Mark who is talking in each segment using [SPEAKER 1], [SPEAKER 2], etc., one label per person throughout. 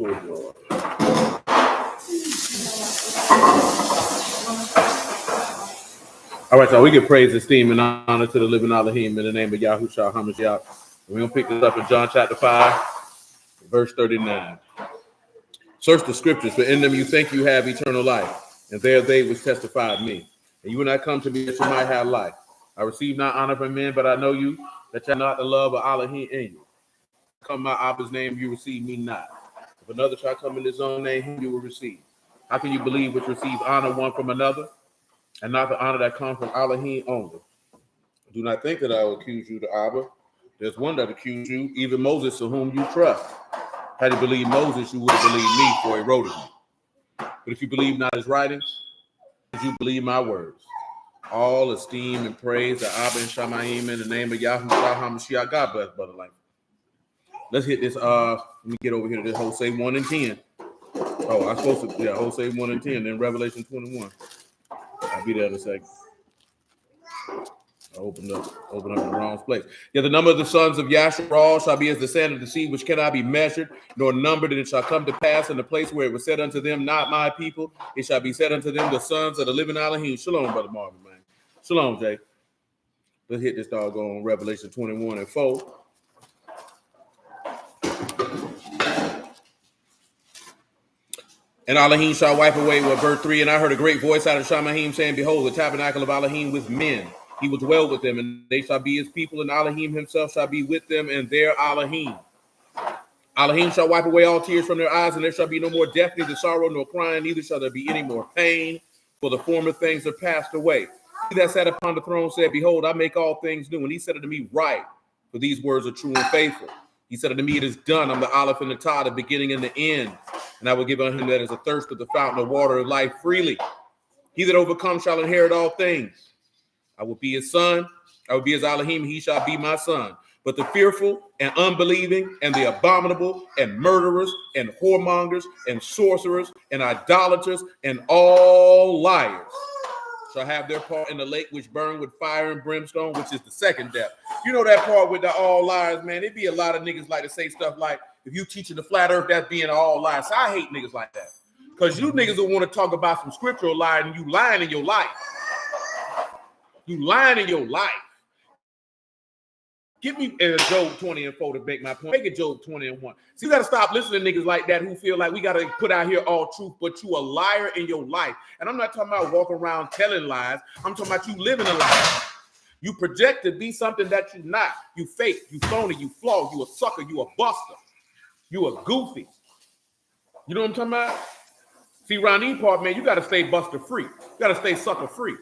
[SPEAKER 1] yours, Lord. All right, y'all, we give praise, esteem, and honor to the living Alahym in the name of Yahushua HaMashiach. We're going to pick this up in John chapter 5, verse 39. Search the scriptures, for in them you think you have eternal life, and they are they which testify of me. And you will not come to me that you might have life. I receive not honor from men, but I know you, that you have not the love of Alahym in you. Come my Abba's name, you receive me not. If another shall come in his own name, whom you will receive. How can you believe which receive honor one from another, and not the honor that comes from Alahym only? Do not think that I will accuse you to Abba. There's one that accused you, even Moses, to whom you trust. Had you believed Moses, you would have believed me, for he wrote of me. But if you believe not his writings, you believe my words. All esteem and praise to Abba and Shamayim in the name of Yahushua HaMashiach. God bless, Brother Lang. Let's hit this. Let me get over here to this Hosea 1 and 10. Oh, I'm supposed to, Hosea 1 and 10, then Revelation 21. I'll be there in a second. I opened up in the wrong place. Yeah, the number of the sons of Yasharal shall be as the sand of the sea, which cannot be measured nor numbered, and it shall come to pass in the place where it was said unto them, not my people. It shall be said unto them, the sons of the living Alahym. Shalom, Brother Marvin, man. Shalom, Jay. Let's hit this doggone Revelation 21 and 4. And Alahym shall wipe away, verse 3, and I heard a great voice out of Shamayim saying, behold, the tabernacle of Alahym with men. He will dwell with them, and they shall be his people, and Alahym himself shall be with them, and their Alahym. Alahym shall wipe away all tears from their eyes, and there shall be no more death, neither sorrow nor crying, neither shall there be any more pain, for the former things are passed away. He that sat upon the throne said, behold, I make all things new. And he said unto me, write, for these words are true and faithful. He said unto me, it is done. I'm the Aleph and the Tau, the beginning and the end. And I will give unto him that is a thirst of the fountain of water of life freely. He that overcomes shall inherit all things. I will be his son. I will be his Alahym. He shall be my son. But the fearful and unbelieving and the abominable and murderers and whoremongers and sorcerers and idolaters and all liars shall have their part in the lake which burn with fire and brimstone, which is the second death. You know that part with the all liars, man. It'd be a lot of niggas like to say stuff like, if you teaching the flat earth, that's being all lies. So I hate niggas like that. Because you niggas will want to talk about some scriptural lie and you lying in your life. You lying in your life. Give me Job 20 and 4 to make my point. Make it Job 20 and 1. So you got to stop listening to niggas like that who feel like we got to put out here all truth, but you a liar in your life. And I'm not talking about walking around telling lies. I'm talking about you living a lie. You project to be something that you're not. You fake, you phony, you flaw, you a sucker, you a buster, you a goofy. You know what I'm talking about? See, around these part, man, you got to stay buster free. You got to stay sucker free.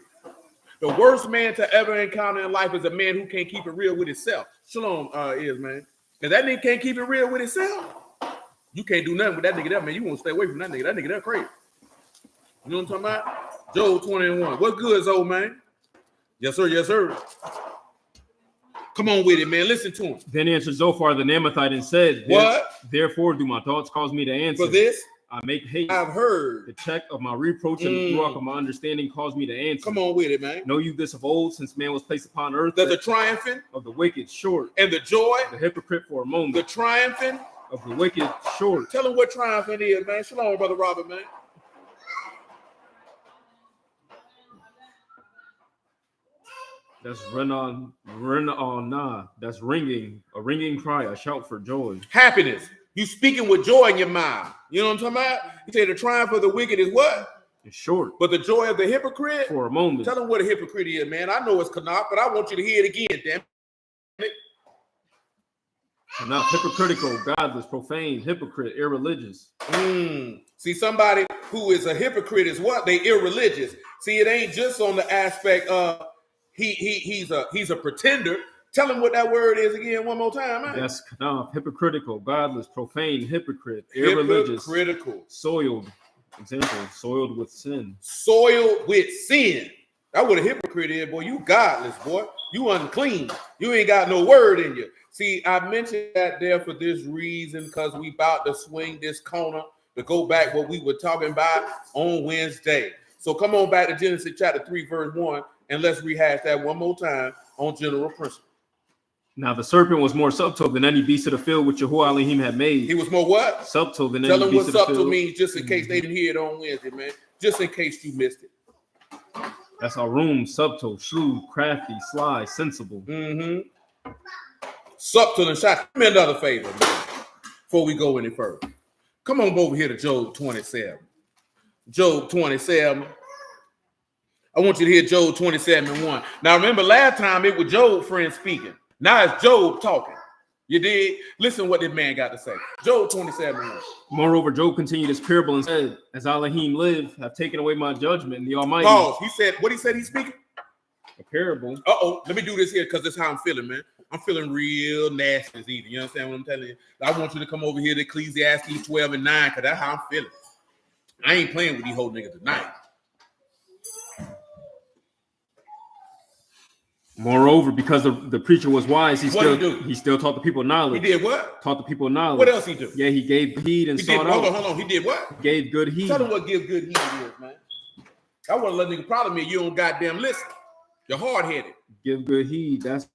[SPEAKER 1] The worst man to ever encounter in life is a man who can't keep it real with himself. Shalom is, man. If that nigga can't keep it real with himself, you can't do nothing with that nigga there, man. You want to stay away from that nigga. That nigga there crazy. You know what I'm talking about? Job 20 and 1. What's good, old man? Yes, sir. Yes, sir. Come on with it, man. Listen to him.
[SPEAKER 2] Then answered Zophar the Naamathite and said,
[SPEAKER 1] what?
[SPEAKER 2] Therefore do my thoughts cause me to answer.
[SPEAKER 1] For this?
[SPEAKER 2] I make haste.
[SPEAKER 1] I've heard.
[SPEAKER 2] The check of my reproach and the rock of my understanding caused me to answer.
[SPEAKER 1] Come on with it, man.
[SPEAKER 2] Know you this of old, since man was placed upon earth,
[SPEAKER 1] that the triumphing
[SPEAKER 2] of the wicked short,
[SPEAKER 1] and the joy,
[SPEAKER 2] the hypocrite for a moment,
[SPEAKER 1] the triumphing
[SPEAKER 2] of the wicked short.
[SPEAKER 1] Tell him what triumphing is, man. Shalom, Brother Robert, man.
[SPEAKER 2] That's that's ringing, a ringing cry, a shout for joy.
[SPEAKER 1] Happiness. You speaking with joy in your mouth. You know what I'm talking about? He said the triumph of the wicked is what?
[SPEAKER 2] It's short.
[SPEAKER 1] But the joy of the hypocrite?
[SPEAKER 2] For a moment.
[SPEAKER 1] Tell him what a hypocrite is, man. I know it's Kanaf, but I want you to hear it again, damn it.
[SPEAKER 2] Not hypocritical, godless, profane, hypocrite, irreligious.
[SPEAKER 1] See, somebody who is a hypocrite is what? They irreligious. See, it ain't just on the aspect of he's a pretender. Tell him what that word is again one more time, man.
[SPEAKER 2] That's hypocritical, godless, profane, hypocrite, irreligious,
[SPEAKER 1] hypocritical,
[SPEAKER 2] soiled. Example, soiled with sin.
[SPEAKER 1] Soiled with sin. That's what a hypocrite is, boy. You godless, boy. You unclean. You ain't got no word in you. See, I mentioned that there for this reason, because we about to swing this corner to go back what we were talking about on Wednesday. So come on back to Genesis chapter 3, verse 1, and let's rehash that one more time on general principle.
[SPEAKER 2] Now the serpent was more subtle than any beast of the field which Yahuwah Alahym had made.
[SPEAKER 1] He was more what?
[SPEAKER 2] Subtle than
[SPEAKER 1] Tell
[SPEAKER 2] any
[SPEAKER 1] them
[SPEAKER 2] beast
[SPEAKER 1] what
[SPEAKER 2] of the field.
[SPEAKER 1] subtle means, just in case they didn't hear it on Wednesday, man. Just in case you missed it.
[SPEAKER 2] That's our room, subtle, shrewd, crafty, sly, sensible.
[SPEAKER 1] Mm-hmm. Subtle and shy. Do me another favor, man, before we go any further. Come on over here to Job 27. Job 27. I want you to hear Job 27:1. Now, remember, last time it was Job's friend speaking. Now it's Job talking. You did? Listen what this man got to say. Job 27:1.
[SPEAKER 2] Moreover, Job continued his parable and said, as Alahym live, have taken away my judgment, and the Almighty.
[SPEAKER 1] Pause. He said, what he said he's speaking?
[SPEAKER 2] A parable.
[SPEAKER 1] Uh-oh. Let me do this here because that's how I'm feeling, man. I'm feeling real nasty this evening. You understand what I'm telling you? I want you to come over here to Ecclesiastes 12:9 because that's how I'm feeling. I ain't playing with these whole niggas tonight.
[SPEAKER 2] Moreover, because the preacher was wise, he still taught the people knowledge.
[SPEAKER 1] He did what?
[SPEAKER 2] Taught the people knowledge.
[SPEAKER 1] What else he do?
[SPEAKER 2] Yeah, he gave heed and sought out.
[SPEAKER 1] Hold on. He did what?
[SPEAKER 2] He gave good heed.
[SPEAKER 1] Tell him what give good heed is, man. I want to let nigga problem me. You don't goddamn listen. You're hard-headed.
[SPEAKER 2] Give good heed. That's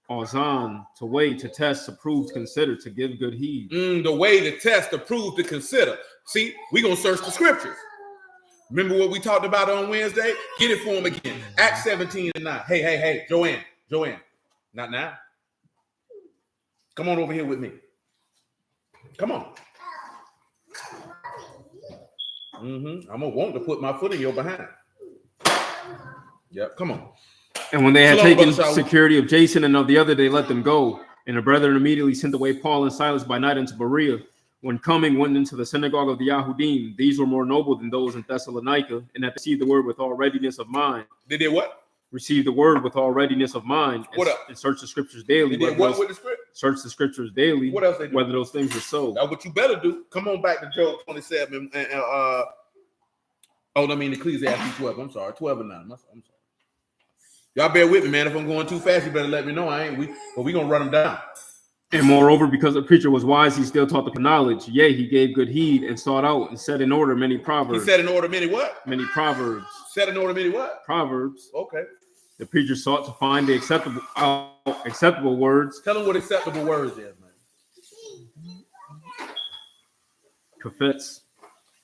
[SPEAKER 2] Ozan, to weigh, to test, to prove, to consider, to give good heed.
[SPEAKER 1] The way to test, to prove, to consider. See, we're going to search the scriptures. Remember what we talked about on Wednesday? Get it for him again. Acts 17:9. Hey, Joanne. Not now. Come on over here with me. Come on. I'm going to want to put my foot in your behind. Yep, come on.
[SPEAKER 2] And when they had taken security of Jason and of the other, they let them go. And the brethren immediately sent away Paul and Silas by night into Berea. When coming, went into the synagogue of the Yahudim. These were more noble than those in Thessalonica, and that received the word with all readiness of mind.
[SPEAKER 1] They did what?
[SPEAKER 2] Received the word with all readiness of mind.
[SPEAKER 1] What up?
[SPEAKER 2] And search the scriptures daily.
[SPEAKER 1] They did what with the script?
[SPEAKER 2] Search the scriptures daily.
[SPEAKER 1] What else they do?
[SPEAKER 2] Whether those things were so.
[SPEAKER 1] That's what you better do. Come on back to Job 27 Ecclesiastes 12. I'm sorry, 12:9. I'm sorry. Y'all bear with me, man. If I'm going too fast, you better let me know. But we gonna run them down.
[SPEAKER 2] And moreover, because the preacher was wise, he still taught the knowledge. Yea, he gave good heed and sought out and set in order many proverbs.
[SPEAKER 1] He set in order many what?
[SPEAKER 2] Many proverbs.
[SPEAKER 1] Set in order many what?
[SPEAKER 2] Proverbs.
[SPEAKER 1] Okay.
[SPEAKER 2] The preacher sought to find the acceptable words.
[SPEAKER 1] Tell him what acceptable words is, man.
[SPEAKER 2] Kafetz.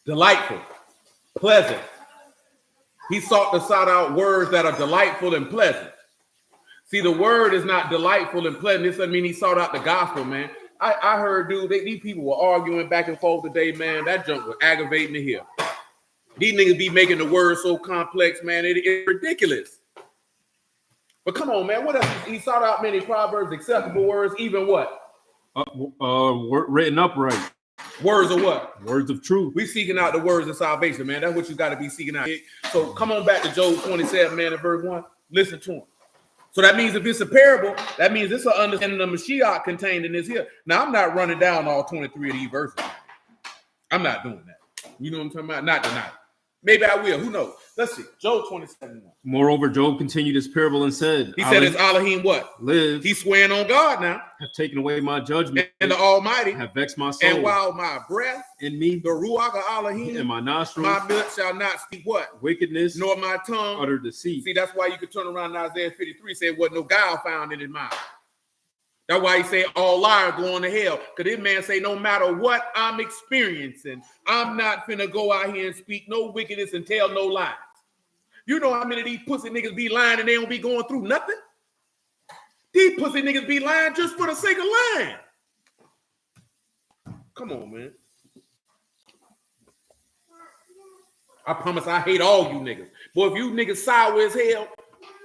[SPEAKER 1] Delightful. Pleasant. He sought to sought out words that are delightful and pleasant. See, the word is not delightful and pleasant. This doesn't mean he sought out the gospel, man. I heard, dude, these people were arguing back and forth today, man. That junk was aggravating to hear. These niggas be making the word so complex, man. It's ridiculous. But come on, man. What else? He sought out many proverbs, acceptable words, even what?
[SPEAKER 2] Written upright.
[SPEAKER 1] Words of what?
[SPEAKER 2] Words of truth.
[SPEAKER 1] We seeking out the words of salvation, man. That's what you got to be seeking out. So come on back to Job 27, man, and verse 1. Listen to him. So that means if it's a parable, that means it's an understanding of Mashiach contained in this here. Now, I'm not running down all 23 of these verses. I'm not doing that. You know what I'm talking about? Not tonight. Maybe I will. Who knows? Let's see. Job 27.
[SPEAKER 2] Moreover, Job continued his parable and said,
[SPEAKER 1] he said, it's Alahym what?
[SPEAKER 2] Live.
[SPEAKER 1] He's swearing on God now.
[SPEAKER 2] Have taken away my judgment.
[SPEAKER 1] And the Almighty.
[SPEAKER 2] Have vexed my soul.
[SPEAKER 1] And while my breath
[SPEAKER 2] in me,
[SPEAKER 1] the Ruach of Alahym,
[SPEAKER 2] in my nostrils,
[SPEAKER 1] my lips shall not speak what?
[SPEAKER 2] Wickedness.
[SPEAKER 1] Nor my tongue
[SPEAKER 2] utter deceit.
[SPEAKER 1] See, that's why you could turn around in Isaiah 53 say, wasn't no guile found in his mouth. That's why he say all liars going to hell. Because this man say, no matter what I'm experiencing, I'm not finna go out here and speak no wickedness and tell no lies. You know how many of these pussy niggas be lying and they don't be going through nothing? These pussy niggas be lying just for the sake of lying. Come on, man. I promise I hate all you niggas. Boy, if you niggas sour as hell,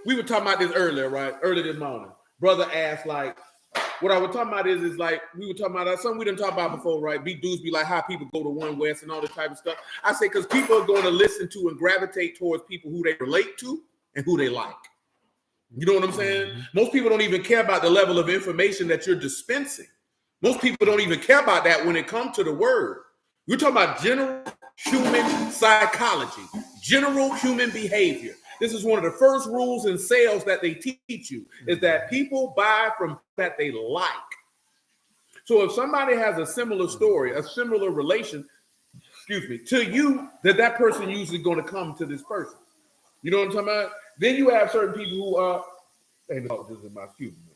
[SPEAKER 1] we were talking about this earlier, right? Earlier this morning. Brother asked, like, what I was talking about is like, we were talking about something we didn't talk about before, right? Dudes be like how people go to One West and all this type of stuff. I say, because people are going to listen to and gravitate towards people who they relate to and who they like. You know what I'm saying? Most people don't even care about the level of information that you're dispensing. Most people don't even care about that when it comes to the word. We're talking about general human psychology, general human behavior. This is one of the first rules in sales that they teach you, is that people buy from that they like. So if somebody has a similar story, a similar relation, to you, that person usually going to come to this person. You know what I'm talking about? Then you have certain people who are, hey, no, this is my excuse me.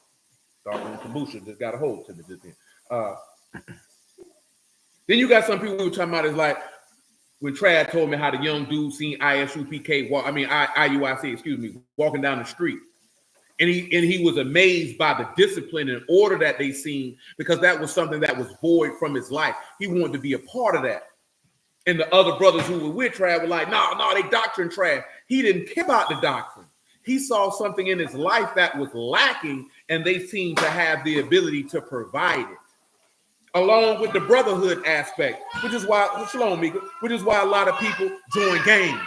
[SPEAKER 1] Doggone kombucha just got a hold to me just then. Then you got some people who were talking about is like when Trad told me how the young dude seen ISUPK IUIC, walking down the street. And he was amazed by the discipline and order that they seen because that was something that was void from his life. He wanted to be a part of that. And the other brothers who were with Trad were like, no, they doctrine Trad. He didn't care about the doctrine. He saw something in his life that was lacking, and they seemed to have the ability to provide it. Along with the brotherhood aspect, which is why, Shalom, Mika, which is why a lot of people join gangs.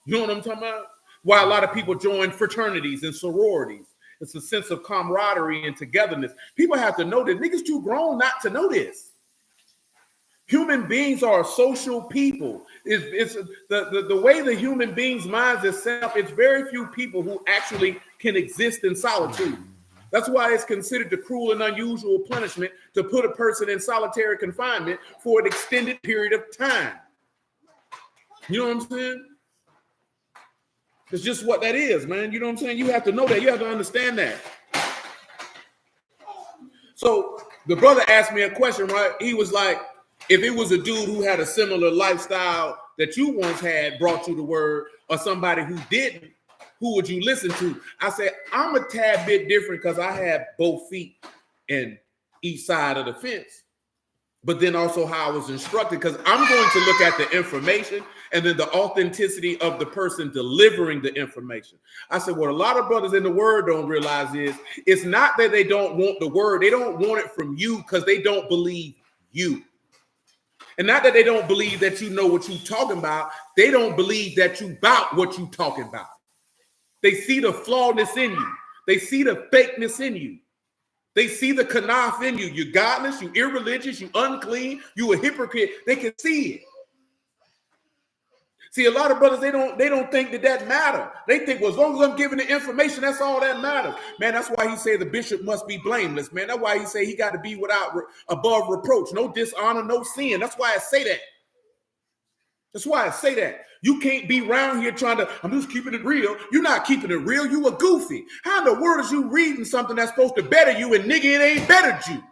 [SPEAKER 1] You know what I'm talking about? Why a lot of people join fraternities and sororities. It's a sense of camaraderie and togetherness. People have to know that niggas too grown not to know this. Human beings are social people. It's the way the human being's minds is set up, it's very few people who actually can exist in solitude. That's why it's considered the cruel and unusual punishment to put a person in solitary confinement for an extended period of time. You know what I'm saying? It's just what that is, man. You know what I'm saying? You have to know that. You have to understand that. So the brother asked me a question, right? He was like, if it was a dude who had a similar lifestyle that you once had brought you the word, or somebody who didn't, who would you listen to? I said, I'm a tad bit different because I have both feet in each side of the fence, but then also how I was instructed, because I'm going to look at the information and then the authenticity of the person delivering the information. I said, what a lot of brothers in the word don't realize is it's not that they don't want the word. They don't want it from you because they don't believe you. And not that they don't believe that you know what you're talking about. They don't believe that you about what you're talking about. They see the flawedness in you. They see the fakeness in you. They see the kanaf in you. You're godless, you irreligious, you unclean, you a hypocrite. They can see it. See, a lot of brothers, they don't think that matters. They think, well, as long as I'm giving the information, that's all that matters. Man, that's why he say the bishop must be blameless, man. That's why he say he got to be above reproach, no dishonor, no sin. That's why I say that. That's why I say that. You can't be around here trying to, I'm just keeping it real. You're not keeping it real. You a goofy. How in the world is you reading something that's supposed to better you and nigga, it ain't bettered you?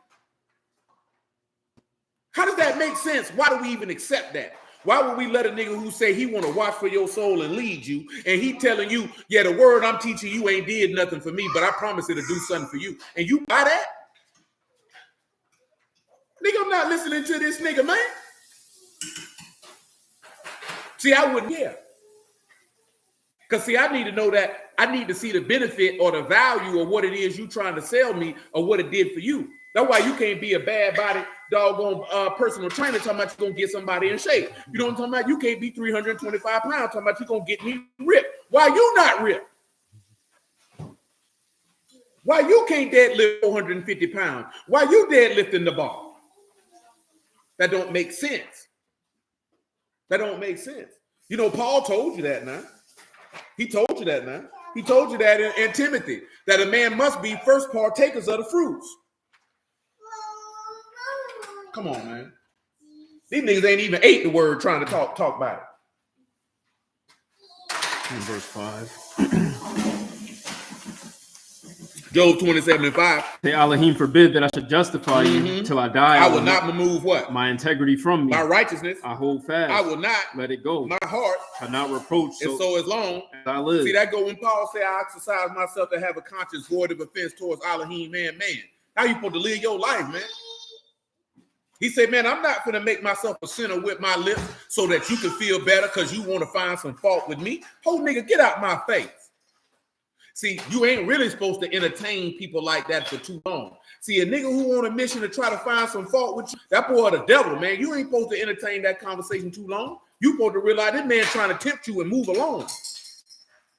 [SPEAKER 1] How does that make sense? Why do we even accept that? Why would we let a nigga who say he want to watch for your soul and lead you, and he telling you, yeah, the word I'm teaching you ain't did nothing for me, but I promise it'll do something for you, and you buy that? Nigga, I'm not listening to this nigga, man. See, I wouldn't care. Because, see, I need to know that I need to see the benefit or the value of what it is you trying to sell me or what it did for you. That's why you can't be a bad body doggone personal trainer talking about you're going to get somebody in shape. You know what I'm talking about? You can't be 325 pounds talking about you're going to get me ripped. Why you not ripped? Why you can't deadlift 450 pounds? Why you deadlifting the bar? That don't make sense. That don't make sense. You know, Paul told you that now. He told you that now. He told you that in Timothy, that a man must be first partakers of the fruits. Come on, man. These niggas ain't even ate the word trying to talk about it.
[SPEAKER 2] In verse 5.
[SPEAKER 1] Job 27:5.
[SPEAKER 2] Say, Alahym forbid that I should justify you till I die.
[SPEAKER 1] I will not remove what?
[SPEAKER 2] My integrity from me.
[SPEAKER 1] My righteousness.
[SPEAKER 2] I hold fast.
[SPEAKER 1] I will not
[SPEAKER 2] let it go.
[SPEAKER 1] My heart.
[SPEAKER 2] I not reproach.
[SPEAKER 1] And so as long
[SPEAKER 2] as I live.
[SPEAKER 1] See, that go when Paul said, I exercise myself to have a conscience void of offense towards Alahym, man. How you supposed to live your life, man? He said, man, I'm not going to make myself a sinner with my lips so that you can feel better because you want to find some fault with me. Whole nigga, get out my face. See, you ain't really supposed to entertain people like that for too long. See, a nigga who on a mission to try to find some fault with you, that boy the devil, man. You ain't supposed to entertain that conversation too long. You supposed to realize this man trying to tempt you and move along.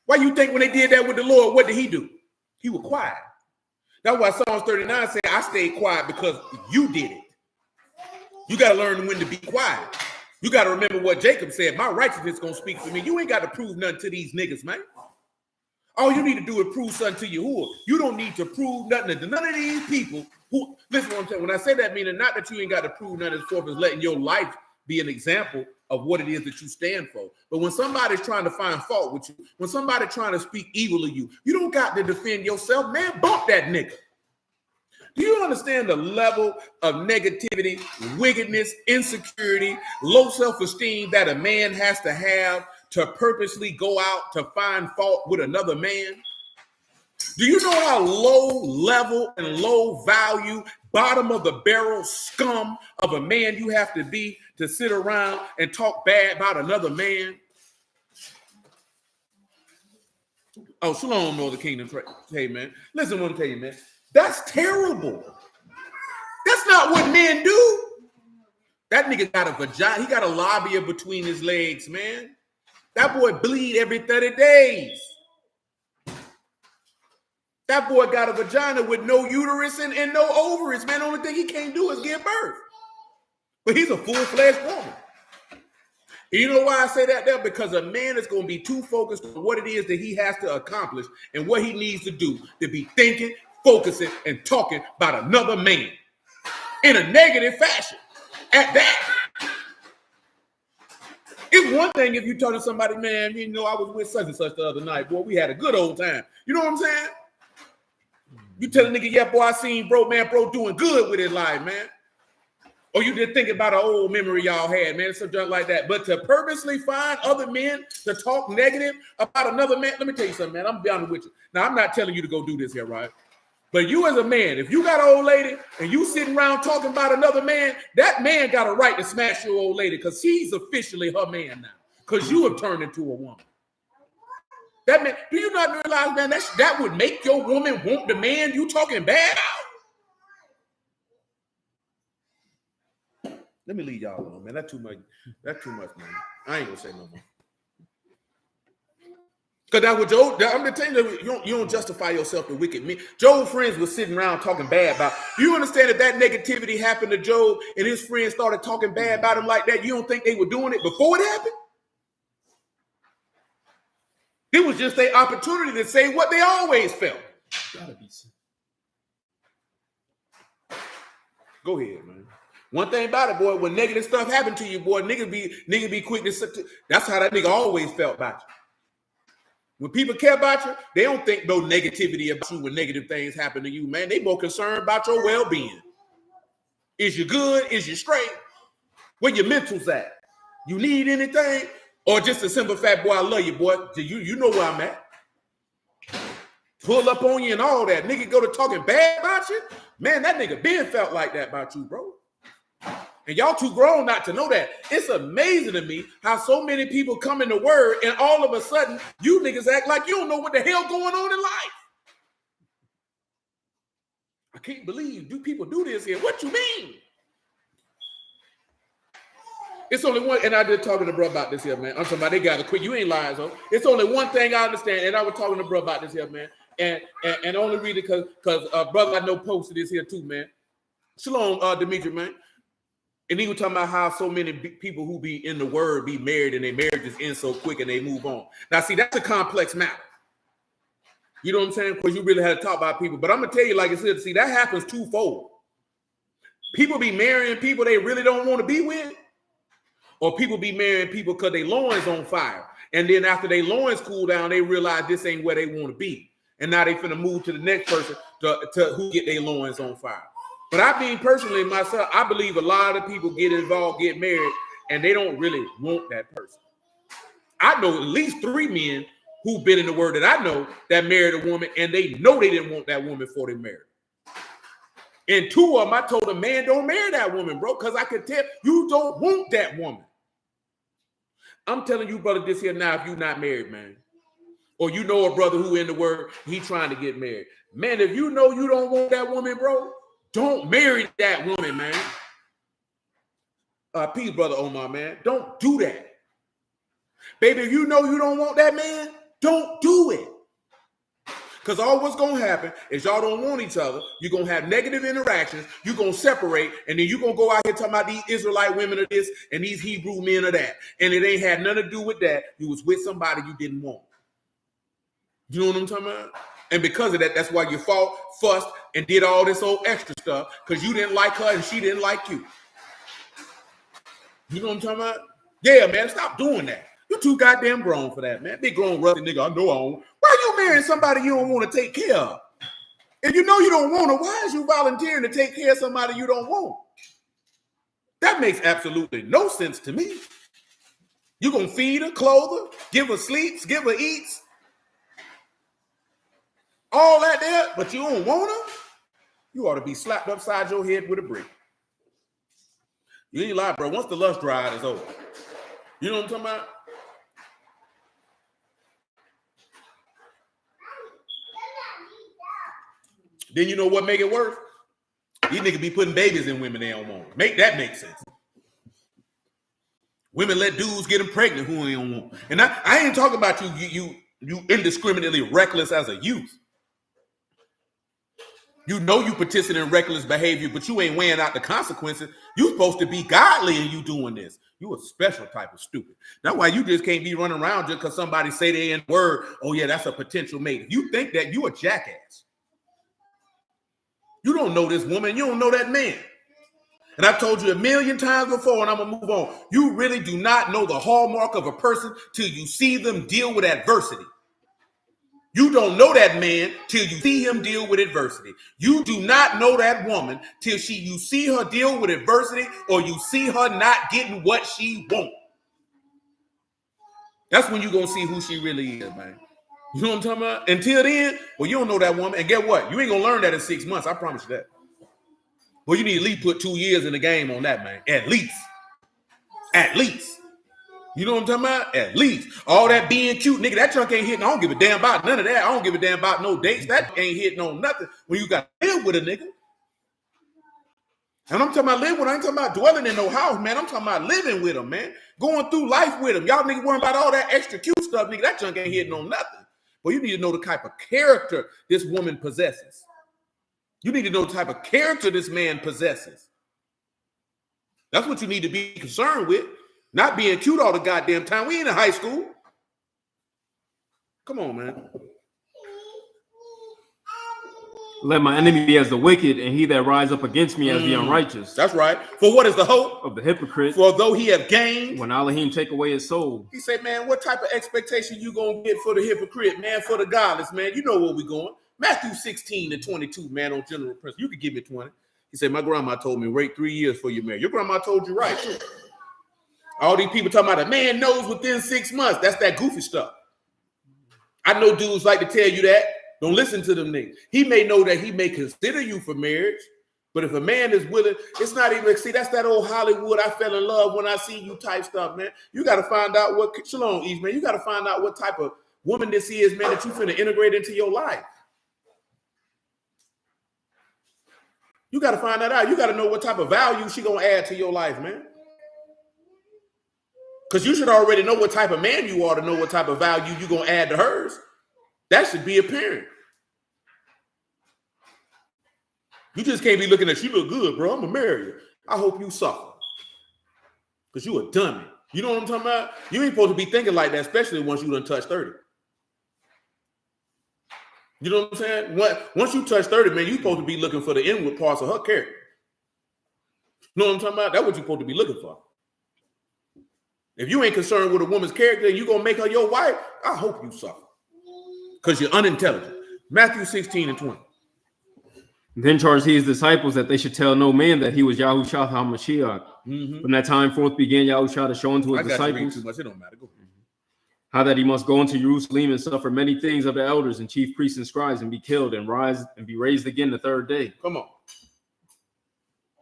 [SPEAKER 1] Why you think when they did that with the Lord, what did he do? He was quiet. That's why Psalms 39 said, I stayed quiet because you did it. You got to learn when to be quiet. You got to remember what Jacob said. My righteousness is going to speak for me. You ain't got to prove nothing to these niggas, man. All you need to do is prove something to Yahuwah. You don't need to prove nothing to none of these people who, listen to what I'm saying. When I say that, meaning not that you ain't got to prove nothing as far as letting your life be an example of what it is that you stand for. But when somebody's trying to find fault with you, when somebody's trying to speak evil of you, you don't got to defend yourself, man. Bump that nigga. Do you understand the level of negativity, wickedness, insecurity, low self-esteem that a man has to have to purposely go out to find fault with another man? Do you know how low level and low value, bottom of the barrel scum of a man you have to be to sit around and talk bad about another man? Oh, shalom, Northern Kingdom. Hey, man, listen to what I'm telling you, man. That's terrible. That's not what men do. That nigga got a vagina. He got a labia between his legs, man. That boy bleed every 30 days. That boy got a vagina with no uterus and no ovaries, man. The only thing he can't do is give birth. But he's a full-fledged woman. And you know why I say that there? Because a man is going to be too focused on what it is that he has to accomplish and what he needs to do to be thinking, focusing, and talking about another man in a negative fashion. At that, it's one thing if you talk to somebody, man, you know, I was with such and such the other night, boy, we had a good old time. You know what I'm saying? You tell a nigga, yeah, boy, I seen bro doing good with his life, man. Or you just thinking about an old memory y'all had, man, something like that. But to purposely find other men to talk negative about another man, let me tell you something, man, I'm be honest with you. Now, I'm not telling you to go do this here, right? But you as a man, if you got an old lady and you sitting around talking about another man, that man got a right to smash your old lady because he's officially her man now because you have turned into a woman. That man, do you not realize, man, that would make your woman want the man you talking bad out? Let me leave y'all alone, man. That's too much. That's too much, man. I ain't gonna say no more. Because that was Job. I'm gonna tell you, you don't justify yourself to wicked men. Job's friends was sitting around talking bad about. Do you understand that negativity happened to Job and his friends started talking bad about him like that? You don't think they were doing it before it happened? It was just their opportunity to say what they always felt. Go ahead, man. One thing about it, boy, when negative stuff happened to you, boy, nigga be quick to. That's how that nigga always felt about you. When people care about you, they don't think no negativity about you when negative things happen to you, man. They more concerned about your well-being. Is you good? Is you straight? Where your mental's at? You need anything? Or just a simple fact, boy, I love you, boy. You know where I'm at. Pull up on you and all that. Nigga go to talking bad about you. Man, that nigga been felt like that about you, bro. And y'all too grown not to know that. It's amazing to me how so many people come in the word and all of a sudden you niggas act like you don't know what the hell going on in life. I can't believe people do this here. What you mean? It's only one, and I did talking to bro about this here, man. I'm talking about they got to quit. You ain't lying, so it's only one thing I understand, and I was talking to bro about this here, man. And only read it because brother I know posted this here too, man. Shalom, Dimitri, man. And he was talking about how so many people who be in the word be married and their marriages end so quick and they move on. Now, see, that's a complex matter. You know what I'm saying? Because you really had to talk about people. But I'm going to tell you, like I said, see, that happens twofold. People be marrying people they really don't want to be with, or people be marrying people because their loins on fire. And then after their loins cool down, they realize this ain't where they want to be. And now they finna move to the next person to who get their loins on fire. But I mean, personally, myself, I believe a lot of people get involved, get married, and they don't really want that person. I know at least 3 men who've been in the word that I know that married a woman, and they know they didn't want that woman before they married. And 2 of them, I told them, man, don't marry that woman, bro, because I could tell you don't want that woman. I'm telling you, brother, this here now, if you're not married, man, or you know a brother who in the word, he trying to get married. Man, if you know you don't want that woman, bro, don't marry that woman, man. Peace, brother Omar, man. Don't do that. Baby, if you know you don't want that man, don't do it. Because all what's going to happen is y'all don't want each other. You're going to have negative interactions. You're going to separate. And then you're going to go out here talking about these Israelite women are this and these Hebrew men are that. And it ain't had nothing to do with that. You was with somebody you didn't want. You know what I'm talking about? And because of that, that's why you fought, fussed, and did all this old extra stuff because you didn't like her and she didn't like you. You know what I'm talking about? Yeah, man, stop doing that. You're too goddamn grown for that, man. Big grown rusty nigga, I know I don't. Why are you marrying somebody you don't want to take care of? If you know you don't want her, why is you volunteering to take care of somebody you don't want? That makes absolutely no sense to me. You're going to feed her, clothe her, give her sleeps, give her eats, all that there, but you don't want her? You ought to be slapped upside your head with a brick. You ain't lie, bro. Once the lust ride is over. You know what I'm talking about? Then you know what make it worse? These niggas be putting babies in women they don't want. Make that make sense. Women let dudes get them pregnant who they don't want. And I ain't talking about you indiscriminately reckless as a youth. You know you participating in reckless behavior, but you ain't weighing out the consequences. You supposed to be godly and you doing this. You a special type of stupid. That's why you just can't be running around just because somebody say they in word, oh yeah, that's a potential mate. If you think that, you a jackass. You don't know this woman. You don't know that man. And I told you a million times before, and I'm going to move on. You really do not know the hallmark of a person till you see them deal with adversity. You don't know that man till you see him deal with adversity. You do not know that woman till you see her deal with adversity or you see her not getting what she wants. That's when you're going to see who she really is, man. You know what I'm talking about? Until then, well, you don't know that woman. And get what? You ain't going to learn that in 6 months. I promise you that. Well, you need to at least put 2 years in the game on that, man. At least. At least. You know what I'm talking about? At least. All that being cute, nigga, that junk ain't hitting. I don't give a damn about none of that. I don't give a damn about no dates. That ain't hitting on nothing when you got to live with a nigga. And I'm talking about live with him. I ain't talking about dwelling in no house, man. I'm talking about living with him, man. Going through life with him. Y'all niggas worrying about all that extra cute stuff, nigga. That junk ain't hitting on nothing. But you need to know the type of character this woman possesses. You need to know the type of character this man possesses. That's what you need to be concerned with. Not being cute all the goddamn time. We ain't in high school. Come on, man.
[SPEAKER 2] Let my enemy be as the wicked, and he that rise up against me as the unrighteous.
[SPEAKER 1] That's right. For what is the hope
[SPEAKER 2] of the hypocrite?
[SPEAKER 1] For though he have gained,
[SPEAKER 2] when Alahym take away his soul.
[SPEAKER 1] He said, man, what type of expectation you gonna get for the hypocrite, man, for the godless, man? You know where we going. Matthew 16:22, man, on general principle. You could give me 20. He said, my grandma told me, wait 3 years for your marriage. Your grandma told you right, too. All these people talking about a man knows within 6 months. That's that goofy stuff. I know dudes like to tell you that. Don't listen to them niggas. He may know that he may consider you for marriage, but if a man is willing, it's not even, see, that's that old Hollywood, I fell in love when I see you type stuff, man. You got to find out what, Shalom, East, man. You got to find out what type of woman this is, man, that you finna integrate into your life. You got to find that out. You got to know what type of value she going to add to your life, man. Because you should already know what type of man you are to know what type of value you're going to add to hers. That should be apparent. You just can't be looking at, she look good, bro. I'm going to marry her. I hope you suffer. Because you a dummy. You know what I'm talking about? You ain't supposed to be thinking like that, especially once you done touch 30. You know what I'm saying? Once you touch 30, man, you're supposed to be looking for the inward parts of her character. You know what I'm talking about? That's what you're supposed to be looking for. If you ain't concerned with a woman's character and you're going to make her your wife, I hope you suffer. Because you're unintelligent. Matthew 16:20.
[SPEAKER 2] Then charged he his disciples that they should tell no man that he was Yahushua HaMashiach. From that time forth began Yahushua to show unto his disciples
[SPEAKER 1] too much. It don't matter. Go.
[SPEAKER 2] How that he must go into Jerusalem and suffer many things of the elders and chief priests and scribes and be killed and rise and be raised again the third day.
[SPEAKER 1] Come on.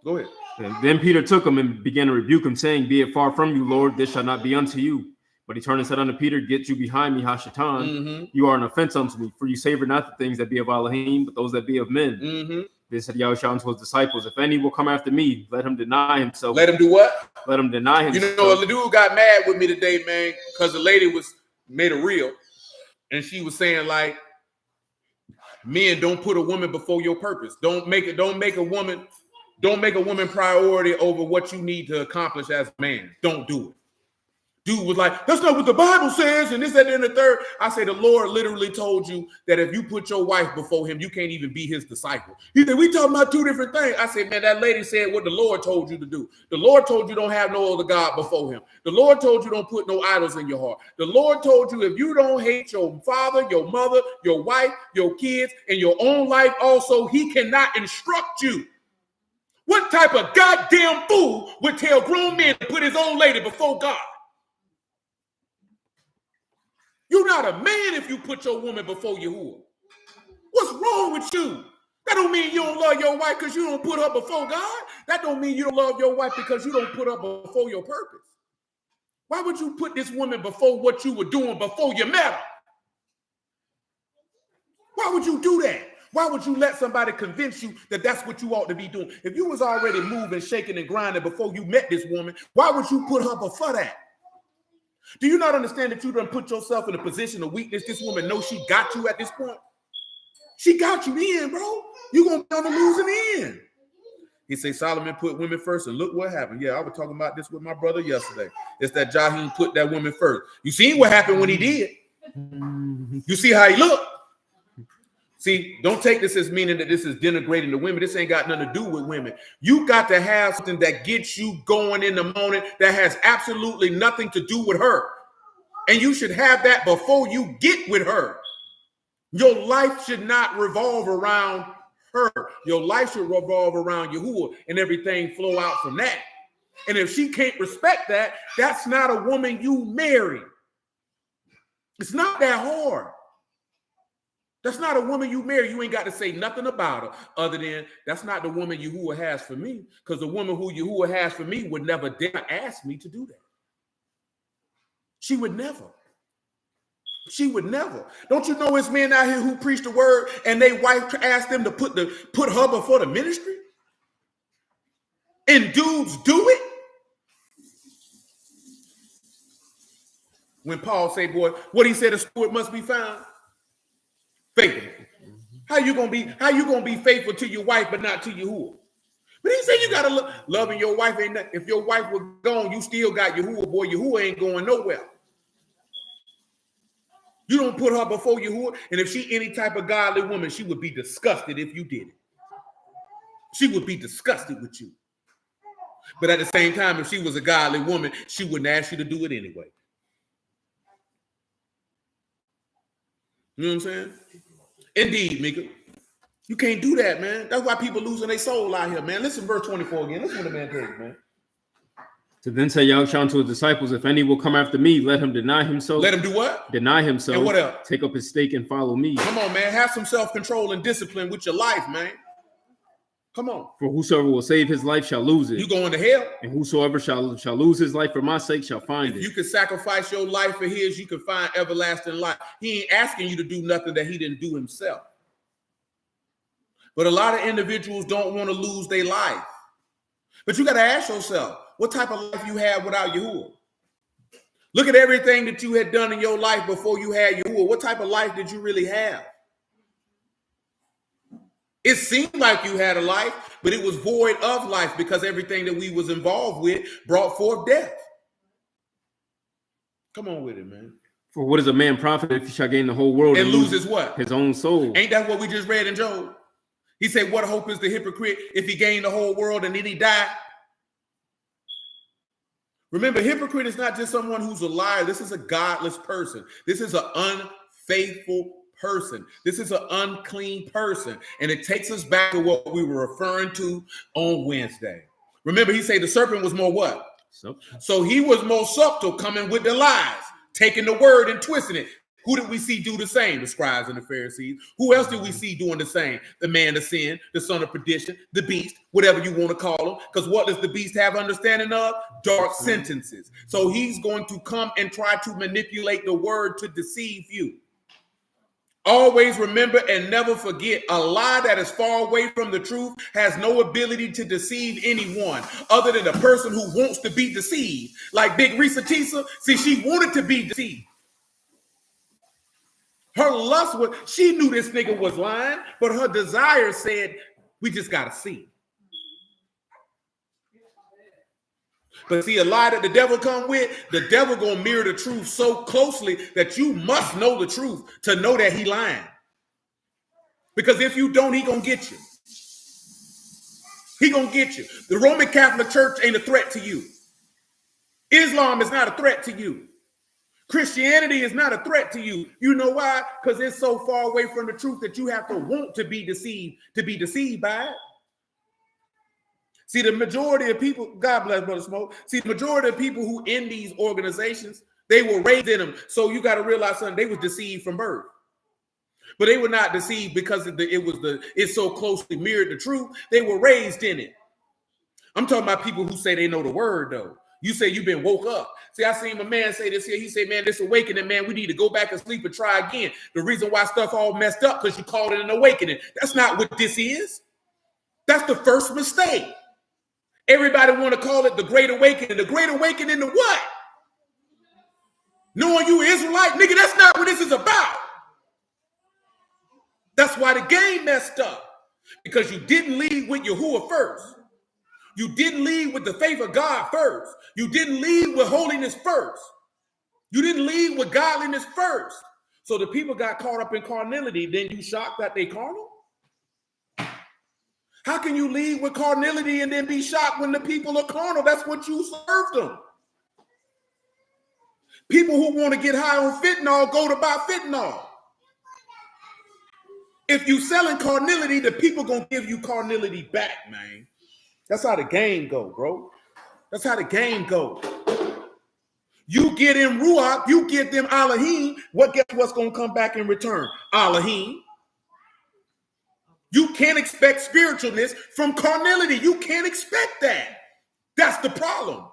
[SPEAKER 1] Go ahead.
[SPEAKER 2] And then Peter took him and began to rebuke him, saying, be it far from you, Lord, this shall not be unto you. But he turned and said unto Peter, get you behind me, Hashatan. You are an offense unto me, for you savor not the things that be of Alahym, but those that be of men. Then said Yahushua unto his disciples, if any will come after me, let him deny himself.
[SPEAKER 1] Let him do what?
[SPEAKER 2] Let him deny himself.
[SPEAKER 1] You know, the dude got mad with me today, man, because the lady made a reel, and she was saying, like, men, don't put a woman before your purpose. Don't make a woman priority over what you need to accomplish as a man. Don't do it. Dude was like, that's not what the Bible says, and this, that, and the third. I say, the Lord literally told you that if you put your wife before him, you can't even be his disciple. He said, we talking about two different things. I said, man, that lady said what the Lord told you to do. The Lord told you don't have no other God before him. The Lord told you don't put no idols in your heart. The Lord told you if you don't hate your father, your mother, your wife, your kids, and your own life also, he cannot instruct you. What type of goddamn fool would tell grown men to put his own lady before God? You're not a man if you put your woman before Yahuwah. What's wrong with you? That don't mean you don't love your wife because you don't put her before God. That don't mean you don't love your wife because you don't put her before your purpose. Why would you put this woman before what you were doing before you met her? Why would you do that? Why would you let somebody convince you that that's what you ought to be doing? If you was already moving, shaking, and grinding before you met this woman, why would you put her before that? Do you not understand that you done put yourself in a position of weakness? This woman knows she got you at this point. She got you in, bro. You're going to be on the losing end. He say Solomon put women first, and look what happened. Yeah, I was talking about this with my brother yesterday. It's that Alahym put that woman first. You seen what happened when he did. You see how he looked. See, don't take this as meaning that this is denigrating the women. This ain't got nothing to do with women. You got to have something that gets you going in the morning that has absolutely nothing to do with her. And you should have that before you get with her. Your life should not revolve around her. Your life should revolve around Yahuwah, and everything flow out from that. And if she can't respect that, that's not a woman you marry. It's not that hard. That's not a woman you marry. You ain't got to say nothing about her other than that's not the woman Yahuwah has for me, because the woman who Yahuwah has for me would never dare ask me to do that. She would never. She would never. Don't you know it's men out here who preach the word and they wife ask them to put her before the ministry? And dudes do it? When Paul say, boy, what he said, a steward must be found faithful. How you gonna be faithful to your wife but not to Yahuwah? But he said you gotta loving your wife ain't nothing. If your wife was gone, you still got Yahuwah, boy. Yahuwah ain't going nowhere. You don't put her before Yahuwah, and if she any type of godly woman, she would be disgusted if you did it. She would be disgusted with you. But at the same time, if she was a godly woman, she wouldn't ask you to do it anyway. You know what I'm saying? Indeed, Mika. You can't do that, man. That's why people losing their soul out here, man. Listen, verse 24 again. Listen what the man tells, man.
[SPEAKER 2] To then say Yahushua to his disciples, if any will come after me, let him deny himself.
[SPEAKER 1] Let him do what?
[SPEAKER 2] Deny himself.
[SPEAKER 1] And what else?
[SPEAKER 2] Take up his stake and follow me.
[SPEAKER 1] Come on, man. Have some self-control and discipline with your life, man. Come on.
[SPEAKER 2] For whosoever will save his life shall lose it.
[SPEAKER 1] You going to hell.
[SPEAKER 2] And whosoever shall lose his life for my sake shall find it.
[SPEAKER 1] You can sacrifice your life for his, you can find everlasting life. He ain't asking you to do nothing that he didn't do himself. But a lot of individuals don't want to lose their life. But you got to ask yourself, what type of life you had without Yahuwah? Look at everything that you had done in your life before you had Yahuwah. What type of life did you really have? It seemed like you had a life, but it was void of life because everything that we was involved with brought forth death. Come on with it, man.
[SPEAKER 2] For what is a man profit if he shall gain the whole world
[SPEAKER 1] and lose his what?
[SPEAKER 2] His own soul.
[SPEAKER 1] Ain't that what we just read in Job? He said, what hope is the hypocrite if he gained the whole world and then he died? Remember, hypocrite is not just someone who's a liar. This is a godless person. This is an unfaithful person. This is an unclean person. And it takes us back to what we were referring to on Wednesday. Remember, he said the serpent was more what? So he was more subtle, coming with the lies, taking the word and twisting it. Who did we see do the same? The scribes and the Pharisees. Who else did we see doing the same? The man of sin, the son of perdition, the beast, whatever you want to call him. Because what does the beast have understanding of? Dark sentences. So he's going to come and try to manipulate the word to deceive you. Always remember and never forget, a lie that is far away from the truth has no ability to deceive anyone other than a person who wants to be deceived. Like Big Risa Tisa, see, she wanted to be deceived. Her lust was, she knew this nigga was lying, but her desire said, we just got to see. But see, a lie that the devil come with, the devil gonna mirror the truth so closely that you must know the truth to know that he lying. Because if you don't, he gonna get you. He gonna get you. The Roman Catholic Church ain't a threat to you. Islam is not a threat to you. Christianity is not a threat to you. You know why? Because it's so far away from the truth that you have to want to be deceived by it. See, the majority of people, God bless Brother Smoke. See, the majority of people who in these organizations, they were raised in them. So you got to realize something, they was deceived from birth. But they were not deceived because it so closely mirrored the truth. They were raised in it. I'm talking about people who say they know the word, though. You say you've been woke up. See, I seen my man say this here. He said, man, this awakening, man, we need to go back and sleep and try again. The reason why stuff all messed up because you called it an awakening. That's not what this is. That's the first mistake. Everybody want to call it the Great Awakening. The Great Awakening to what? Knowing you Israelite? Nigga, that's not what this is about. That's why the game messed up. Because you didn't lead with Yahuwah first. You didn't lead with the faith of God first. You didn't lead with holiness first. You didn't lead with godliness first. So the people got caught up in carnality. Then you shocked that they carnal? How can you lead with carnality and then be shocked when the people are carnal? That's what you served them. People who want to get high on fentanyl go to buy fentanyl. If you selling carnality, the people gonna give you carnality back, man. That's how the game go, bro. That's how the game go. You get in Ruach, you get them Alahym. Guess what's gonna come back in return? Alahym. You can't expect spiritualness from carnality. You can't expect that. That's the problem.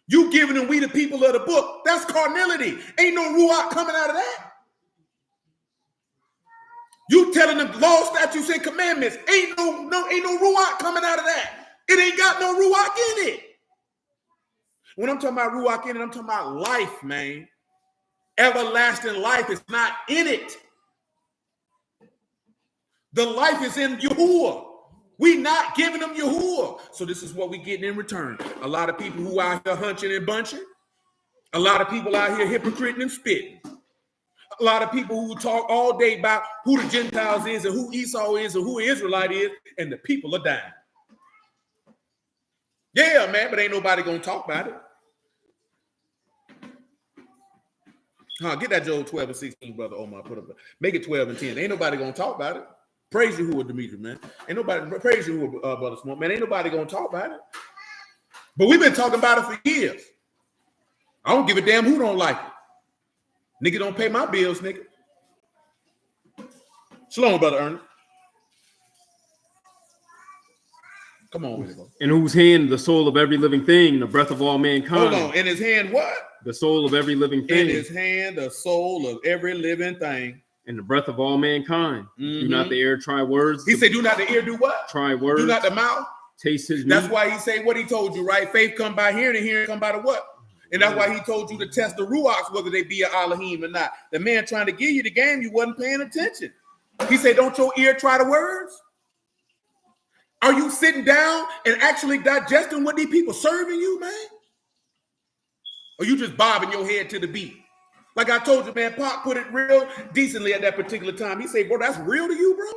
[SPEAKER 1] You giving them we the people of the book. That's carnality. Ain't no Ruach coming out of that. You telling them law, statutes, and commandments. Ain't no Ruach coming out of that. It ain't got no Ruach in it. When I'm talking about Ruach in it, I'm talking about life, man. Everlasting life is not in it. The life is in Yahuwah. We not giving them Yahuwah. So this is what we getting in return. A lot of people who out here hunching and bunching. A lot of people out here hypocriting and spitting. A lot of people who talk all day about who the Gentiles is and who Esau is and who Israelite is, and the people are dying. Yeah, man, but ain't nobody gonna talk about it. Get that Joel 12 and 16, brother Omar. Put up, make it 12 and 10. Ain't nobody gonna talk about it. Praise Yahuwah, Demetrius, man. Ain't nobody praise Yahuwah, brother Smoke, man. Ain't nobody gonna talk about it. But we've been talking about it for years. I don't give a damn who don't like it. Nigga don't pay my bills, nigga. Shalom, brother Ernest. Come on with it, bro.
[SPEAKER 2] In whose hand the soul of every living thing, the breath of all mankind.
[SPEAKER 1] Hold on. In his hand, what?
[SPEAKER 2] The soul of every living thing.
[SPEAKER 1] In his hand, the soul of every living thing.
[SPEAKER 2] And the breath of all mankind. Mm-hmm. Do not the ear try words.
[SPEAKER 1] He said, do not the ear do what?
[SPEAKER 2] Try words.
[SPEAKER 1] Do not the mouth.
[SPEAKER 2] Taste his meat.
[SPEAKER 1] That's why he say what he told you, right? Faith come by hearing and hearing come by the what? And that's why he told you to test the Ruachs, whether they be an Alahym or not. The man trying to give you the game, you wasn't paying attention. He said, don't your ear try the words? Are you sitting down and actually digesting what these people serving you, man? Or you just bobbing your head to the beat? Like I told you, man, Pop put it real decently at that particular time. He said, bro, that's real to you, bro?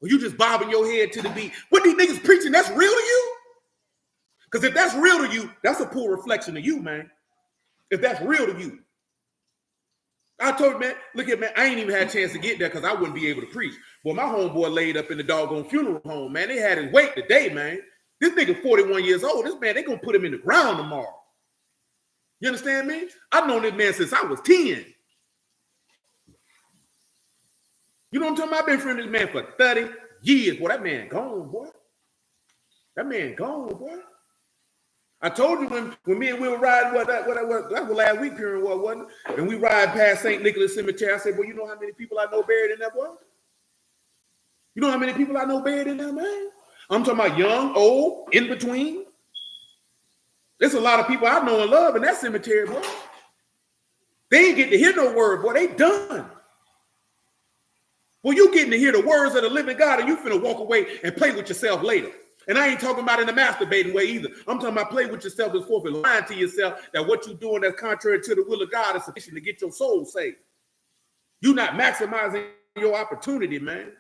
[SPEAKER 1] Or you just bobbing your head to the beat? What these niggas preaching, that's real to you? Because if that's real to you, that's a poor reflection of you, man. If that's real to you. I told you, man, look at, man, I ain't even had a chance to get there because I wouldn't be able to preach. Well, my homeboy laid up in the doggone funeral home, man. They had his wait today, man. This nigga 41 years old. This man, they going to put him in the ground tomorrow. You understand me? I've known this man since I was 10. You know what I'm talking about? I've been friends with this man for 30 years. Boy, that man gone, boy. That man gone, boy. I told you when me and Will were riding, that was last week period, wasn't it? And we ride past St. Nicholas Cemetery. I said, well, you know how many people I know buried in that, boy? You know how many people I know buried in there, man? I'm talking about young, old, in between. There's a lot of people I know and love in that cemetery, boy. They ain't getting to hear no word, boy. They done. Well, you getting to hear the words of the living God, and you finna walk away and play with yourself later. And I ain't talking about in a masturbating way either. I'm talking about play with yourself as forfeit, lying to yourself that what you're doing that's contrary to the will of God is sufficient to get your soul saved. You're not maximizing your opportunity, man.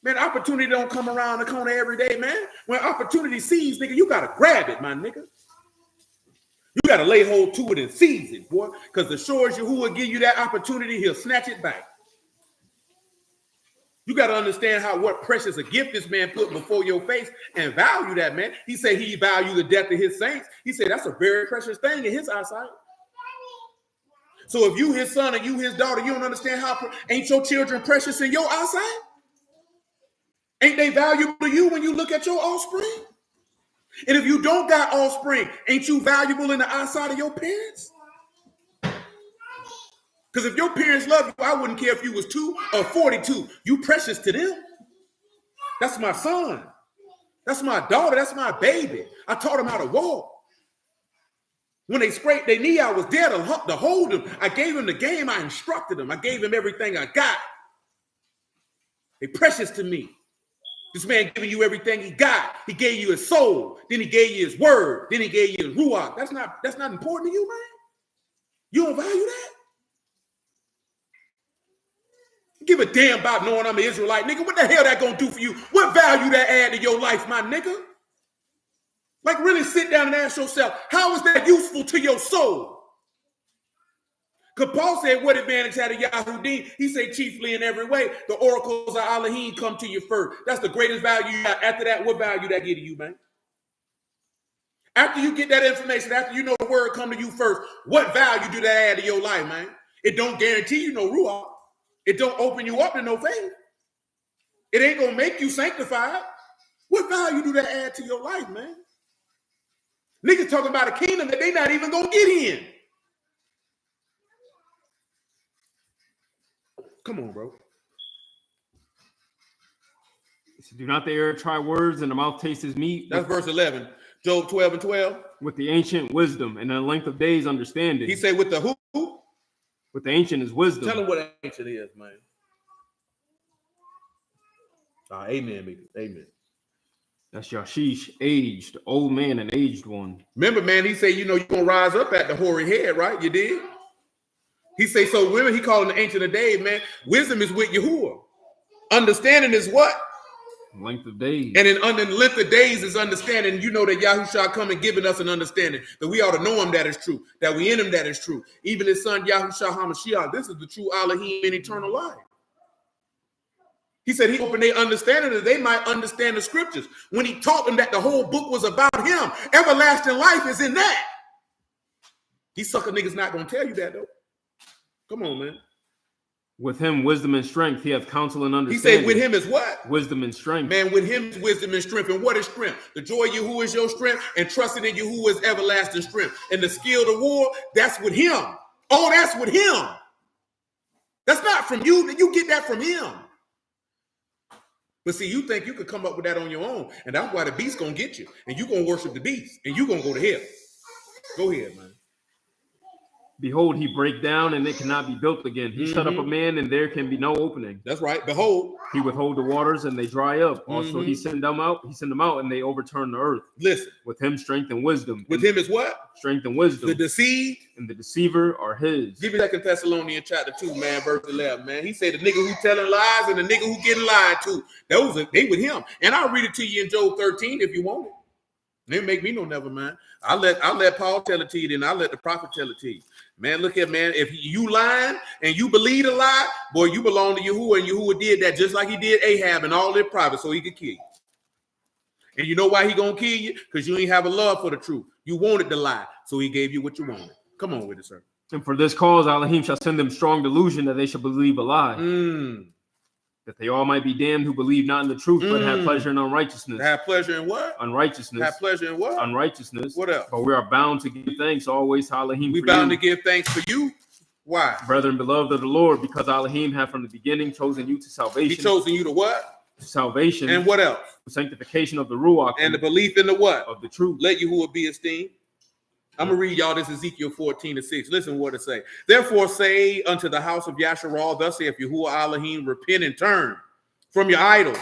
[SPEAKER 1] Man, opportunity don't come around the corner every day, man. When opportunity sees, nigga, you gotta grab it, my nigga. You gotta lay hold to it and seize it, boy. Because the sure as Yahuwah will give you that opportunity, he'll snatch it back. You got to understand what precious a gift this man put before your face and value that, man. He said he valued the death of his saints. He said that's a very precious thing in his eyesight. So if you his son and you his daughter, you don't understand ain't your children precious in your eyesight? Ain't they valuable to you when you look at your offspring? And if you don't got offspring, ain't you valuable in the eyesight of your parents? Because if your parents love you, I wouldn't care if you was 2 or 42. You precious to them. That's my son. That's my daughter. That's my baby. I taught them how to walk. When they scraped their knee, I was there to hold them. I gave them the game. I instructed them. I gave them everything I got. They precious to me. This man giving you everything he got. He gave you his soul. Then he gave you his word. Then he gave you his ruach. That's not important to you, man. You don't value that? Give a damn about knowing I'm an Israelite, nigga. What the hell that gonna do for you? What value that add to your life, my nigga? Like, really sit down and ask yourself, how is that useful to your soul? Because Paul said, what advantage had a Yahudim? He said, chiefly in every way, the oracles of Alahym come to you first. That's the greatest value you have. After that, what value that give to you, man? After you get that information, after you know the word come to you first, what value do that add to your life, man? It don't guarantee you no ruach. It don't open you up to no faith. It ain't gonna make you sanctified. What value do that add to your life, man? Niggas talking about a kingdom that they not even gonna get in. Come on, bro.
[SPEAKER 2] Do not the air try words and the mouth taste his meat?
[SPEAKER 1] That's verse 11. Job 12 and 12.
[SPEAKER 2] With the ancient wisdom and the length of days understanding.
[SPEAKER 1] He said with the who?
[SPEAKER 2] With the ancient is wisdom.
[SPEAKER 1] Tell him what ancient is, man. Amen, baby. Amen.
[SPEAKER 2] That's Yashish, aged, old man and aged one.
[SPEAKER 1] Remember, man, he said, you're going to rise up at the hoary head, right? You did? He say, so women, he called him the ancient of days, man. Wisdom is with Yahuwah. Understanding is what?
[SPEAKER 2] Length of days.
[SPEAKER 1] And in length of days is understanding. You know that Yahushua come and giving us an understanding that we ought to know him that is true, that we in him that is true. Even his son Yahushua HaMashiach, this is the true Alahym in eternal life. He said he opened their understanding that they might understand the scriptures. When he taught them that the whole book was about him, everlasting life is in that. These sucker niggas not going to tell you that, though. Come on, man.
[SPEAKER 2] With him, wisdom and strength. He hath counsel and understanding.
[SPEAKER 1] He said with him is what?
[SPEAKER 2] Wisdom and strength.
[SPEAKER 1] Man, with him is wisdom and strength. And what is strength? The joy of Yahuwah is your strength, and trusting in Yahuwah is everlasting strength. And the skill to war, that's with him. Oh, that's with him. That's not from you. You get that from him. But see, you think you could come up with that on your own, and that's why the beast gonna get you, and you gonna worship the beast, and you gonna go to hell. Go ahead, man.
[SPEAKER 2] Behold, he break down, and it cannot be built again. He shut up a man, and there can be no opening.
[SPEAKER 1] That's right. Behold,
[SPEAKER 2] he withhold the waters, and they dry up. Also, he send them out. He send them out, and they overturn the earth.
[SPEAKER 1] Listen.
[SPEAKER 2] With him, strength and wisdom.
[SPEAKER 1] With him is what?
[SPEAKER 2] Strength and wisdom.
[SPEAKER 1] The deceived
[SPEAKER 2] and the deceiver are his.
[SPEAKER 1] Give me 2 Thessalonians chapter 2, man, verse 11, man. He said the nigga who telling lies and the nigga who getting lied to, they with him. And I'll read it to you in Job 13 if you want it. They make me no never mind. I'll let Paul tell it to you, then I'll let the prophet tell it to you. Man, look at, man, if you lying and you believe a lie, boy, you belong to Yahuwah, and Yahuwah did that just like he did Ahab and all their prophets so he could kill you. And you know why he gonna kill you? Because you ain't have a love for the truth. You wanted to lie, so he gave you what you wanted. Come on with it, sir.
[SPEAKER 2] And for this cause, Alahym shall send them strong delusion that they shall believe a lie. That they all might be damned who believe not in the truth, but have pleasure in unrighteousness.
[SPEAKER 1] Have pleasure in what?
[SPEAKER 2] Unrighteousness.
[SPEAKER 1] Have pleasure in what?
[SPEAKER 2] Unrighteousness.
[SPEAKER 1] What else?
[SPEAKER 2] But we are bound to give thanks always to Alahym.
[SPEAKER 1] We bound to give thanks for you. Why?
[SPEAKER 2] Brethren, beloved of the Lord, because Alahym hath from the beginning chosen you to salvation.
[SPEAKER 1] He chosen you to what?
[SPEAKER 2] To salvation.
[SPEAKER 1] And what else?
[SPEAKER 2] The sanctification of the ruach.
[SPEAKER 1] And the belief in the what?
[SPEAKER 2] Of the truth.
[SPEAKER 1] Let Yahuwah be esteemed. I'm going to read y'all this Ezekiel 14:6. Listen what it say. Therefore say unto the house of Yasharal, thus saith Yahuwah Alahym, repent and turn from your idols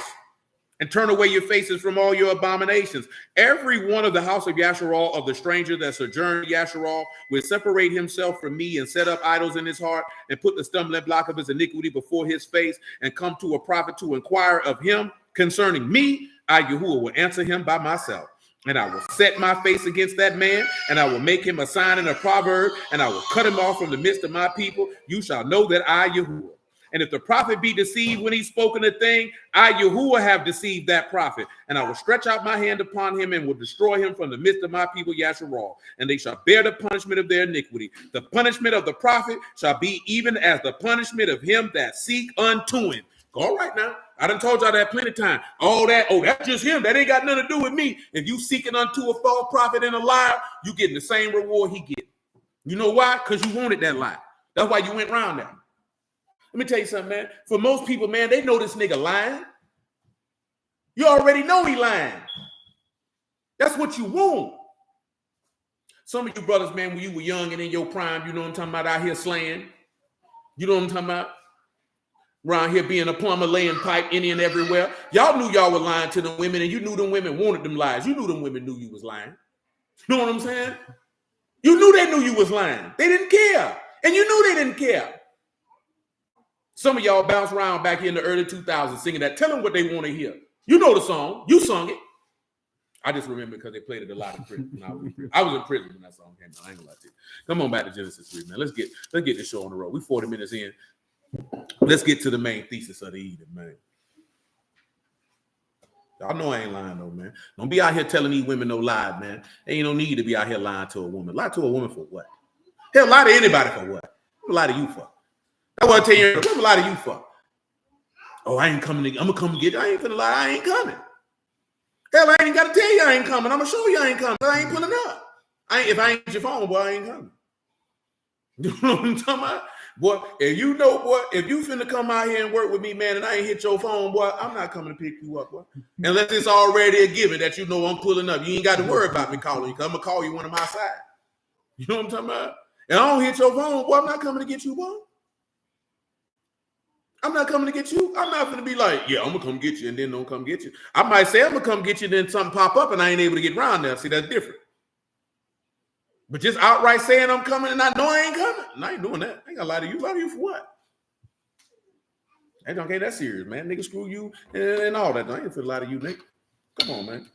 [SPEAKER 1] and turn away your faces from all your abominations. Every one of the house of Yasharal, of the stranger that sojourned Yasharal, will separate himself from me and set up idols in his heart and put the stumbling block of his iniquity before his face and come to a prophet to inquire of him concerning me. I, Yahuwah, will answer him by myself. And I will set my face against that man, and I will make him a sign and a proverb, and I will cut him off from the midst of my people. You shall know that I, Yahuwah. And if the prophet be deceived when he's spoken a thing, I, Yahuwah, have deceived that prophet. And I will stretch out my hand upon him and will destroy him from the midst of my people, Yasharal. And they shall bear the punishment of their iniquity. The punishment of the prophet shall be even as the punishment of him that seek unto him. All right now. I done told y'all that plenty of time. All that, that's just him. That ain't got nothing to do with me. If you seeking unto a false prophet and a liar, you getting the same reward he get. You know why? Because you wanted that lie. That's why you went around that. Let me tell you something, man. For most people, man, they know this nigga lying. You already know he lying. That's what you want. Some of you brothers, man, when you were young and in your prime, you know what I'm talking about, out here slaying. You know what I'm talking about? Around here being a plumber, laying pipe any and everywhere. Y'all knew y'all were lying to them women, and you knew them women wanted them lies. You knew them women knew you was lying. You know what I'm saying? You knew they knew you was lying. They didn't care. And you knew they didn't care. Some of y'all bounce around back here in the early 2000s singing that. Tell them what they want to hear. You know the song. You sung it. I just remember because they played it a lot in prison. I was in prison when that song came out. I ain't gonna lie to you. Come on back to Genesis 3, man. Let's get this show on the road. We 40 minutes in. Let's get to the main thesis of the evening, man. Y'all know I ain't lying, though, man. Don't be out here telling these women no lies, man. There ain't no need to be out here lying to a woman. Lie to a woman for what? Hell, lie to anybody for what? Lie to you for? I want to tell you, what lie to you for? Oh, I ain't coming. I'm going to come get you. I ain't finna lie. I ain't coming. Hell, I ain't got to tell you I ain't coming. I'm going to show you I ain't coming. I ain't pulling up. If I ain't your phone, boy, I ain't coming. You know what I'm talking about? Boy, if you know, boy, if you finna come out here and work with me, man, and I ain't hit your phone, boy, I'm not coming to pick you up, boy. Unless it's already a given that you know I'm pulling up. You ain't got to worry about me calling you, because I'm going to call you one of my side. You know what I'm talking about? And I don't hit your phone, boy, I'm not coming to get you, boy. I'm not coming to get you. I'm not going to be like, yeah, I'm going to come get you, and then don't come get you. I might say I'm going to come get you, then something pop up, and I ain't able to get around there. See, that's different. But just outright saying I'm coming and I know I ain't coming. And I ain't doing that. I ain't gonna lie to you. Lie to you for what? I ain't gonna get that serious, man. Nigga, screw you and all that. I ain't finna lie to you, nigga. Come on, man.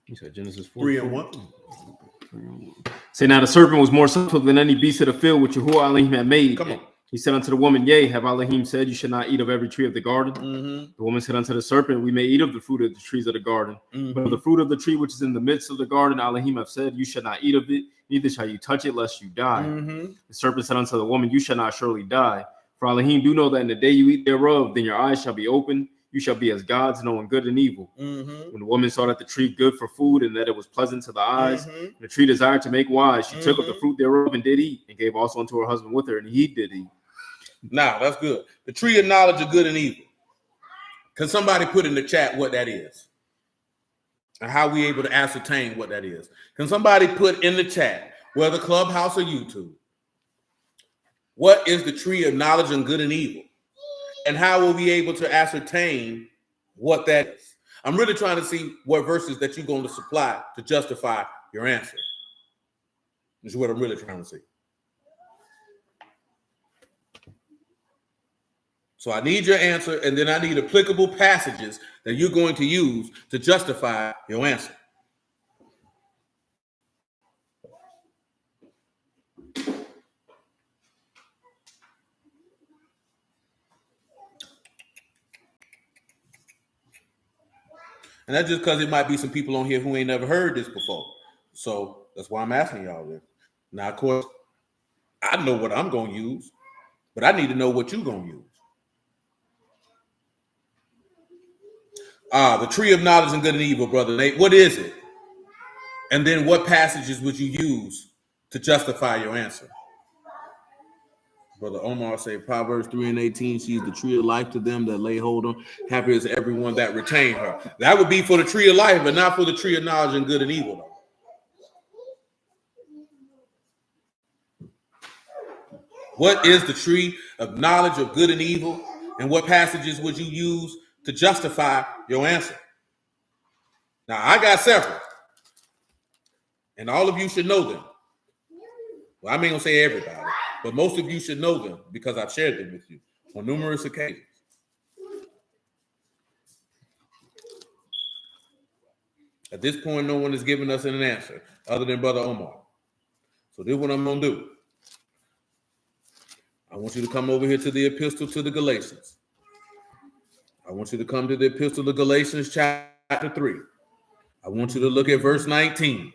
[SPEAKER 2] You said Genesis 4.
[SPEAKER 1] 3 and 1.
[SPEAKER 2] Say now the serpent was more subtle than any beast of the field which Yahuwah Alahym had made.
[SPEAKER 1] Come on.
[SPEAKER 2] He said unto the woman, yea, have Alahym said, you should not eat of every tree of the garden?
[SPEAKER 1] Mm-hmm.
[SPEAKER 2] The woman said unto the serpent, we may eat of the fruit of the trees of the garden. Mm-hmm. But of the fruit of the tree which is in the midst of the garden, Alahym have said, you should not eat of it, neither shall you touch it, lest you die. Mm-hmm. The serpent said unto the woman, you shall not surely die. For Alahym do know that in the day you eat thereof, then your eyes shall be opened. You shall be as gods, knowing good and evil. Mm-hmm. When the woman saw that the tree good for food, and that it was pleasant to the eyes, and the tree desired to make wise, she took of the fruit thereof and did eat, and gave also unto her husband with her, and he did eat.
[SPEAKER 1] Now, that's good. The tree of knowledge of good and evil. Can somebody put in the chat what that is? And how we able to ascertain what that is? Can somebody put in the chat, whether Clubhouse or YouTube, what is the tree of knowledge of good and evil? And how will we be able to ascertain what that is? I'm really trying to see what verses that you're going to supply to justify your answer. This is what I'm really trying to see. So I need your answer, and then I need applicable passages that you're going to use to justify your answer. And that's just because it might be some people on here who ain't never heard this before. So that's why I'm asking y'all this. Now, of course, I know what I'm going to use, but I need to know what you're going to use. The tree of knowledge and good and evil, Brother Nate. What is it? And then what passages would you use to justify your answer? Brother Omar say Proverbs 3 and 18, she is the tree of life to them that lay hold on. Happy is everyone that retain her. That would be for the tree of life, but not for the tree of knowledge and good and evil, though. What is the tree of knowledge of good and evil? And what passages would you use to justify your answer? Now, I got several, and all of you should know them. Well, I'm not going to say everybody, but most of you should know them because I've shared them with you on numerous occasions. At this point, no one is giving us an answer other than Brother Omar. So this is what I'm going to do. I want you to come over here to the epistle to the Galatians. I want you to come to the epistle to Galatians chapter 3. I want you to look at verse 19.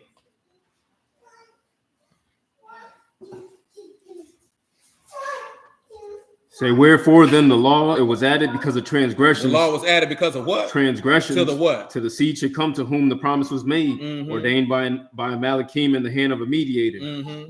[SPEAKER 2] Say, wherefore then the law, it was added because of transgressions.
[SPEAKER 1] The law was added because of what?
[SPEAKER 2] Transgressions.
[SPEAKER 1] To the what?
[SPEAKER 2] To the seed should come to whom the promise was made, ordained by Alahym in the hand of a mediator.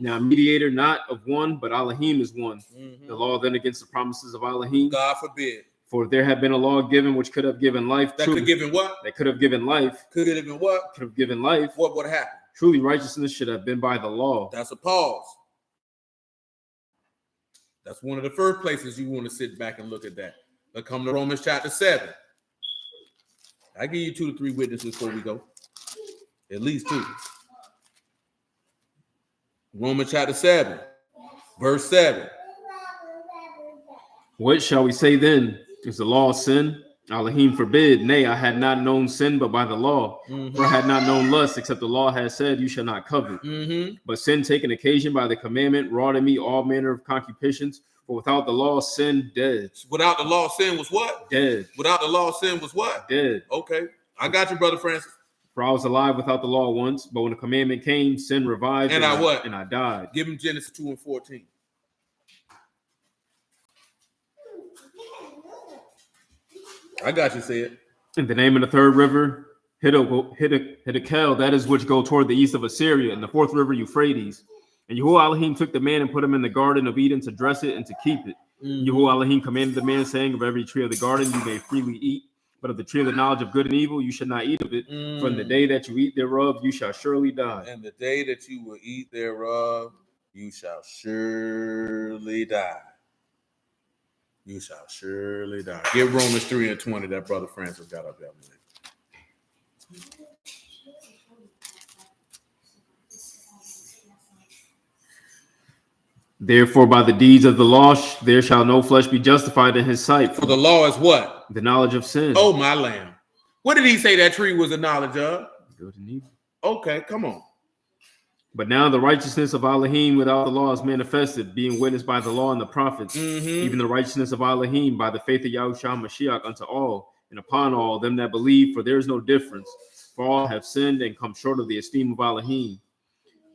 [SPEAKER 2] Now, a mediator not of one, but Alahym is one. The law then against the promises of Alahym.
[SPEAKER 1] God forbid.
[SPEAKER 2] For there had been a law given which could have given life.
[SPEAKER 1] That could have given what?
[SPEAKER 2] That could have given life.
[SPEAKER 1] Could have given what?
[SPEAKER 2] Could have given life.
[SPEAKER 1] What would happen?
[SPEAKER 2] Truly righteousness should have been by the law.
[SPEAKER 1] That's a pause. That's one of the first places you want to sit back and look at that. Let's come to Romans chapter 7. I give you 2 to 3 witnesses before we go. At least 2. Romans chapter 7, verse 7.
[SPEAKER 2] What shall we say then? Is the law sin? Alahym forbid. Nay, I had not known sin but by the law. For I had not known lust, except the law has said, you shall not covet. But sin taken occasion by the commandment wrought in me all manner of concupiscence. For without the law, sin dead.
[SPEAKER 1] Without the law, sin was what?
[SPEAKER 2] Dead.
[SPEAKER 1] Without the law, sin was what?
[SPEAKER 2] Dead.
[SPEAKER 1] Okay. I got you, Brother Francis.
[SPEAKER 2] For I was alive without the law once, but when the commandment came, sin revived.
[SPEAKER 1] And I what?
[SPEAKER 2] And I died.
[SPEAKER 1] Give him Genesis 2 and 14. I got you, say it.
[SPEAKER 2] In the name of the third river, Hiddekel, that is which go toward the east of Assyria, and the fourth river, Euphrates. And Yahuwah Alahym took the man and put him in the garden of Eden to dress it and to keep it. Yahuwah Alahym commanded the man, saying, of every tree of the garden you may freely eat, but of the tree of the knowledge of good and evil you should not eat of it. For in the day that you eat thereof you shall surely die.
[SPEAKER 1] And the day that you will eat thereof you shall surely die. You shall surely die. Give Romans 3 and 20 that Brother Francis got up there.
[SPEAKER 2] Therefore, by the deeds of the law, there shall no flesh be justified in his sight.
[SPEAKER 1] For the law is what?
[SPEAKER 2] The knowledge of sin.
[SPEAKER 1] Oh, my lamb. What did he say that tree was a knowledge of?
[SPEAKER 2] Good and evil.
[SPEAKER 1] Okay, come on.
[SPEAKER 2] But now the righteousness of Alahym without the law is manifested, being witnessed by the law and the prophets, even the righteousness of Alahym by the faith of Yahushua Mashiach unto all, and upon all them that believe, for there is no difference. For all have sinned and come short of the esteem of Alahym,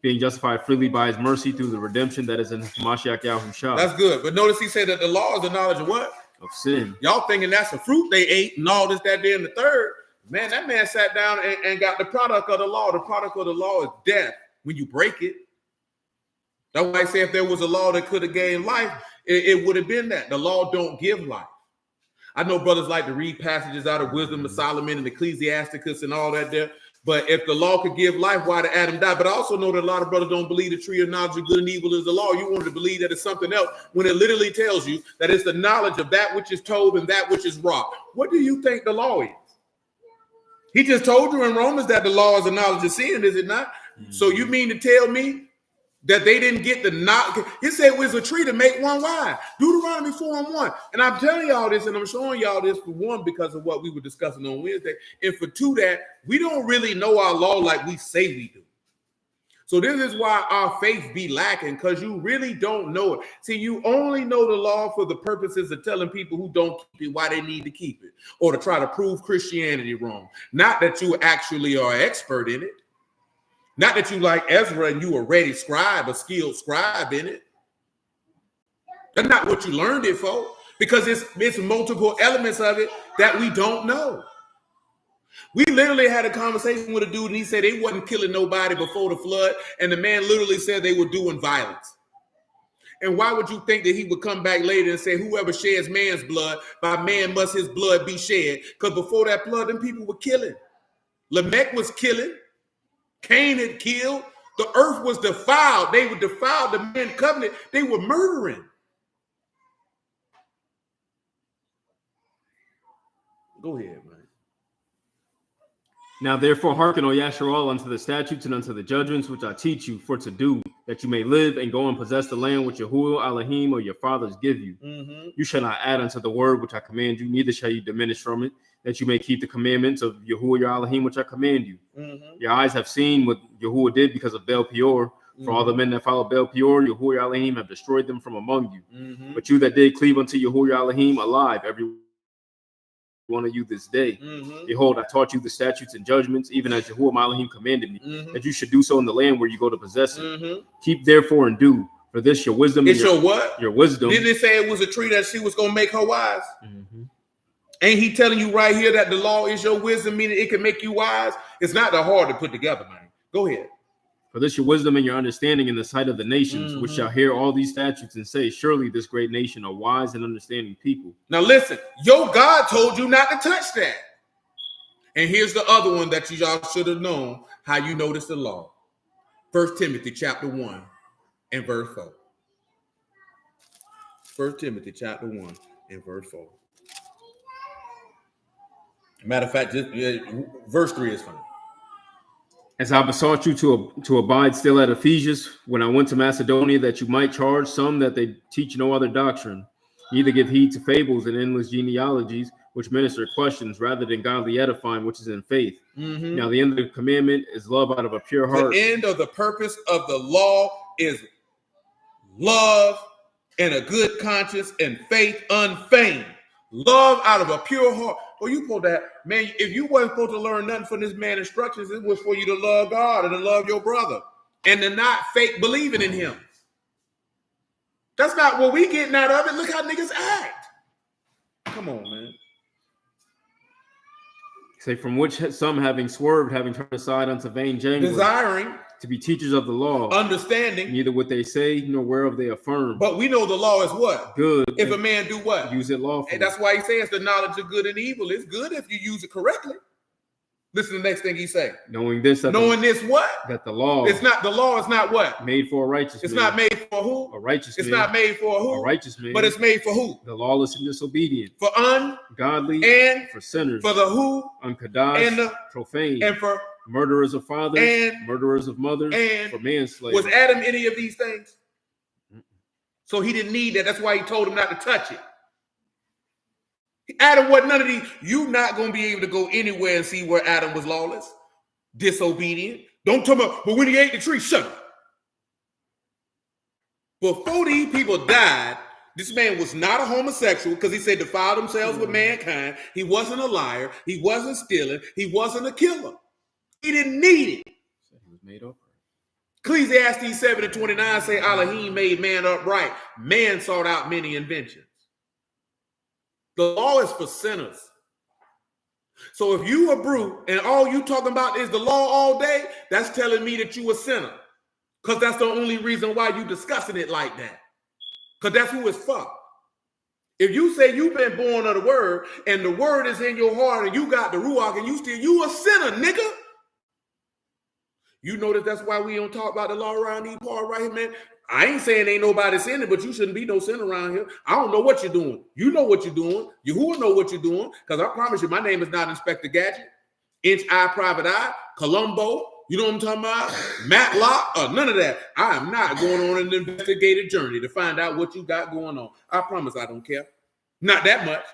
[SPEAKER 2] being justified freely by his mercy through the redemption that is in Mashiach Yahushua.
[SPEAKER 1] That's good. But notice he said that the law is the knowledge of what?
[SPEAKER 2] Of sin.
[SPEAKER 1] Y'all thinking that's a fruit they ate and all this, that, there, and the third. Man, that man sat down and got the product of the law. The product of the law is death. When you break it, that's why I say if there was a law that could have gained life, it would have been that. The law don't give life. I know brothers like to read passages out of Wisdom of Solomon and Ecclesiasticus and all that there. But if the law could give life, why did Adam die? But I also know that a lot of brothers don't believe the tree of knowledge of good and evil is the law. You want to believe that it's something else when it literally tells you that it's the knowledge of that which is told and that which is wrought. What do you think the law is? He just told you in Romans that the law is the knowledge of sin, is it not? So you mean to tell me that they didn't get the knowledge? He said it was a tree to make one wise. Deuteronomy 4:1. And I'm telling y'all this, and I'm showing y'all this for one, because of what we were discussing on Wednesday. And for two, that we don't really know our law like we say we do. So this is why our faith be lacking, because you really don't know it. See, you only know the law for the purposes of telling people who don't keep it why they need to keep it, or to try to prove Christianity wrong. Not that you actually are an expert in it. Not that you like Ezra and you a ready scribe, a skilled scribe in it. That's not what you learned it for, because it's multiple elements of it that we don't know. We literally had a conversation with a dude and he said they wasn't killing nobody before the flood, and the man literally said they were doing violence. And why would you think that he would come back later and say whoever sheds man's blood, by man must his blood be shed? Because before that flood, them people were killing. Lamech was killing. Cain had killed. The earth was defiled. They were defiled. The men covenant. They were murdering. Go ahead, man.
[SPEAKER 2] Now therefore hearken, O Yasharal, unto the statutes and unto the judgments which I teach you for to do, that you may live and go and possess the land which Yahuwah Alahym or your fathers give you.
[SPEAKER 1] Mm-hmm.
[SPEAKER 2] You shall not add unto the word which I command you, neither shall you diminish from it, that you may keep the commandments of Yahuwah your Alahym which I command you.
[SPEAKER 1] Mm-hmm.
[SPEAKER 2] Your eyes have seen what Yahuwah did because of Baal Peor. For all the men that follow Baal Peor, Yahuwah your Alahym have destroyed them from among you.
[SPEAKER 1] Mm-hmm.
[SPEAKER 2] But you that did cleave unto Yahuwah your Alahym alive, every one of you this day.
[SPEAKER 1] Mm-hmm.
[SPEAKER 2] Behold, I taught you the statutes and judgments, even as Yahuwah Alahym commanded me,
[SPEAKER 1] Mm-hmm.
[SPEAKER 2] that you should do so in the land where you go to possess it.
[SPEAKER 1] Mm-hmm.
[SPEAKER 2] Keep therefore and do, for this your wisdom.
[SPEAKER 1] It's your what?
[SPEAKER 2] Your wisdom.
[SPEAKER 1] Didn't it say it was a tree that she was going to make her wise?
[SPEAKER 2] Mm-hmm.
[SPEAKER 1] Ain't he telling you right here that the law is your wisdom, meaning it can make you wise? It's not that hard to put together, man. Go ahead.
[SPEAKER 2] For this your wisdom and your understanding in the sight of the nations, which shall hear all these statutes and say, surely this great nation are wise and understanding people.
[SPEAKER 1] Now listen, your God told you not to touch that. And here's the other one that y'all should have known how you notice the law. 1 Timothy chapter 1 and verse 4. 1 Timothy chapter 1 and verse 4. Matter of fact, verse 3 is fine.
[SPEAKER 2] As I besought you to abide still at Ephesus, when I went to Macedonia, that you might charge some that they teach no other doctrine, neither give heed to fables and endless genealogies, which minister questions rather than godly edifying, which is in faith.
[SPEAKER 1] Mm-hmm.
[SPEAKER 2] Now the end of the commandment is love out of a pure heart.
[SPEAKER 1] The end of the purpose of the law is love and a good conscience and faith unfeigned. Love out of a pure heart. Well, you pulled that, man. If you wasn't supposed to learn nothing from this man's instructions, it was for you to love God and to love your brother and to not fake believing in him. That's not what we getting out of it. Look how niggas act. Come on, man.
[SPEAKER 2] Say, from which some having swerved, having turned aside unto vain jangling,
[SPEAKER 1] desiring
[SPEAKER 2] to be teachers of the law,
[SPEAKER 1] understanding
[SPEAKER 2] neither what they say nor whereof they affirm.
[SPEAKER 1] But we know the law is what?
[SPEAKER 2] Good.
[SPEAKER 1] If a man do what?
[SPEAKER 2] Use it lawfully.
[SPEAKER 1] And that's why he says the knowledge of good and evil is good if you use it correctly. Listen to the next thing he say.
[SPEAKER 2] Knowing this,
[SPEAKER 1] this what?
[SPEAKER 2] That the law.
[SPEAKER 1] It's not the law. Is not what?
[SPEAKER 2] Made for a righteous.
[SPEAKER 1] It's
[SPEAKER 2] man.
[SPEAKER 1] not made for who?
[SPEAKER 2] A righteous.
[SPEAKER 1] It's
[SPEAKER 2] man.
[SPEAKER 1] not made for who?
[SPEAKER 2] A righteous man.
[SPEAKER 1] But it's made for who?
[SPEAKER 2] The lawless and disobedient.
[SPEAKER 1] For
[SPEAKER 2] ungodly
[SPEAKER 1] and
[SPEAKER 2] for sinners.
[SPEAKER 1] For the who?
[SPEAKER 2] Unkadash
[SPEAKER 1] and the
[SPEAKER 2] profane.
[SPEAKER 1] And for
[SPEAKER 2] murderers of fathers
[SPEAKER 1] and
[SPEAKER 2] murderers of mothers
[SPEAKER 1] and
[SPEAKER 2] for manslaughter.
[SPEAKER 1] Was Adam any of these things? So he didn't need that. That's why he told him not to touch it. Adam wasn't none of these. You're not going to be able to go anywhere and see where Adam was lawless, disobedient. Don't tell me, but when he ate the tree, shut up. Before these people died, this man was not a homosexual because he said defile themselves with mankind. He wasn't a liar. He wasn't stealing. He wasn't a killer. He didn't need it.
[SPEAKER 2] So he was made upright.
[SPEAKER 1] Ecclesiastes 7:29 say Alahym made man upright. Man sought out many inventions. The law is for sinners. So if you a brute and all you talking about is the law all day, that's telling me that you a sinner. Because that's the only reason why you discussing it like that. Because that's who it's for. If you say you've been born of the word and the word is in your heart and you got the ruach and you a sinner, nigga. You notice that's why we don't talk about the law around these parts right here, man. I ain't saying ain't nobody sinning, but you shouldn't be no sin around here. I don't know what you're doing. You know what you're doing. Yahuwah know what you're doing. Because I promise you, my name is not Inspector Gadget, Inch Eye, Private Eye, Columbo. You know what I'm talking about? Matlock, or none of that. I am not going on an investigative journey to find out what you got going on. I promise I don't care. Not that much.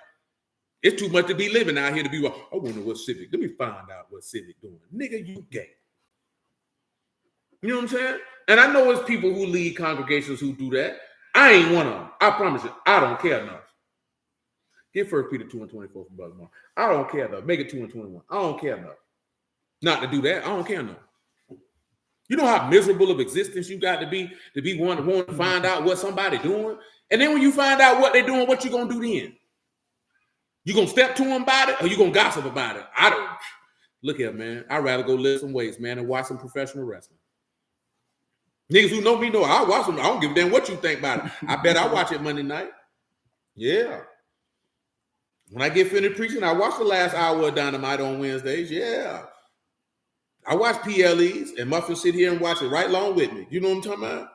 [SPEAKER 1] It's too much to be living out here to be like, I wonder what Civic. Let me find out what Civic doing. Nigga, you gay. You know what I'm saying? And I know it's people who lead congregations who do that. I ain't one of them. I promise you, I don't care enough. Get 1 Peter 2 and 24 from Brother Mark. I don't care enough. Make it 2 and 21. I don't care enough. Not to do that. I don't care enough. You know how miserable of existence you got to be want to find out what somebody doing? And then when you find out what they're doing, what you going to do then? You going to step to them about it or you going to gossip about it? I don't. Look here, man. I'd rather go lift some weights, man, and watch some professional wrestling. Niggas who know me know I watch them. I don't give a damn what you think about it. I bet I watch it Monday night. Yeah. When I get finished preaching, I watch the last hour of Dynamite on Wednesdays. Yeah. I watch PLEs and Muffin sit here and watch it right along with me. You know what I'm talking about?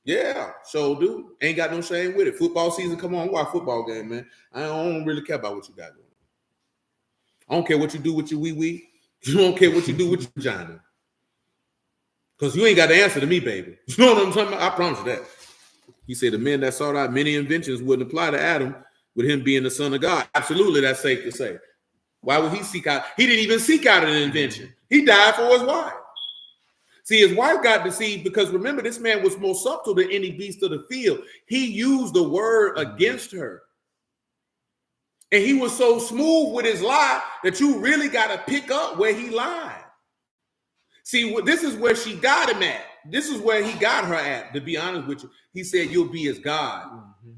[SPEAKER 1] Yeah, sure do. Ain't got no shame with it. Football season, come on, watch football game, man. I don't really care about what you got going on. I don't care what you do with your wee-wee. You don't care what you do with your vagina. Because you ain't got the answer to me, baby. You know what I'm talking about? I promise you that. He said the men that sought out many inventions wouldn't apply to Adam with him being the son of God. Absolutely, that's safe to say. Why would he seek out? He didn't even seek out an invention. He died for his wife. See, his wife got deceived because remember, this man was more subtle than any beast of the field. He used the word against her. And he was so smooth with his lie that you really got to pick up where he lied. See, this is where she got him at. This is where he got her at, to be honest with you. He said, you'll be as God. Mm-hmm.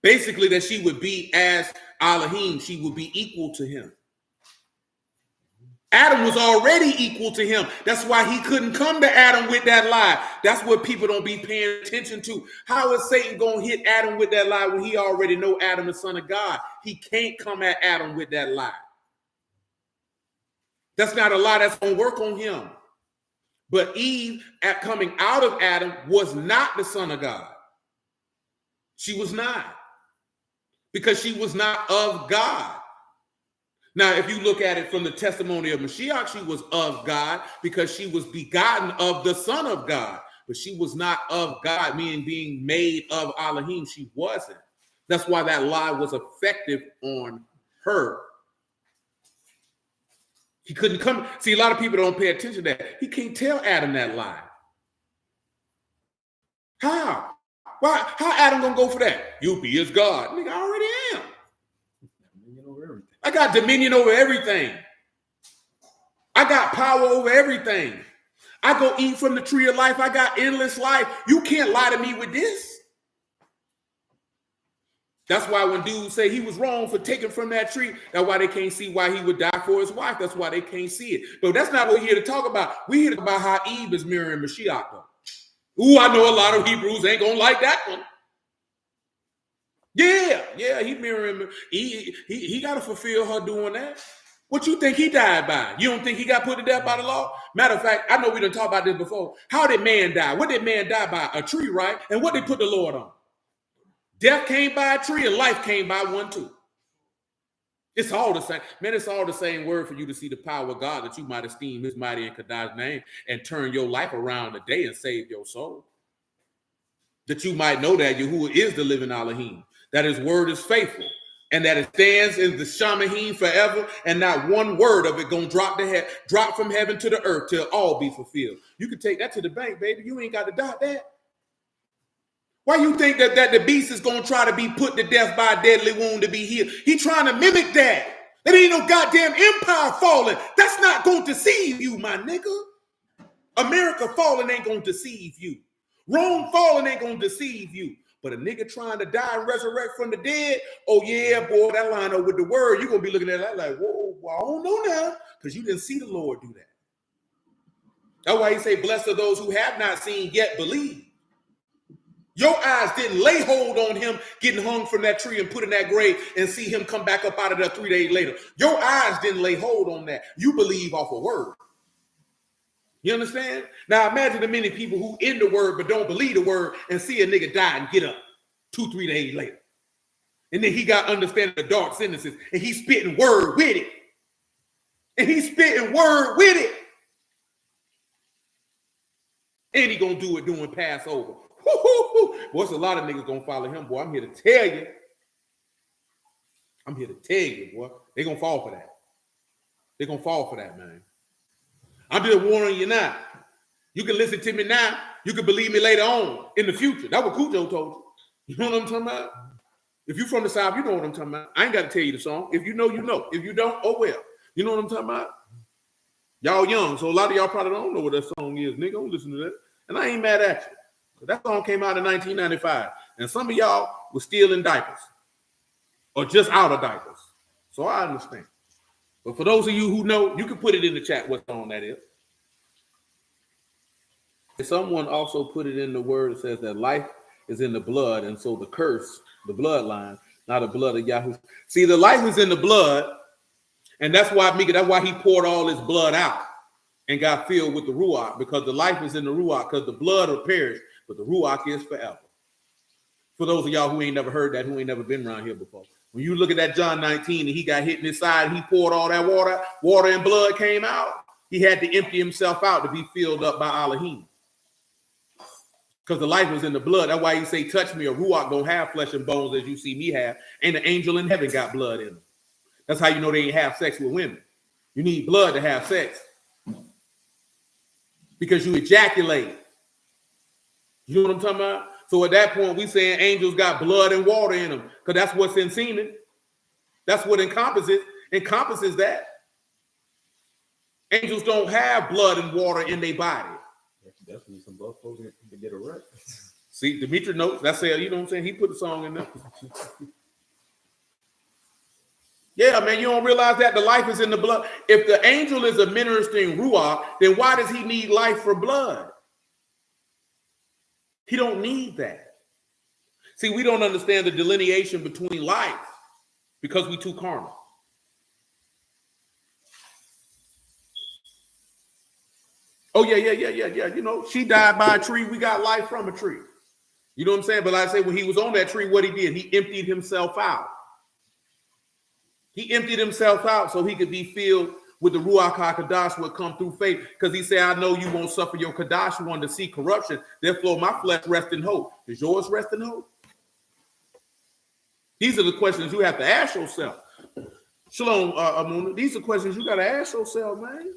[SPEAKER 1] Basically, that she would be as Alahym. She would be equal to him. Adam was already equal to him. That's why he couldn't come to Adam with that lie. That's what people don't be paying attention to. How is Satan going to hit Adam with that lie when he already know Adam is son of God? He can't come at Adam with that lie. That's not a lie that's going to work on him. But Eve, at coming out of Adam, was not the son of God. She was not. Because she was not of God. Now, if you look at it from the testimony of Mashiach, she was of God because she was begotten of the Son of God. But she was not of God, meaning being made of Alahym. She wasn't. That's why that lie was effective on her. He couldn't come. See, a lot of people don't pay attention to that. He can't tell Adam that lie. How? Why? How Adam gonna go for that? You'll be as God. Nigga, I already am. I got dominion over everything. I got power over everything. I go eat from the tree of life. I got endless life. You can't lie to me with this. That's why when dudes say he was wrong for taking from that tree, that's why they can't see why he would die for his wife. That's why they can't see it. But that's not what we're here to talk about. We're here to talk about how Eve is mirroring Mashiach. Ooh, I know a lot of Hebrews ain't gonna like that one. Yeah, he mirroring. He got to fulfill her doing that. What you think he died by? You don't think he got put to death by the law? Matter of fact, I know we done talked about this before. How did man die? What did man die by? A tree, right? And what did put the Lord on? Death came by a tree and life came by one too. It's all the same. Man, it's all the same word for you to see the power of God that you might esteem his mighty and Kadah's name and turn your life around today and save your soul. That you might know that Yahuwah is the living Alahym, that his word is faithful, and that it stands in the Shamahim forever, and not one word of it gonna drop from heaven to the earth till all be fulfilled. You can take that to the bank, baby. You ain't got to doubt that. Why you think that the beast is gonna try to be put to death by a deadly wound to be healed? He trying to mimic that. That ain't no goddamn empire falling. That's not gonna deceive you, my nigga. America falling ain't gonna deceive you. Rome falling ain't gonna deceive you. But a nigga trying to die and resurrect from the dead, oh yeah, boy, that line up with the word. You're gonna be looking at that like, whoa, well, I don't know now, because you didn't see the Lord do that. That's why he say, blessed are those who have not seen yet believe. Your eyes didn't lay hold on him getting hung from that tree and put in that grave and see him come back up out of there 3 days later. Your eyes didn't lay hold on that. You believe off a word. You understand? Now imagine the many people who in the word but don't believe the word and see a nigga die and get up 2-3 days later. And then he got understanding the dark sentences and he's spitting word with it. And he's spitting word with it. And he gonna do it during Passover. Boy, it's a lot of niggas gonna follow him, boy. I'm here to tell you. I'm here to tell you, boy. They gonna fall for that. They gonna fall for that, man. I'm just warning you now. You can listen to me now. You can believe me later on in the future. That's what Cujo told you. You know what I'm talking about? If you're from the South, you know what I'm talking about. I ain't got to tell you the song. If you know, you know. If you don't, oh well. You know what I'm talking about? Y'all young, so a lot of y'all probably don't know what that song is. Nigga, don't listen to that. And I ain't mad at you. That song came out in 1995. And some of y'all were still in diapers. Or just out of diapers. So I understand. But for those of you who know, you can put it in the chat what song that is. Someone also put it in the word that says that life is in the blood, and so the curse, the bloodline, not the blood of Yahoo. See, the life is in the blood, and that's why he poured all his blood out and got filled with the Ruach, because the life is in the Ruach, because the blood will perish, but the Ruach is forever. For those of y'all who ain't never heard that, who ain't never been around here before, When you look at that John 19 and he got hit in his side, he poured all that water and blood came out. He had to empty himself out to be filled up by Alahym. Because the life was in the blood. That's why he say, touch me, or Ruach don't have flesh and bones as you see me have. And the angel in heaven got blood in them. That's how you know they ain't have sex with women. You need blood to have sex. Because you ejaculate. You know what I'm talking about? So at that point, we saying angels got blood and water in them. Because that's what's in semen. That's what encompasses that. Angels don't have blood and water in their body.
[SPEAKER 2] Definitely some blood flows to get a wreck.
[SPEAKER 1] See, Demetri knows. That's it. You know what I'm saying? He put the song in there. Yeah, man, you don't realize that the life is in the blood. If the angel is administering Ruach, then why does he need life for blood? He don't need that. See, we don't understand the delineation between life because we too carnal. Oh, yeah. You know, she died by a tree. We got life from a tree. You know what I'm saying? But like I say, when he was on that tree, what he did, he emptied himself out. He emptied himself out so he could be filled with the Ruach HaKadosh would come through faith. Because he said, I know you won't suffer your Kadosh one to see corruption. Therefore, my flesh rests in hope. Does yours rest in hope? These are the questions you have to ask yourself. Shalom, Amuna. These are questions you got to ask yourself, man.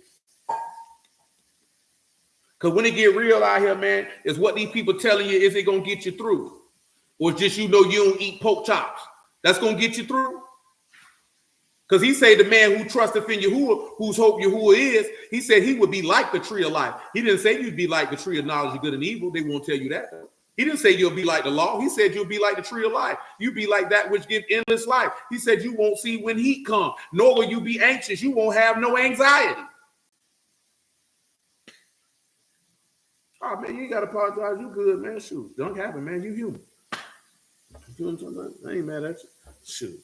[SPEAKER 1] Because when it get real out here, man, is what these people telling you, is it going to get you through? Or just you know you don't eat pork chops? That's going to get you through? Because he said the man who trusteth in Yahuwah, whose hope Yahuwah is, he said he would be like the tree of life. He didn't say you'd be like the tree of knowledge of good and evil. They won't tell you that. He didn't say you'll be like the law. He said you'll be like the tree of life. You'll be like that which gives endless life. He said you won't see when heat comes, nor will you be anxious. You won't have no anxiety. Oh, man, you ain't got to apologize. You good, man. Shoot. Don't happen, man. You human. You know what I'm talking about? I ain't mad at you. Shoot.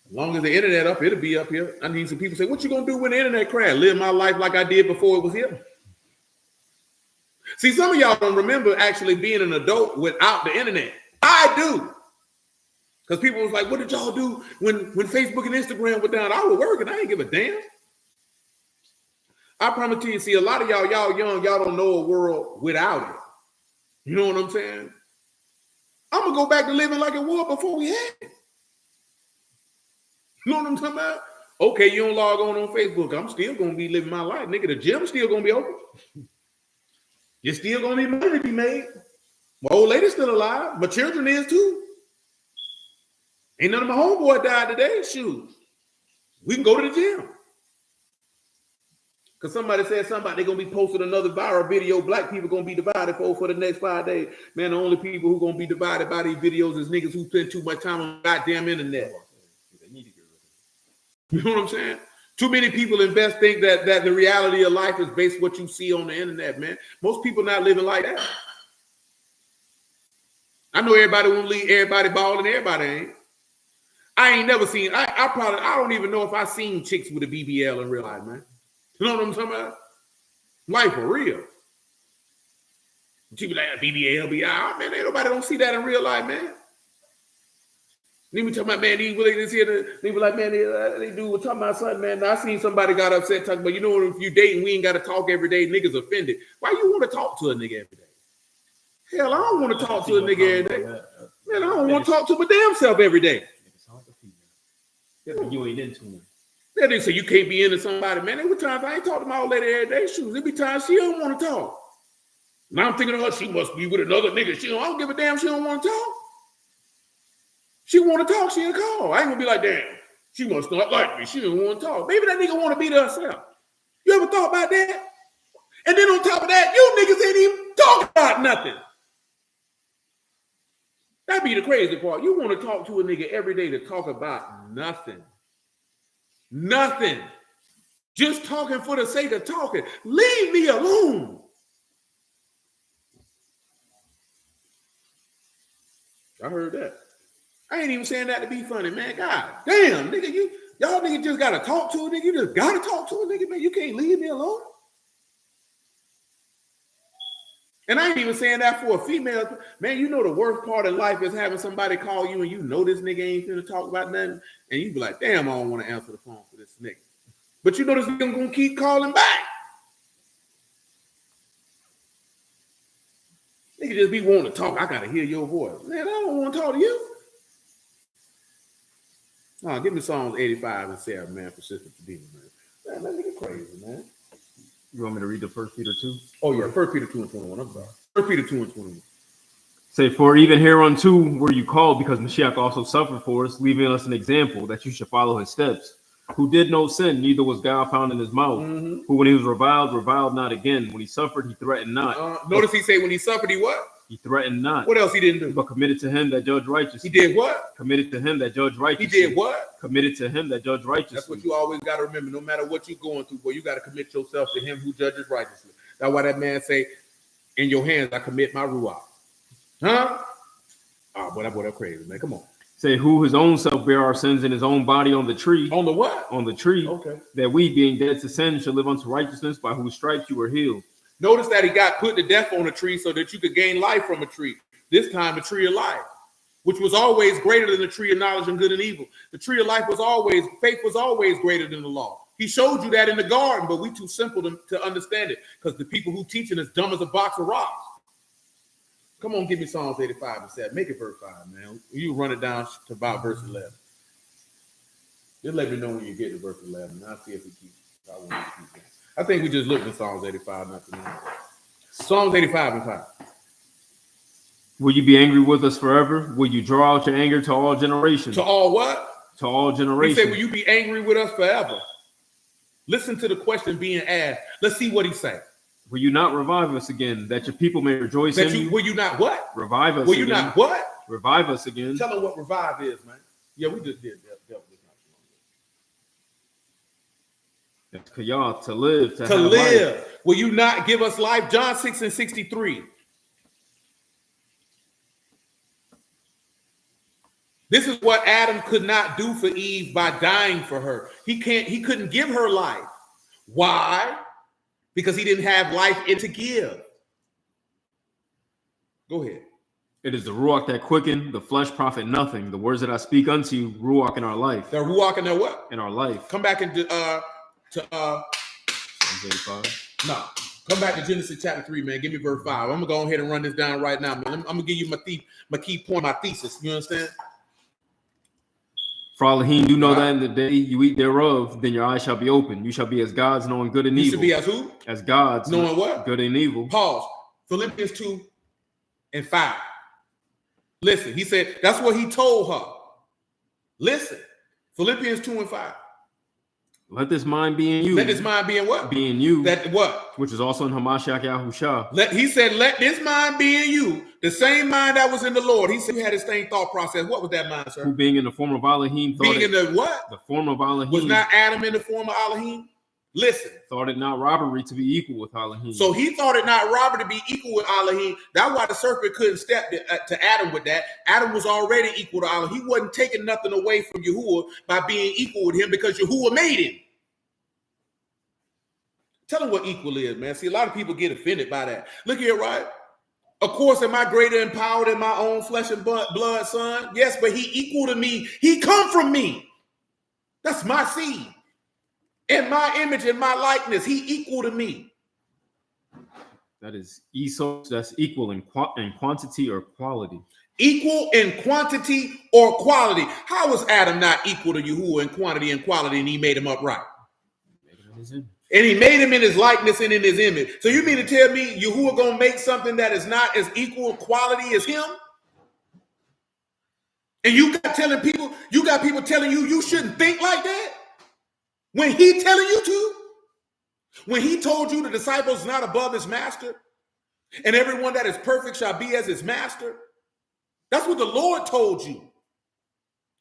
[SPEAKER 1] As long as the internet up, it'll be up here. I need some people say, what you going to do when the internet crash? Live my life like I did before it was here. See, some of y'all don't remember actually being an adult without the internet. I do. Because people was like, what did y'all do when Facebook and Instagram were down? I was working. I ain't give a damn. I promise you, see, a lot of y'all young, y'all don't know a world without it. You know what I'm saying? I'm going to go back to living like it was before we had it. You know what I'm talking about? Okay, you don't log on Facebook. I'm still going to be living my life. Nigga, the gym's still going to be open. You're still going to need money to be made. My old lady's still alive. My children is too. Ain't none of my homeboy died today. Shoot. We can go to the gym. Because somebody said they're going to be posting another viral video. Black people going to be divided for the next 5 days. Man, the only people who going to be divided by these videos is niggas who spend too much time on the goddamn internet. You know what I'm saying? Too many people think that the reality of life is based on what you see on the internet, man. Most people not living like that. I know everybody won't leave everybody balling, everybody ain't. I ain't never seen, I don't even know if I seen chicks with a BBL in real life, man. You know what I'm talking about? Life for real. People like BBL, BI, man, ain't nobody don't see that in real life, man. They be talking about, man, they be like, man, they do talking about something, man. I seen somebody got upset talking about, you know what, if you dating, we ain't got to talk every day, niggas offended. Why you want to talk to a nigga every day? Hell, I don't want to talk to a nigga every day. Man, I don't want to talk to my damn self every day.
[SPEAKER 2] You ain't into him.
[SPEAKER 1] Then they say you can't be into somebody, man. There were times I ain't talking to my old lady every day. Shoot, there be times she don't want to talk. Now I'm thinking of her, she must be with another nigga. I don't give a damn, she don't want to talk. She want to talk, she'll call. I ain't gonna be like, damn, she must not like me. She don't want to talk. Maybe that nigga want to be to herself. You ever thought about that? And then on top of that, you niggas ain't even talking about nothing. That'd be the crazy part. You want to talk to a nigga every day to talk about nothing. Nothing. Just talking for the sake of talking. Leave me alone. I heard that. I ain't even saying that to be funny, man. God damn, nigga, y'all niggas just gotta talk to a nigga. You just gotta talk to a nigga, man. You can't leave me alone. And I ain't even saying that for a female. Man, you know the worst part of life is having somebody call you and you know this nigga ain't finna talk about nothing. And you be like, damn, I don't want to answer the phone for this nigga. But you know this nigga gonna keep calling back. Nigga just be wanting to talk. I gotta hear your voice. Man, I don't want to talk to you. No, give me Psalms 85 and 7, man, for Sister Padilla, man. Man, that nigga crazy, man.
[SPEAKER 2] You want me to read the 1 Peter 2?
[SPEAKER 1] Oh, yeah, 1 Peter 2 and 21. I'm sorry. 1 Peter 2 and 21.
[SPEAKER 2] Say, for even hereunto were you called, because Mashiach also suffered for us, leaving us an example that you should follow his steps. Who did no sin, neither was God found in his mouth. Mm-hmm. Who, when he was reviled not again. When he suffered, he threatened not.
[SPEAKER 1] Notice he said when he suffered, he what?
[SPEAKER 2] He threatened not.
[SPEAKER 1] What else he didn't do?
[SPEAKER 2] But committed to him that judge righteously.
[SPEAKER 1] He did what?
[SPEAKER 2] Committed to him that judge righteously.
[SPEAKER 1] He did what?
[SPEAKER 2] Committed to him that judge righteously.
[SPEAKER 1] That's what you always got to remember. No matter what you're going through, boy, you got to commit yourself to him who judges righteously. That's why that man say, in your hands I commit my ruach. Huh? Oh, boy, that boy, that's crazy, man. Come on.
[SPEAKER 2] Say, who his own self bear our sins in his own body on the tree.
[SPEAKER 1] On the what?
[SPEAKER 2] On the tree.
[SPEAKER 1] Okay. That
[SPEAKER 2] we, being dead to sin, shall live unto righteousness, by whose stripes you were healed.
[SPEAKER 1] Notice that he got put to death on a tree so that you could gain life from a tree. This time, the tree of life, which was always greater than the tree of knowledge and good and evil. The tree of life was always, faith was always greater than the law. He showed you that in the garden, but we too simple to understand it because the people who teaching is dumb as a box of rocks. Come on, give me Psalms 85 and 7. Make it verse 5, man. You run it down to about verse 11. Just let me know when you get to verse 11. I'll see if we keep it. I think we just looked at Psalms 85, not too long. Psalms 85 and 5.
[SPEAKER 2] Will you be angry with us forever? Will you draw out your anger to all generations?
[SPEAKER 1] To all what?
[SPEAKER 2] To all generations.
[SPEAKER 1] He said, will you be angry with us forever? Listen to the question being asked. Let's see what he said.
[SPEAKER 2] Will you not revive us again, that your people may rejoice in you?
[SPEAKER 1] Will you not what?
[SPEAKER 2] Revive us
[SPEAKER 1] again.
[SPEAKER 2] Will you
[SPEAKER 1] not what?
[SPEAKER 2] Revive us again.
[SPEAKER 1] Tell them what revive is, man. Yeah, we just did that.
[SPEAKER 2] It's kayah, to live.
[SPEAKER 1] To live. Life. Will you not give us life? John 6 and 63. This is what Adam could not do for Eve by dying for her. He couldn't give her life. Why? Because he didn't have life in to give. Go ahead.
[SPEAKER 2] It is the ruach that quicken, the flesh profit nothing. The words that I speak unto you, ruach in our life.
[SPEAKER 1] The ruach in their what?
[SPEAKER 2] In our life.
[SPEAKER 1] Come back into
[SPEAKER 2] Psalms 85.
[SPEAKER 1] No. Come back to Genesis chapter 3, man. Give me verse 5. I'm gonna go ahead and run this down right now, man. I'm gonna give you my key point, my thesis. You understand?
[SPEAKER 2] For Alahym, do know that in the day you eat thereof, then your eyes shall be open. You shall be as gods, knowing good and evil.
[SPEAKER 1] You should be as who?
[SPEAKER 2] As gods,
[SPEAKER 1] knowing what?
[SPEAKER 2] Good and evil.
[SPEAKER 1] Pause. Philippians 2 and 5. Listen, he said, that's what he told her. Listen, Philippians 2 and 5.
[SPEAKER 2] Let this mind be in you.
[SPEAKER 1] Let this mind be in what?
[SPEAKER 2] Be in you.
[SPEAKER 1] That what?
[SPEAKER 2] Which is also in Hamashiach Yahushua.
[SPEAKER 1] He said, let this mind be in you. The same mind that was in the Lord. He said he had the same thought process. What was that mind, sir?
[SPEAKER 2] Who being in the form of Alahym.
[SPEAKER 1] Being in the what?
[SPEAKER 2] The form of Alahym.
[SPEAKER 1] Was not Adam in the form of Alahym? Listen.
[SPEAKER 2] Thought it not robbery to be equal with Alahym.
[SPEAKER 1] So he thought it not robbery to be equal with Alahym. That's why the serpent couldn't step to Adam with that. Adam was already equal to Alahym. He wasn't taking nothing away from Yahuwah by being equal with him because Yahuwah made him. Tell him what equal is, man. See, a lot of people get offended by that. Look here, right? Of course, am I greater and power than my own flesh and blood, son? Yes, but he equal to me. He come from me. That's my seed. In my image and my likeness, he equal to me.
[SPEAKER 2] That is Esau. That's equal in quantity or quality.
[SPEAKER 1] Equal in quantity or quality. How was Adam not equal to Yahuwah in quantity and quality, and he made him upright? And he made him in his likeness and in his image. So you mean to tell me Yahuwah gonna make something that is not as equal quality as him? And you got people telling you shouldn't think like that? When he telling you to? When he told you the disciple is not above his master, and everyone that is perfect shall be as his master? That's what the Lord told you.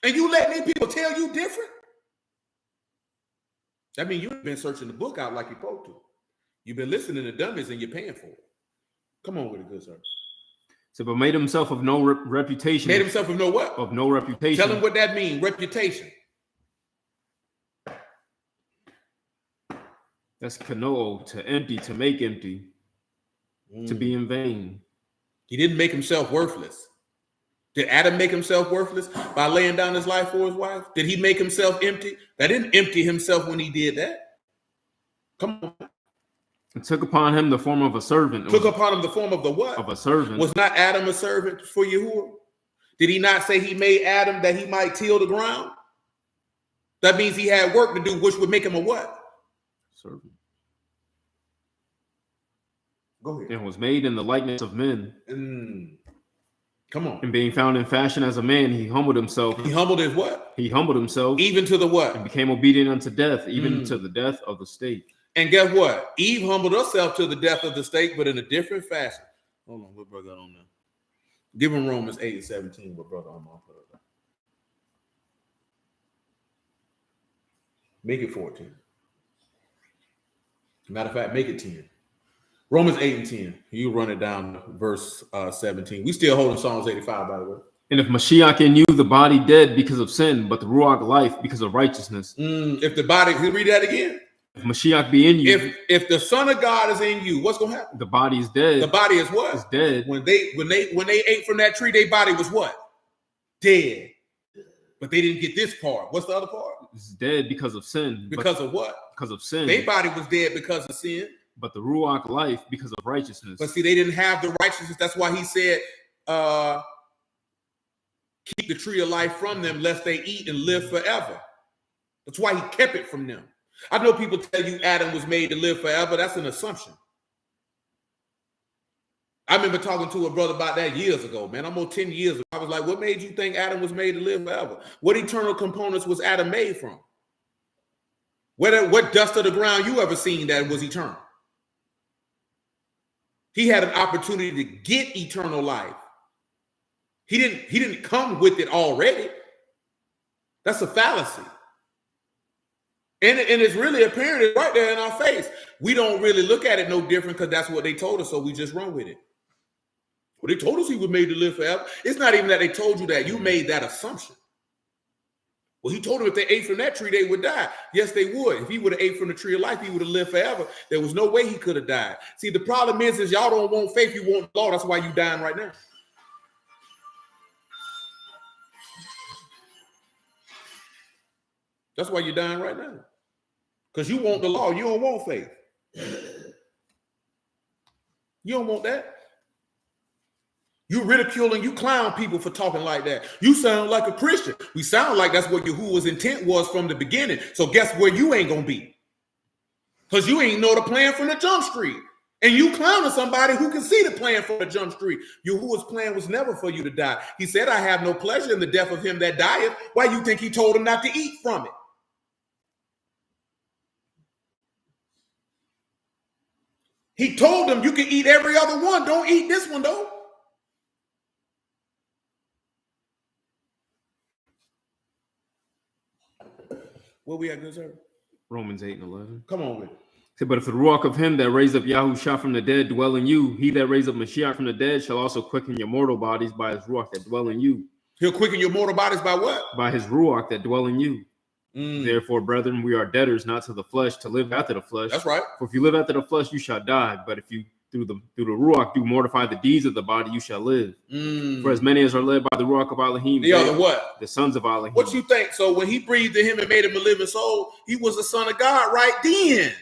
[SPEAKER 1] And you let me people tell you different? That means you've been searching the book out like you're supposed to. You've been listening to dummies and you're paying for it. Come on with it, good sir.
[SPEAKER 2] So, but made himself of no reputation.
[SPEAKER 1] Made himself of no what?
[SPEAKER 2] Of no reputation.
[SPEAKER 1] Tell him what that means, reputation.
[SPEAKER 2] That's kano, to empty, to make empty. to be in vain.
[SPEAKER 1] He didn't make himself worthless. Did Adam make himself worthless by laying down his life for his wife? Did he make himself empty? That didn't empty himself when he did that. Come on.
[SPEAKER 2] It took upon him the form of a servant.
[SPEAKER 1] Took upon him the form of the what?
[SPEAKER 2] Of a servant.
[SPEAKER 1] Was not Adam a servant for Yahuwah? Did he not say he made Adam that he might till the ground? That means he had work to do, which would make him a what?
[SPEAKER 2] Servant.
[SPEAKER 1] Go ahead.
[SPEAKER 2] And was made in the likeness of men.
[SPEAKER 1] Come on.
[SPEAKER 2] And being found in fashion as a man, he humbled himself.
[SPEAKER 1] He humbled his what?
[SPEAKER 2] He humbled himself.
[SPEAKER 1] Even to the what?
[SPEAKER 2] And became obedient unto death, even to the death of the stake.
[SPEAKER 1] And guess what? Eve humbled herself to the death of the stake, but in a different fashion. Hold on, what brother got on there? Give him Romans 8:17, what brother I'm on. Make it 14. Matter of fact, make it 10. Romans 8:10. You run it down to verse 17. We still holding Psalms 85, by the way.
[SPEAKER 2] And if Mashiach in you, the body dead because of sin, but the Ruach life because of righteousness.
[SPEAKER 1] If the body, can you read that again?
[SPEAKER 2] If Mashiach be in you,
[SPEAKER 1] if the Son of God is in you, what's gonna happen?
[SPEAKER 2] The body is dead.
[SPEAKER 1] The body is what?
[SPEAKER 2] It's dead.
[SPEAKER 1] When they ate from that tree, their body was what? Dead. But they didn't get this part. What's the other part?
[SPEAKER 2] It's dead because of sin.
[SPEAKER 1] Because of what?
[SPEAKER 2] Because of sin.
[SPEAKER 1] Their body was dead because of sin.
[SPEAKER 2] But the Ruach life because of righteousness.
[SPEAKER 1] But see, they didn't have the righteousness. That's why he said, keep the tree of life from them, lest they eat and live forever. That's why he kept it from them. I know people tell you Adam was made to live forever. That's an assumption. I remember talking to a brother about that years ago, man. Almost 10 years ago. I was like, what made you think Adam was made to live forever? What eternal components was Adam made from? What dust of the ground you ever seen that was eternal? He had an opportunity to get eternal life. He didn't come with it already. That's a fallacy. And it's really apparent right there in our face. We don't really look at it no different because that's what they told us, so we just run with it. Well, they told us he was made to live forever. It's not even that they told you that. You made that assumption. Well, he told them if they ate from that tree, they would die. Yes, they would. If he would have ate from the tree of life, he would have lived forever. There was no way he could have died. See, the problem is y'all don't want faith, you want law. That's why you dying right now. That's why you're dying right now. Because you want the law. You don't want faith. You don't want that. You ridiculing, you clown people for talking like that. You sound like a Christian. We sound like that's what Yahuwah's intent was from the beginning. So guess where you ain't going to be? Because you ain't know the plan from the jump street. And you clowning somebody who can see the plan from the jump street. Yahuwah's plan was never for you to die. He said, I have no pleasure in the death of him that dieth. Why you think he told him not to eat from it? He told them you can eat every other one. Don't eat this one, though. Where we at, good sir?
[SPEAKER 2] Romans 8:11.
[SPEAKER 1] Come on with it.
[SPEAKER 2] But if the Ruach of him that raised up Yahushua from the dead dwell in you, he that raised up Mashiach from the dead shall also quicken your mortal bodies by his Ruach that dwell in you.
[SPEAKER 1] He'll quicken your mortal bodies by what?
[SPEAKER 2] By his Ruach that dwell in you. Therefore, brethren, we are debtors not to the flesh to live after the flesh.
[SPEAKER 1] That's right.
[SPEAKER 2] For if you live after the flesh, you shall die. But if you through the Ruach do mortify the deeds of the body, you shall live. For as many as are led by the Ruach of Alahym,
[SPEAKER 1] they are the what?
[SPEAKER 2] The sons of Alahym.
[SPEAKER 1] What you think? So when he breathed in him and made him a living soul, he was the son of God right then.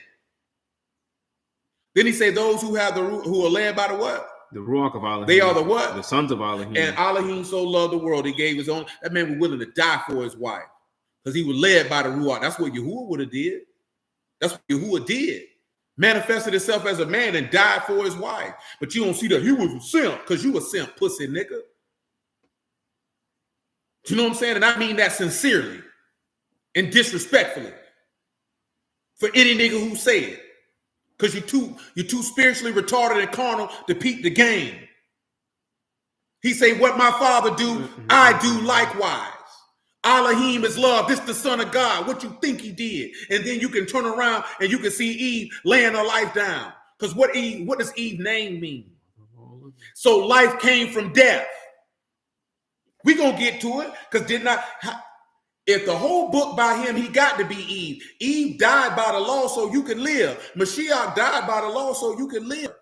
[SPEAKER 1] Then he said, those who have who are led by the what?
[SPEAKER 2] The Ruach of Alahym.
[SPEAKER 1] They are the what?
[SPEAKER 2] The sons of Alahym.
[SPEAKER 1] And Alahym so loved the world, he gave his own. That man was willing to die for his wife because he was led by the Ruach. That's what Yahuwah would have did. That's what Yahuwah did. Manifested himself as a man and died for his wife. But you don't see that he was a simp because you a simp, pussy nigga. Do you know what I'm saying? And I mean that sincerely and disrespectfully for any nigga who say it. Because you're too spiritually retarded and carnal to peep the game. He say, what my father do, I do likewise. Alahym is love. This the son of God. What you think he did? And then you can turn around and you can see Eve laying her life down. Because what does Eve's name mean? So life came from death. We gonna get to it because if the whole book by him, he got to be Eve. Eve died by the law so you can live. Mashiach died by the law so you can live.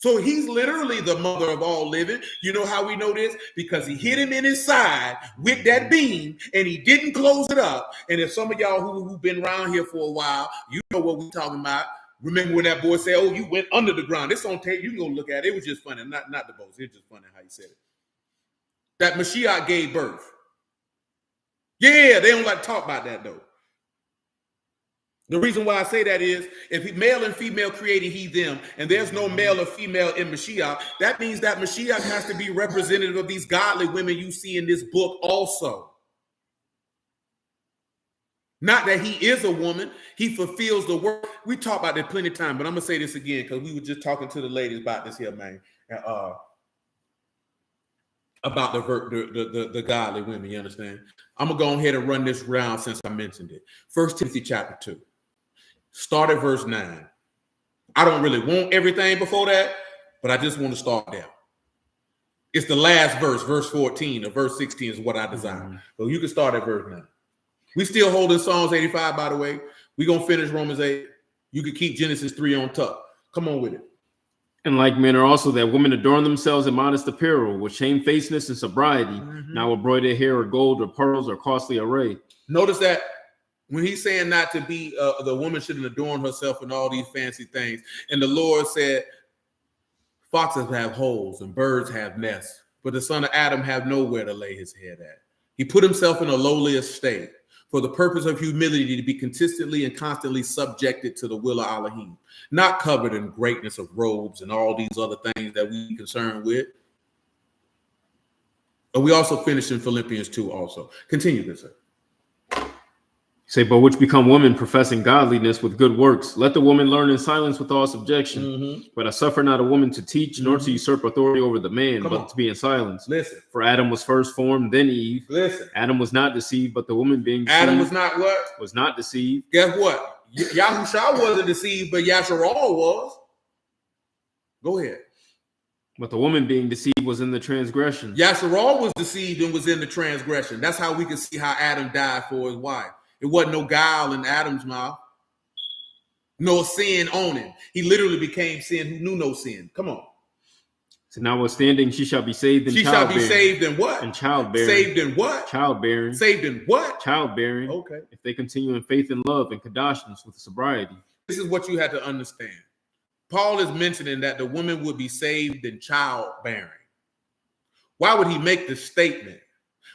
[SPEAKER 1] So he's literally the mother of all living. You know how we know this? Because he hit him in his side with that beam and he didn't close it up. And if some of y'all who've been around here for a while, you know what we're talking about. Remember when that boy said, oh, you went under the ground. It's on tape. You can go look at it. It was just funny. Not the boast. It was just funny how he said it. That Mashiach gave birth. Yeah, they don't like to talk about that though. The reason why I say that is if male and female created he, them, and there's no male or female in Mashiach, that means that Mashiach has to be representative of these godly women you see in this book also. Not that he is a woman, he fulfills the work. We talked about that plenty of time, but I'm going to say this again because we were just talking to the ladies about this here, man, about the godly women, you understand? I'm going to go ahead and run this round since I mentioned it. 1 Timothy chapter 2. Start at verse 9. I don't really want everything before that, but I just want to start there. It's the last verse, verse 14 or verse 16 is what I desire. So you can start at verse 9. We still holding Psalms 85, by the way. We're going to finish Romans 8. You can keep Genesis 3 on top. Come on with it.
[SPEAKER 2] In like manner also that women adorn themselves in modest apparel with shamefacedness and sobriety, not with broidered hair or gold or pearls or costly array. Notice that when he's saying not to be, the woman shouldn't adorn herself in all these fancy things. And the Lord said, foxes have holes and birds have nests, but the son of Adam have nowhere to lay his head at. He put himself in a lowly estate for the purpose of humility to be consistently and constantly subjected to the will of Alahym, not covered in greatness of robes and all these other things that we concerned with. But we also finished in Philippians 2 also. Continue this, sir. Say, but which become women professing godliness with good works. Let the woman learn in silence with all subjection. But I suffer not a woman to teach, nor to usurp authority over the man, but to be in silence. Listen. For Adam was first formed, then Eve. Listen. Adam was not deceived, but the woman being deceived. Adam was not what? Was not deceived. Guess what? Yahushua wasn't deceived, but Yasharal was. Go ahead. But the woman being deceived was in the transgression. Yasharal was deceived and was in the transgression. That's how we can see how Adam died for his wife. It wasn't no guile in Adam's mouth. No sin on him. He literally became sin who knew no sin. Come on. So notwithstanding, she shall be saved in childbearing. She shall be saved in what? In childbearing. Saved in what? Childbearing. Saved in what? Childbearing. Okay. If they continue in faith and love and kadashness with sobriety. This is what you had to understand. Paul is mentioning that the woman would be saved in childbearing. Why would he make this statement?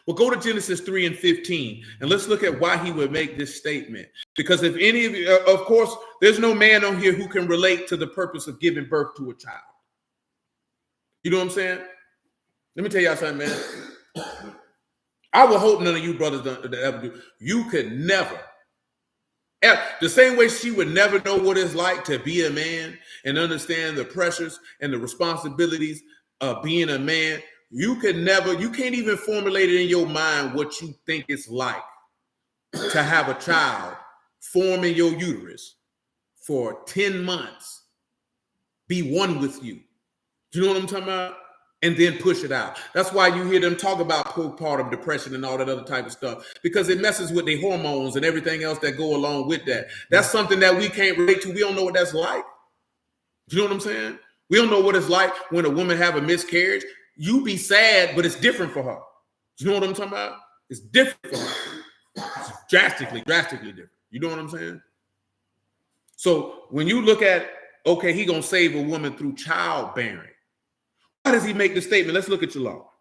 [SPEAKER 2] Well, go to Genesis 3 and 15, and let's look at why he would make this statement. Because if any of you, of course, there's no man on here who can relate to the purpose of giving birth to a child. You know what I'm saying? Let me tell y'all something, man. I would hope none of you brothers don't ever do. You could never, the same way she would never know what it's like to be a man and understand the pressures and the responsibilities of being a man. You can't even formulate it in your mind what you think it's like to have a child form in your uterus for 10 months, be one with you. Do you know what I'm talking about? And then push it out. That's why you hear them talk about postpartum depression and all that other type of stuff, because it messes with their hormones and everything else that go along with that. That's something that we can't relate to. We don't know what that's like. Do you know what I'm saying? We don't know what it's like when a woman have a miscarriage. You be sad, but it's different for her. Do you know what I'm talking about? It's different for her. It's drastically different. You know what I'm saying? So when you look at, okay, he gonna save a woman through childbearing. Why does he make the statement? Let's look at your law.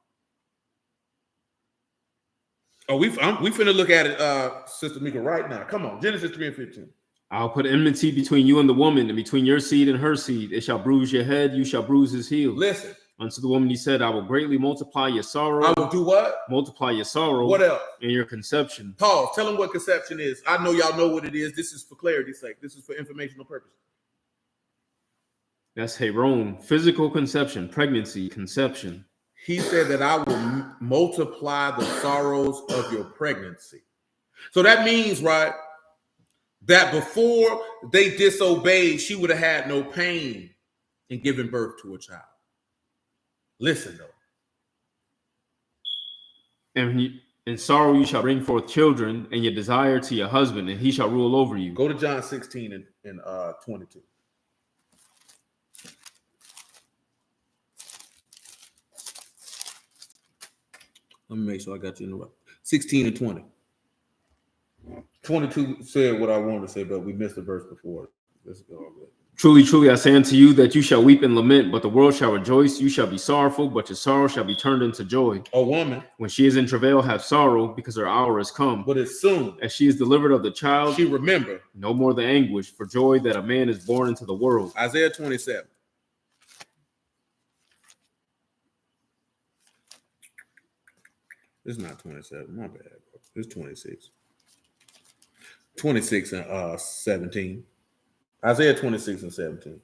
[SPEAKER 2] Oh, we finna look at it, Sister Mika, right now. Come on, Genesis 3 and 15. I'll put enmity between you and the woman, and between your seed and her seed. It shall bruise your head, you shall bruise his heel. Listen. Unto the woman he said, I will greatly multiply your sorrow. I will do what? Multiply your sorrow. What else? And your conception. Pause. Tell them what conception is. I know y'all know what it is. This is for clarity's sake. This is for informational purposes. That's Heron. Physical conception, pregnancy, conception. He said that I will multiply the sorrows of your pregnancy. So that means, right, that before they disobeyed, she would have had no pain in giving birth to a child. Listen, though. And in sorrow you shall bring forth children, and your desire to your husband, and he shall rule over you. Go to John 16 and 22.
[SPEAKER 1] Let me make sure I got you in the right. 16 and 20. 22 said what I wanted to say, but we missed the verse before. Let's go.
[SPEAKER 2] Truly, truly, I say unto you that you shall weep and lament, but the world shall rejoice. You shall be sorrowful, but your sorrow shall be turned into joy.
[SPEAKER 1] A woman,
[SPEAKER 2] when she is in travail, have sorrow, because her hour is come.
[SPEAKER 1] But as soon
[SPEAKER 2] as she is delivered of the child,
[SPEAKER 1] she remember
[SPEAKER 2] no more the anguish for joy that a man is born into the world.
[SPEAKER 1] Isaiah 27. It's not 27. My bad, bro. It's 26. 26 and 17. Isaiah 26 and 17.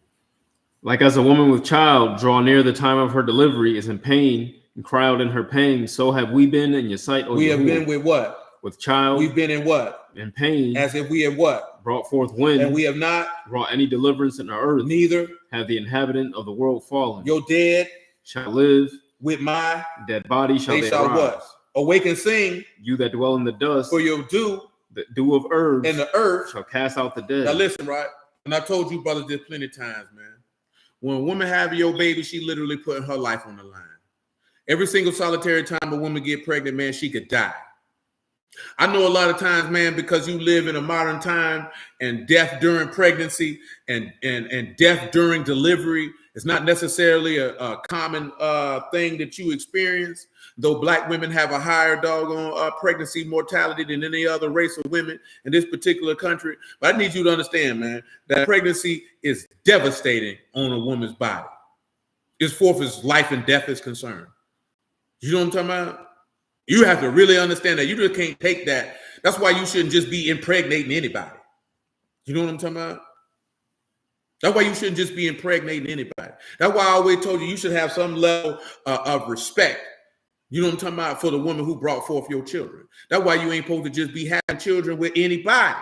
[SPEAKER 2] Like as a woman with child draw near the time of her delivery, is in pain and cry out in her pain, so have we been in your sight, O
[SPEAKER 1] We
[SPEAKER 2] Yahuwah.
[SPEAKER 1] have been with what?
[SPEAKER 2] With child.
[SPEAKER 1] We've been in what?
[SPEAKER 2] In pain.
[SPEAKER 1] As if we have what?
[SPEAKER 2] Brought forth wind.
[SPEAKER 1] And we have not
[SPEAKER 2] brought any deliverance in the earth.
[SPEAKER 1] Neither
[SPEAKER 2] have the inhabitant of the world fallen.
[SPEAKER 1] Your dead
[SPEAKER 2] shall live.
[SPEAKER 1] With my
[SPEAKER 2] dead body shall they
[SPEAKER 1] shall
[SPEAKER 2] arise.
[SPEAKER 1] What? Awake and sing.
[SPEAKER 2] You that dwell in the dust.
[SPEAKER 1] For your dew.
[SPEAKER 2] The dew of herbs.
[SPEAKER 1] And the earth
[SPEAKER 2] shall cast out the dead.
[SPEAKER 1] Now listen, right? And I told you brothers this plenty of times, man. When a woman having your baby, she literally putting her life on the line. Every single solitary time a woman get pregnant, man, she could die. I know a lot of times, man, because you live in a modern time and death during pregnancy and death during delivery is not necessarily a common thing that you experience, though Black women have a higher doggone pregnancy mortality than any other race of women in this particular country. But I need you to understand, man, that pregnancy is devastating on a woman's body. As far as life and death is concerned. You know what I'm talking about? You have to really understand that. You just can't take that. That's why you shouldn't just be impregnating anybody. You know what I'm talking about? That's why you shouldn't just be impregnating anybody. That's why I always told you should have some level of respect. You know what I'm talking about? For the woman who brought forth your children. That's why you ain't supposed to just be having children with anybody.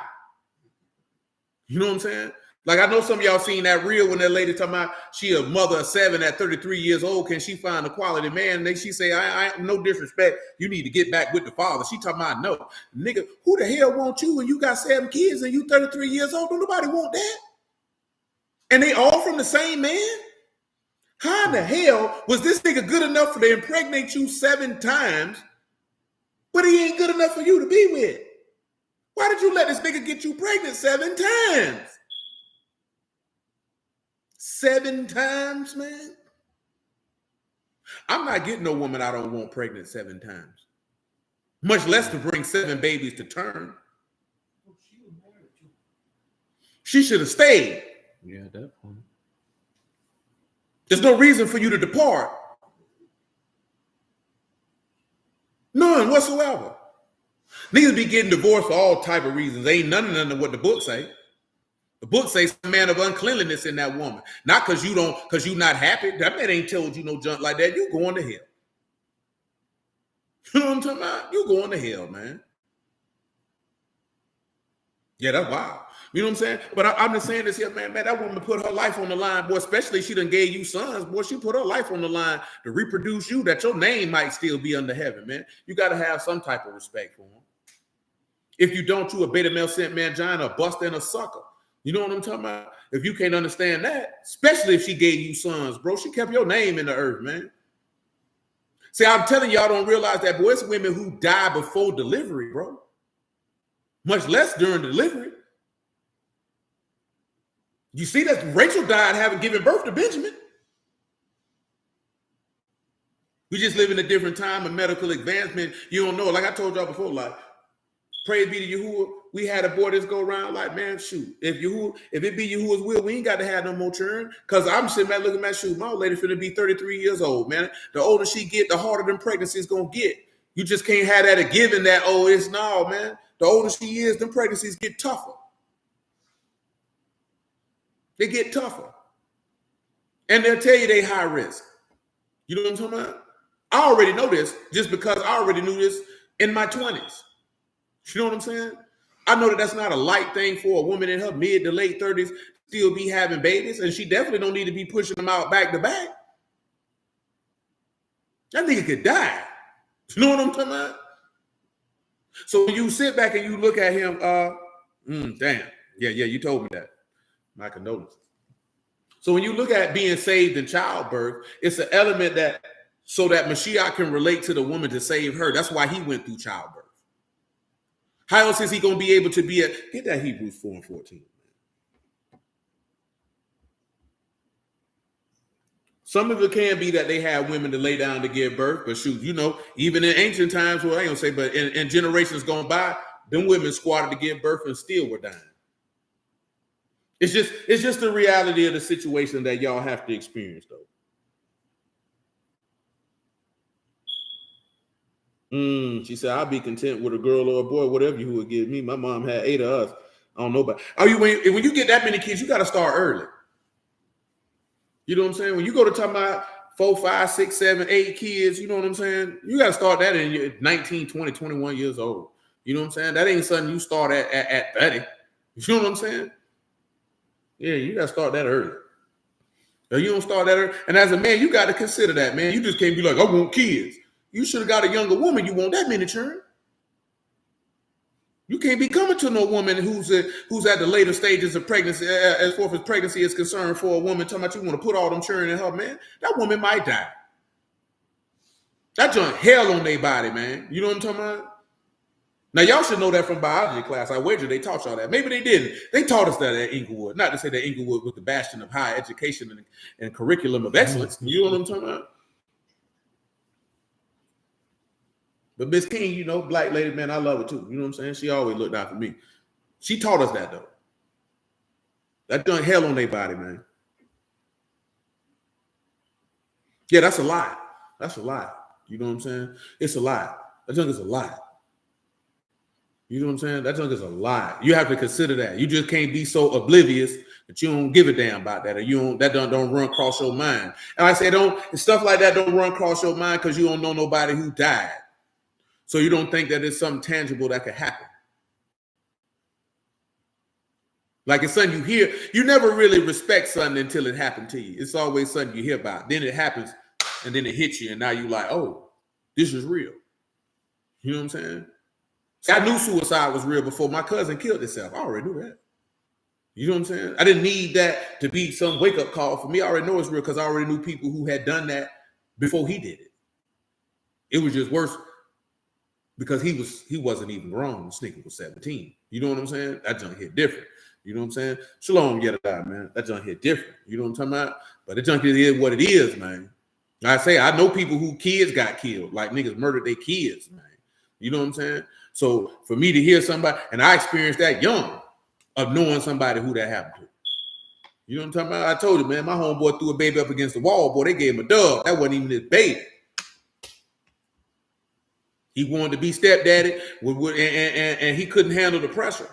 [SPEAKER 1] You know what I'm saying? Like I know some of y'all seen that reel when that lady talking about she a mother of 7 at 33 years old. Can she find a quality man? And then she say, I no disrespect. You need to get back with the father. She talking about no. Nigga, who the hell want you when you got 7 kids and you 33 years old? Don't nobody want that. And they all from the same man? How in the hell was this nigga good enough for to impregnate you 7 times, but he ain't good enough for you to be with? Why did you let this nigga get you pregnant 7 times? 7 times, man? I'm not getting no woman I don't want pregnant 7 times. Much less to bring 7 babies to term. She should have stayed.
[SPEAKER 2] Yeah, at that point.
[SPEAKER 1] There's no reason for you to depart. None whatsoever. Niggas be getting divorced for all type of reasons. Ain't none of what the book say. The book says some man of uncleanliness in that woman. Not because you not happy. That man ain't told you no junk like that. You going to hell. You know what I'm talking about? You going to hell, man. Yeah, that's wild. You know what I'm saying? But I'm just saying this here, man, that woman put her life on the line, boy, especially she done gave you sons, boy, she put her life on the line to reproduce you, that your name might still be under heaven, man. You got to have some type of respect for them. If you don't, you a beta male sent mangina, a buster, and a sucker. You know what I'm talking about? If you can't understand that, especially if she gave you sons, bro, she kept your name in the earth, man. See, I'm telling y'all don't realize that, boy, it's women who die before delivery, bro. Much less during delivery. You see that Rachel died having given birth to Benjamin. We just live in a different time of medical advancement. You don't know. Like I told y'all before, like, praise be to Yahuwah. We had a boy that's go around like, man, shoot. If it be Yahuwah's will, we ain't got to have no more children. Because I'm sitting back looking at shoot. My old lady finna be 33 years old, man. The older she get, the harder them pregnancies gonna get. You just can't have that a given that, oh, it's no, man. The older she is, them pregnancies get tougher. They get tougher. And they'll tell you they high risk. You know what I'm talking about? I already know this just because I already knew this in my 20s. You know what I'm saying? I know that that's not a light thing for a woman in her mid to late 30s still be having babies, and she definitely don't need to be pushing them out back to back. That nigga could die. You know what I'm talking about? So when you sit back and you look at him, damn. Yeah, you told me that. My condolences. So when you look at being saved in childbirth, it's an element that so that Mashiach can relate to the woman to save her. That's why he went through childbirth. How else is he going to be able to be get that Hebrews 4 and 14. Some of it can be that they had women to lay down to give birth, but shoot, even in ancient times, well, I ain't gonna say, but in generations gone by, them women squatted to give birth and still were dying. It's just the reality of the situation that y'all have to experience, though. She said, "I'll be content with a girl or a boy, whatever you would give me. My mom had 8 of us. I don't know, but when you get that many kids, you got to start early. You know what I'm saying? When you go to talk about 4, 5, 6, 7, 8 kids, you know what I'm saying? You got to start that in your 19, 20, 21 years old. You know what I'm saying? That ain't something you start at 30. You know what I'm saying? Yeah, you got to start that early. If you don't start that early, and as a man, you got to consider that, man. You just can't be like, I want kids. You should have got a younger woman. You want that many children. You can't be coming to no woman who's at the later stages of pregnancy, as far as pregnancy is concerned, for a woman talking about you want to put all them children in her, man. That woman might die. That joint hell on their body, man. You know what I'm talking about? Now, y'all should know that from biology class. I wager they taught y'all that. Maybe they didn't. They taught us that at Inglewood. Not to say that Inglewood was the bastion of higher education and curriculum of excellence. You know what I'm talking about? But Miss King, black lady, man, I love her too. You know what I'm saying? She always looked out for me. She taught us that, though. That done hell on their body, man. Yeah, that's a lie. That's a lie. You know what I'm saying? It's a lie. That junk is a lie. You know what I'm saying? That junk is a lie. You have to consider that. You just can't be so oblivious that you don't give a damn about that, or that don't run across your mind. And I say stuff like that don't run across your mind because you don't know nobody who died. So you don't think that it's something tangible that could happen. Like it's something you hear. You never really respect something until it happened to you. It's always something you hear about. Then it happens, and then it hits you, and now you're like, oh, this is real. You know what I'm saying? See, I knew suicide was real before my cousin killed himself. I already knew that. You know what I'm saying? I didn't need that to be some wake-up call for me. I already know it's real because I already knew people who had done that before he did it. It was just worse. Because he wasn't even grown. The sneaker was 17. You know what I'm saying? That junk hit different. You know what I'm saying? Shalom, Yedadiah, man. That junk hit different. You know what I'm talking about? But the junk is what it is, man. I know people who kids got killed, like niggas murdered their kids, man. You know what I'm saying? So for me to hear somebody, and I experienced that young, of knowing somebody who that happened to. You know what I'm talking about? I told you, man, my homeboy threw a baby up against the wall. Boy, they gave him a dub. That wasn't even his baby. He wanted to be stepdaddy, and he couldn't handle the pressure.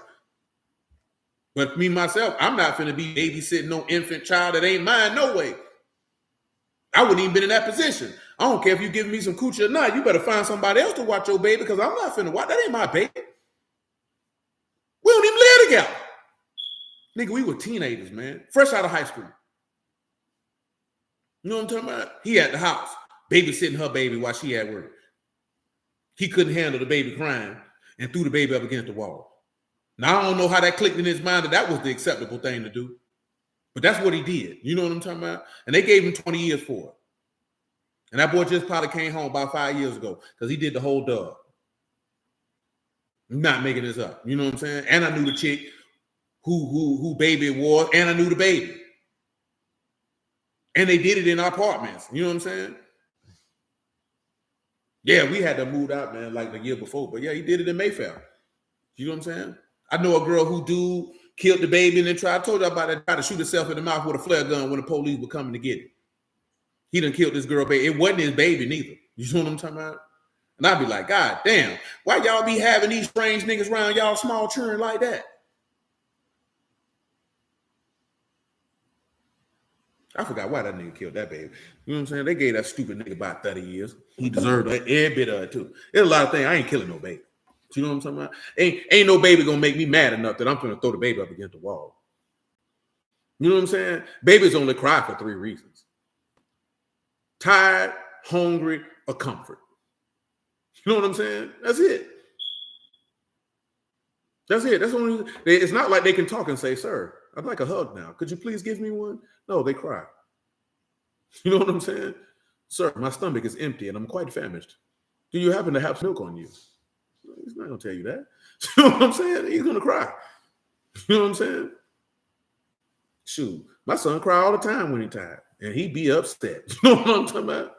[SPEAKER 1] But me, myself, I'm not finna be babysitting no infant child that ain't mine, no way. I wouldn't even been in that position. I don't care if you give me some coochie or not. You better find somebody else to watch your baby because I'm not finna watch. That ain't my baby. We don't even live together. Nigga, we were teenagers, man. Fresh out of high school. You know what I'm talking about? He at the house, babysitting her baby while she at work. He couldn't handle the baby crying and threw the baby up against the wall. Now, I don't know how that clicked in his mind that was the acceptable thing to do. But that's what he did. You know what I'm talking about? And they gave him 20 years for it. And that boy just probably came home about 5 years ago because he did the whole dub. I'm not making this up. You know what I'm saying? And I knew the chick who baby it was, and I knew the baby. And they did it in our apartments. You know what I'm saying? Yeah, we had to move out, man, like the year before. But yeah, he did it in Mayfair. You know what I'm saying? I know a girl who killed the baby and then I told you about that, tried to shoot herself in the mouth with a flare gun when the police were coming to get it. He done killed this girl baby. It wasn't his baby neither. You know what I'm talking about? And I'd be like, God damn, why y'all be having these strange niggas around y'all small children like that? I forgot why that nigga killed that baby. You know what I'm saying? They gave that stupid nigga about 30 years. He deserved every bit of it too. There's a lot of things. I ain't killing no baby. You know what I'm talking about? Ain't no baby gonna make me mad enough that I'm gonna throw the baby up against the wall. You know what I'm saying? Babies only cry for 3 reasons: tired, hungry, or comfort. You know what I'm saying? That's it. That's it. That's only. It's not like they can talk and say, "Sir, I'd like a hug now. Could you please give me one?" No, they cry. You know what I'm saying? Sir, my stomach is empty and I'm quite famished. Do you happen to have milk on you? He's not going to tell you that. You know what I'm saying? He's going to cry. You know what I'm saying? Shoot, my son cry all the time when he's tired, and he be upset. You know what I'm talking about?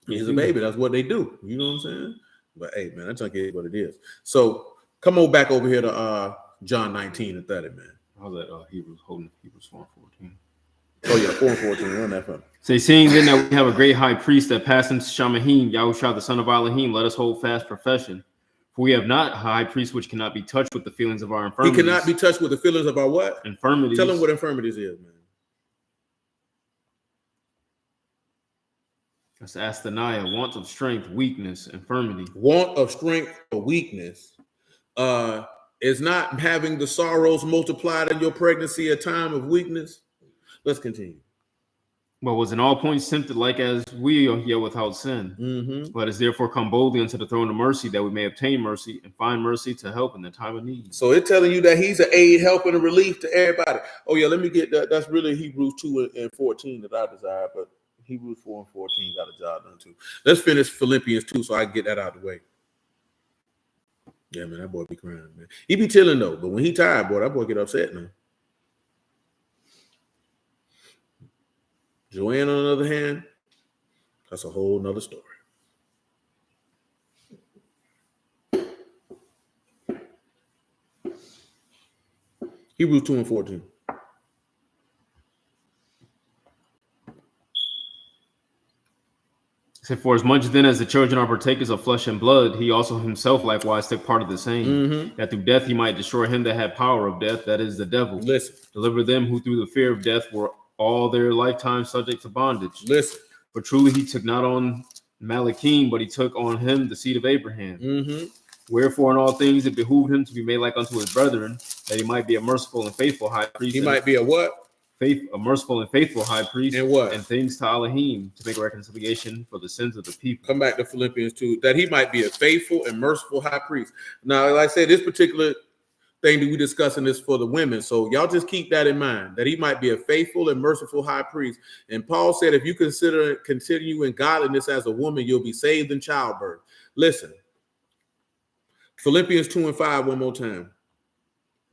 [SPEAKER 1] He's a baby. That's what they do. You know what I'm saying? But hey, man, that's like what it is. So come on back over here to John 19 and 30, man.
[SPEAKER 2] How's that? Hebrews 4:14.
[SPEAKER 1] Oh yeah, 4:14. Run that from.
[SPEAKER 2] Say, seeing then that we have a great high priest that passed into Shamahim, Yahushua the son of Alahym, let us hold fast profession. For we have not a high priest which cannot be touched with the feelings of our infirmities.
[SPEAKER 1] He cannot be touched with the feelings of our what?
[SPEAKER 2] Infirmities.
[SPEAKER 1] Tell him what infirmities is, man.
[SPEAKER 2] That's asthenia, want of strength, weakness, infirmity.
[SPEAKER 1] Want of strength or weakness is not having the sorrows multiplied in your pregnancy, a time of weakness. Let's continue.
[SPEAKER 2] But was in all points tempted like as we are, yet without sin. Let us therefore come boldly unto the throne of mercy, that we may obtain mercy and find mercy to help in the time of need.
[SPEAKER 1] So it's telling you that he's an aid, help, and a relief to everybody. Oh yeah, let me get that. That's really Hebrews 2:14 that I desire, but Hebrews 4:14 got a job done too. Let's finish Philippians 2 so I can get that out of the way. Yeah, man, that boy be crying, man. He be chilling though, but when he tired, boy, that boy get upset now. Joanne, on the other hand, that's a whole nother story. Hebrews 2:14.
[SPEAKER 2] So for as much then as the children are partakers of flesh and blood, he also himself likewise took part of the same, that through death he might destroy him that had power of death, that is the devil.
[SPEAKER 1] Listen.
[SPEAKER 2] Deliver them who through the fear of death were all their lifetime subject to bondage.
[SPEAKER 1] Listen.
[SPEAKER 2] For truly he took not on Malachim, but he took on him the seed of Abraham. Wherefore in all things it behooved him to be made like unto his brethren, that he might be a merciful and faithful high priest.
[SPEAKER 1] He might be a what?
[SPEAKER 2] A merciful and faithful high priest.
[SPEAKER 1] And what?
[SPEAKER 2] And things to Alahym, to make reconciliation for the sins of the people.
[SPEAKER 1] Come back to Philippians 2, that he might be a faithful and merciful high priest. Now, like I said, this particular thing that we're discussing is for the women. So y'all just keep that in mind, that he might be a faithful and merciful high priest. And Paul said, if you continue in godliness as a woman, you'll be saved in childbirth. Listen, Philippians 2:5 one more time.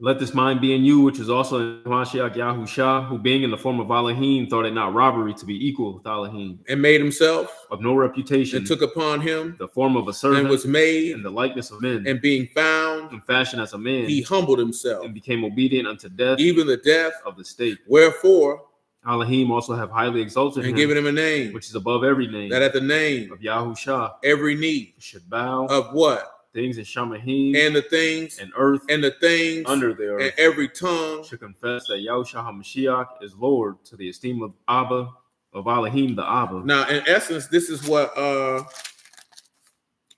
[SPEAKER 2] Let this mind be in you, which is also in Mashiach Yahushua, who being in the form of Alahym, thought it not robbery to be equal with Alahym.
[SPEAKER 1] And made himself
[SPEAKER 2] of no reputation.
[SPEAKER 1] And took upon him
[SPEAKER 2] the form of a servant.
[SPEAKER 1] And was made
[SPEAKER 2] in the likeness of men.
[SPEAKER 1] And being found
[SPEAKER 2] in fashion as a man.
[SPEAKER 1] He humbled himself.
[SPEAKER 2] And became obedient unto death.
[SPEAKER 1] Even the death
[SPEAKER 2] of the stake.
[SPEAKER 1] Wherefore
[SPEAKER 2] Alahym also have highly exalted
[SPEAKER 1] and
[SPEAKER 2] him.
[SPEAKER 1] given him a name.
[SPEAKER 2] Which is above every name.
[SPEAKER 1] That at the name
[SPEAKER 2] of Yahushua.
[SPEAKER 1] Every knee
[SPEAKER 2] should bow.
[SPEAKER 1] Of what?
[SPEAKER 2] Things in Shamahim
[SPEAKER 1] and the things
[SPEAKER 2] and earth
[SPEAKER 1] and the things
[SPEAKER 2] under the earth,
[SPEAKER 1] and every tongue
[SPEAKER 2] should confess that Yahushua HaMashiach is Lord, to the esteem of Abba, of Alahym the Abba.
[SPEAKER 1] Now, in essence, this is what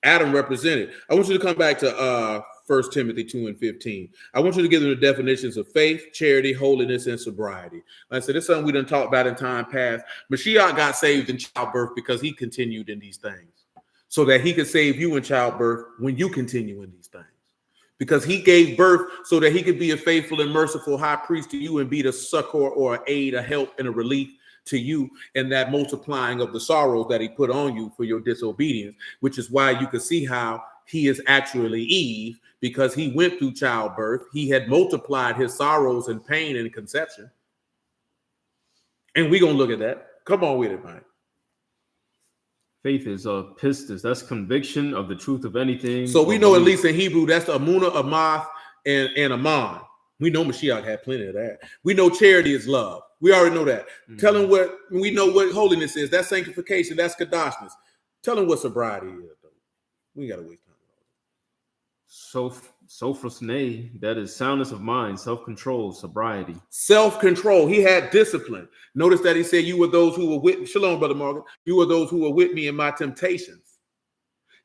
[SPEAKER 1] Adam represented. I want you to come back to 1 Timothy 2:15. I want you to give them the definitions of faith, charity, holiness, and sobriety. Like I said, this is something we done talked about in time past. Mashiach got saved in childbirth because he continued in these things, so that he could save you in childbirth when you continue in these things. Because he gave birth so that he could be a faithful and merciful high priest to you and be the succor or an aid, a help, and a relief to you in that multiplying of the sorrows that he put on you for your disobedience, which is why you can see how he is actually Eve, because he went through childbirth. He had multiplied his sorrows and pain in conception. And we're going to look at that. Come on with it, Mike.
[SPEAKER 2] Faith is pistis. That's conviction of the truth of anything.
[SPEAKER 1] So we know, at least in Hebrew, that's the Amunah, Amath, and Aman. We know Mashiach had plenty of that. We know charity is love. We already know that. Tell him what we know what holiness is. That's sanctification. That's kadoshness. Tell him what sobriety is, though. We got to waste time.
[SPEAKER 2] Sophrosne, that is soundness of mind, self-control, sobriety.
[SPEAKER 1] Self-control. He had discipline. Notice that he said, you were those who were with me. Shalom, Brother Morgan. You were those who were with me in my temptations.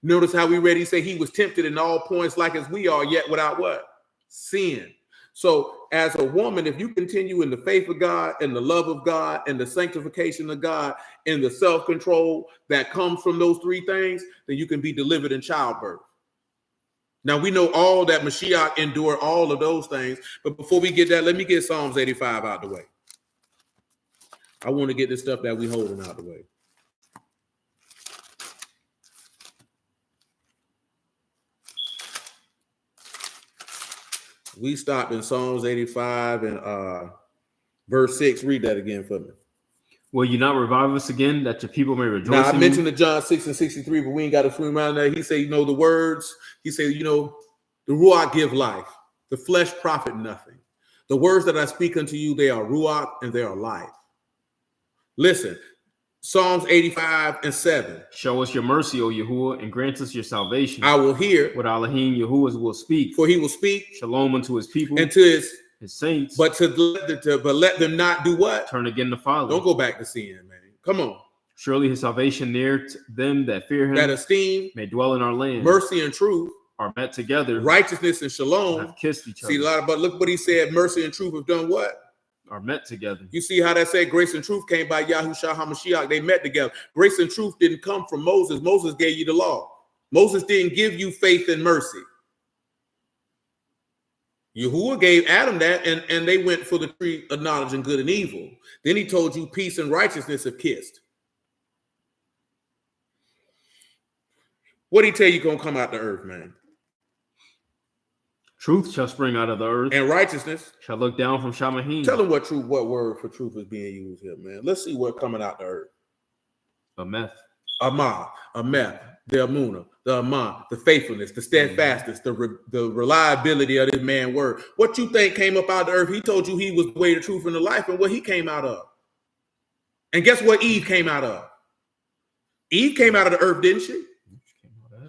[SPEAKER 1] Notice how we read, he said he was tempted in all points like as we are, yet without what? Sin. So as a woman, if you continue in the faith of God and the love of God and the sanctification of God and the self-control that comes from those three things, then you can be delivered in childbirth. Now, we know all that Mashiach endured all of those things. But before we get that, let me get Psalms 85 out the way. I want to get this stuff that we holding out the way. We stopped in Psalms 85 and verse 6. Read that again for me.
[SPEAKER 2] Will you not revive us again, that your people may rejoice?
[SPEAKER 1] Now, I mentioned the John 6 and 63, but we ain't got to swim around that. He said, you know, the words, he said, you know, the Ruach give life, the flesh profit nothing. The words that I speak unto you, they are Ruach and they are life. Listen, Psalms 85 and 7.
[SPEAKER 2] Show us your mercy, O Yahuwah, and grant us your salvation.
[SPEAKER 1] I will hear.
[SPEAKER 2] What Alahym Yahuwah will speak.
[SPEAKER 1] For he will speak.
[SPEAKER 2] Shalom unto his people.
[SPEAKER 1] And to his
[SPEAKER 2] saints.
[SPEAKER 1] But let them not do what?
[SPEAKER 2] Turn again to folly.
[SPEAKER 1] Don't go back to sin, man. Come on.
[SPEAKER 2] Surely his salvation near to them that fear him.
[SPEAKER 1] That esteem.
[SPEAKER 2] May dwell in our land.
[SPEAKER 1] Mercy and truth.
[SPEAKER 2] Are met together.
[SPEAKER 1] Righteousness and shalom.
[SPEAKER 2] Have kissed each other.
[SPEAKER 1] See, but look what he said. Mercy and truth have done what?
[SPEAKER 2] Are met together.
[SPEAKER 1] You see how that said grace and truth came by Yahushua HaMashiach. They met together. Grace and truth didn't come from Moses. Moses gave you the law. Moses didn't give you faith and mercy. Yahuwah gave Adam that, and they went for the tree of knowledge and good and evil. Then he told you peace and righteousness have kissed. What did he tell you gonna come out the earth, man?
[SPEAKER 2] Truth shall spring out of the earth,
[SPEAKER 1] and righteousness
[SPEAKER 2] shall look down from Shamahim.
[SPEAKER 1] Tell them what word for truth is being used here, man. Let's see what's coming out the earth.
[SPEAKER 2] Ameth.
[SPEAKER 1] Ameth, the Amunah, the Aman, the faithfulness, the steadfastness, the reliability of this man's word. What you think came up out of the earth? He told you he was the way, the truth, and the life, and what he came out of. And guess what Eve came out of? Eve came out of the earth, didn't she?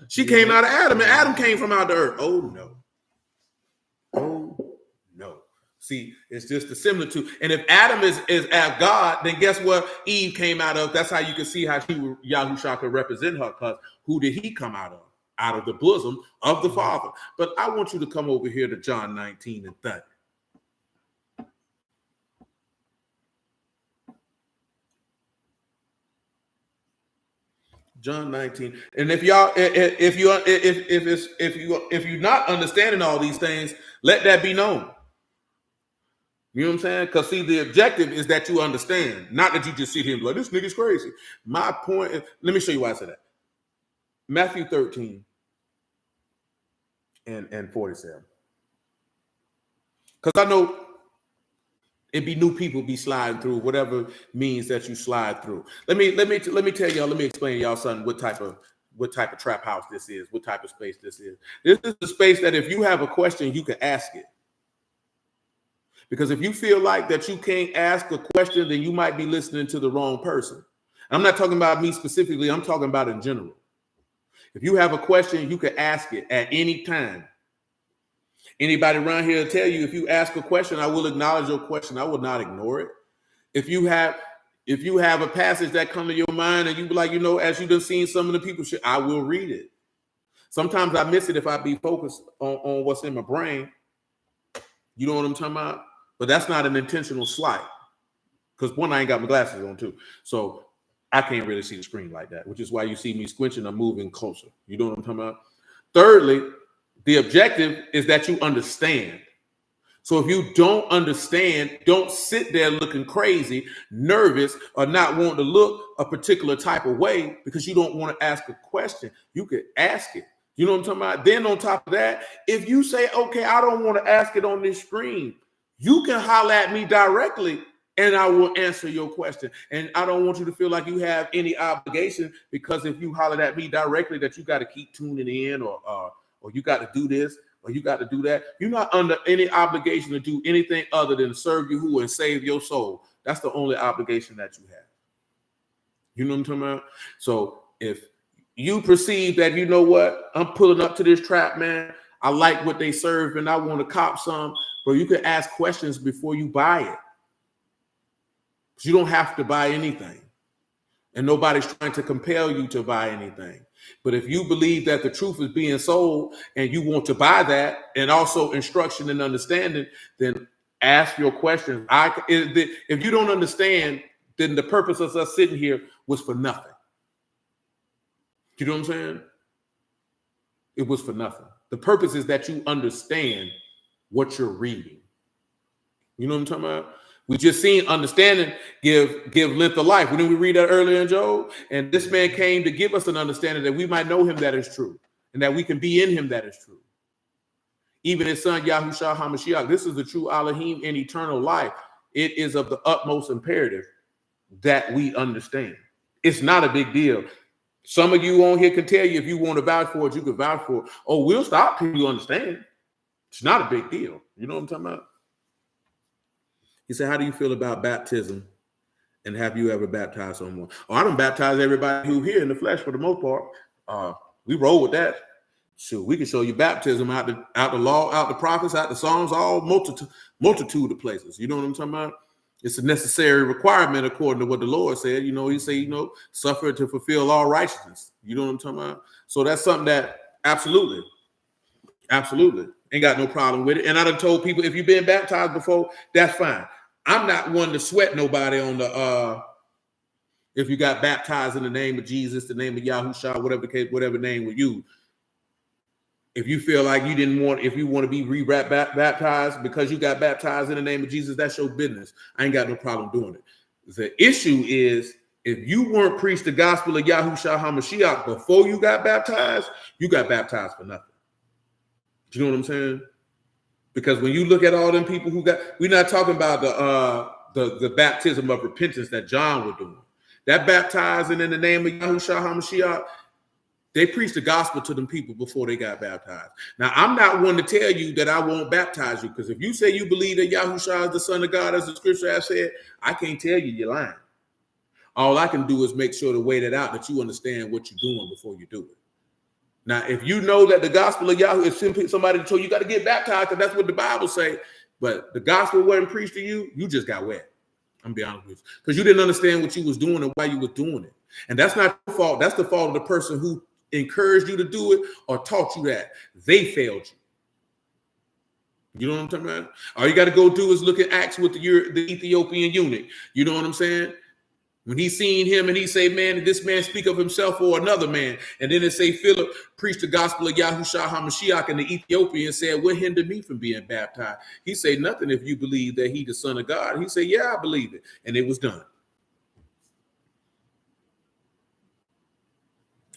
[SPEAKER 1] She came out of Adam, and Adam came from out the earth. Oh, no. Oh, no. See, it's just a similitude. And if Adam is as God, then guess what Eve came out of? That's how you can see how Yahushua could represent her, because who did he come out of? Out of the bosom of the Father. But I want you to come over here to John 19 and 30. John 19. And if you're not understanding all these things, let that be known. You know what I'm saying? Because see, the objective is that you understand, not that you just sit here and be like, this nigga's crazy. My point is, let me show you why I said that. Matthew 13 and 47. Because I know it be new people be sliding through whatever means that you slide through. Let me tell y'all, let me explain to y'all something, what type of trap house this is, what type of space this is. This is the space that if you have a question, you can ask it. Because if you feel like that you can't ask a question, then you might be listening to the wrong person. I'm not talking about me specifically, I'm talking about in general. If you have a question, you can ask it at any time. Anybody around here will tell you, if you ask a question, I will acknowledge your question. I will not ignore it. If you have a passage that comes to your mind and you be like, as you done seen some of the people, I will read it. Sometimes I miss it if I be focused on what's in my brain. You know what I'm talking about? But that's not an intentional slight. Because one, I ain't got my glasses on too. So I can't really see the screen like that, which is why you see me squinching or moving closer. You know what I'm talking about? Thirdly, the objective is that you understand. So if you don't understand, don't sit there looking crazy, nervous, or not wanting to look a particular type of way because you don't want to ask a question. You could ask it. You know what I'm talking about? Then on top of that, if you say, okay, I don't want to ask it on this screen, you can holler at me directly and I will answer your question. And I don't want you to feel like you have any obligation, because if you holler at me directly that you got to keep tuning in or you got to do this or you got to do that. You're not under any obligation to do anything other than serve Yahuwah and save your soul. That's the only obligation that you have. You know what I'm talking about? So if you perceive that, you know what, I'm pulling up to this trap, man, I like what they serve and I want to cop some, but you can ask questions before you buy it. Because you don't have to buy anything. And nobody's trying to compel you to buy anything. But if you believe that the truth is being sold and you want to buy that, and also instruction and understanding, then ask your questions. If you don't understand, then the purpose of us sitting here was for nothing. You know what I'm saying? It was for nothing. The purpose is that you understand what you're reading. You know what I'm talking about? We just seen understanding give length of life. Didn't we read that earlier in Job? And this man came to give us an understanding that we might know him that is true, and that we can be in him that is true. even his son Yahushua HaMashiach. This is the true Alahym and eternal life. It is of the utmost imperative that we understand. It's not a big deal. Some of you on here can tell you if you want to vouch for it, you can vouch for it. Oh, we'll stop till you understand. It's not a big deal. You know what I'm talking about? He said, how do you feel about baptism? And have you ever baptized someone? Oh, I don't baptize everybody who here in the flesh for the most part. We roll with that. Sure, we can show you baptism out the law, out the prophets, out the Psalms, all multitude of places. You know what I'm talking about? It's a necessary requirement according to what the Lord said. You know, he said, suffer to fulfill all righteousness. You know what I'm talking about? So that's something that absolutely ain't got no problem with it. And I done told people, if you've been baptized before, that's fine. I'm not one to sweat nobody on the if you got baptized in the name of Jesus, the name of Yahushua, whatever name we use. If you feel like if you want to be baptized because you got baptized in the name of Jesus, that's your business. I ain't got no problem doing it. The issue is if you weren't preached the gospel of Yahushua HaMashiach before you got baptized for nothing. Do you know what I'm saying? Because when you look at all them people we're not talking about the baptism of repentance that John was doing. That baptizing in the name of Yahushua HaMashiach, they preached the gospel to them people before they got baptized. Now, I'm not one to tell you that I won't baptize you, because if you say you believe that Yahushua is the Son of God, as the scripture has said, I can't tell you you're lying. All I can do is make sure to wait it out, that you understand what you're doing before you do it. Now, if you know that the gospel of Yahweh is simply somebody told you got to get baptized, because that's what the Bible say, but the gospel wasn't preached to you, you just got wet. I'm be honest with you, because you didn't understand what you was doing and why you was doing it. And that's not your fault. That's the fault of the person who encouraged you to do it or taught you that. They failed you. You know what I'm talking about? All you got to go do is look at Acts with the Ethiopian eunuch. You know what I'm saying? When he seen him and he say, man, did this man speak of himself or another man? And then it say Philip preached the gospel of Yahushua HaMashiach, and the Ethiopian said, what hindered me from being baptized? He said, nothing if you believe that he the Son of God. He said, yeah, I believe it. And it was done.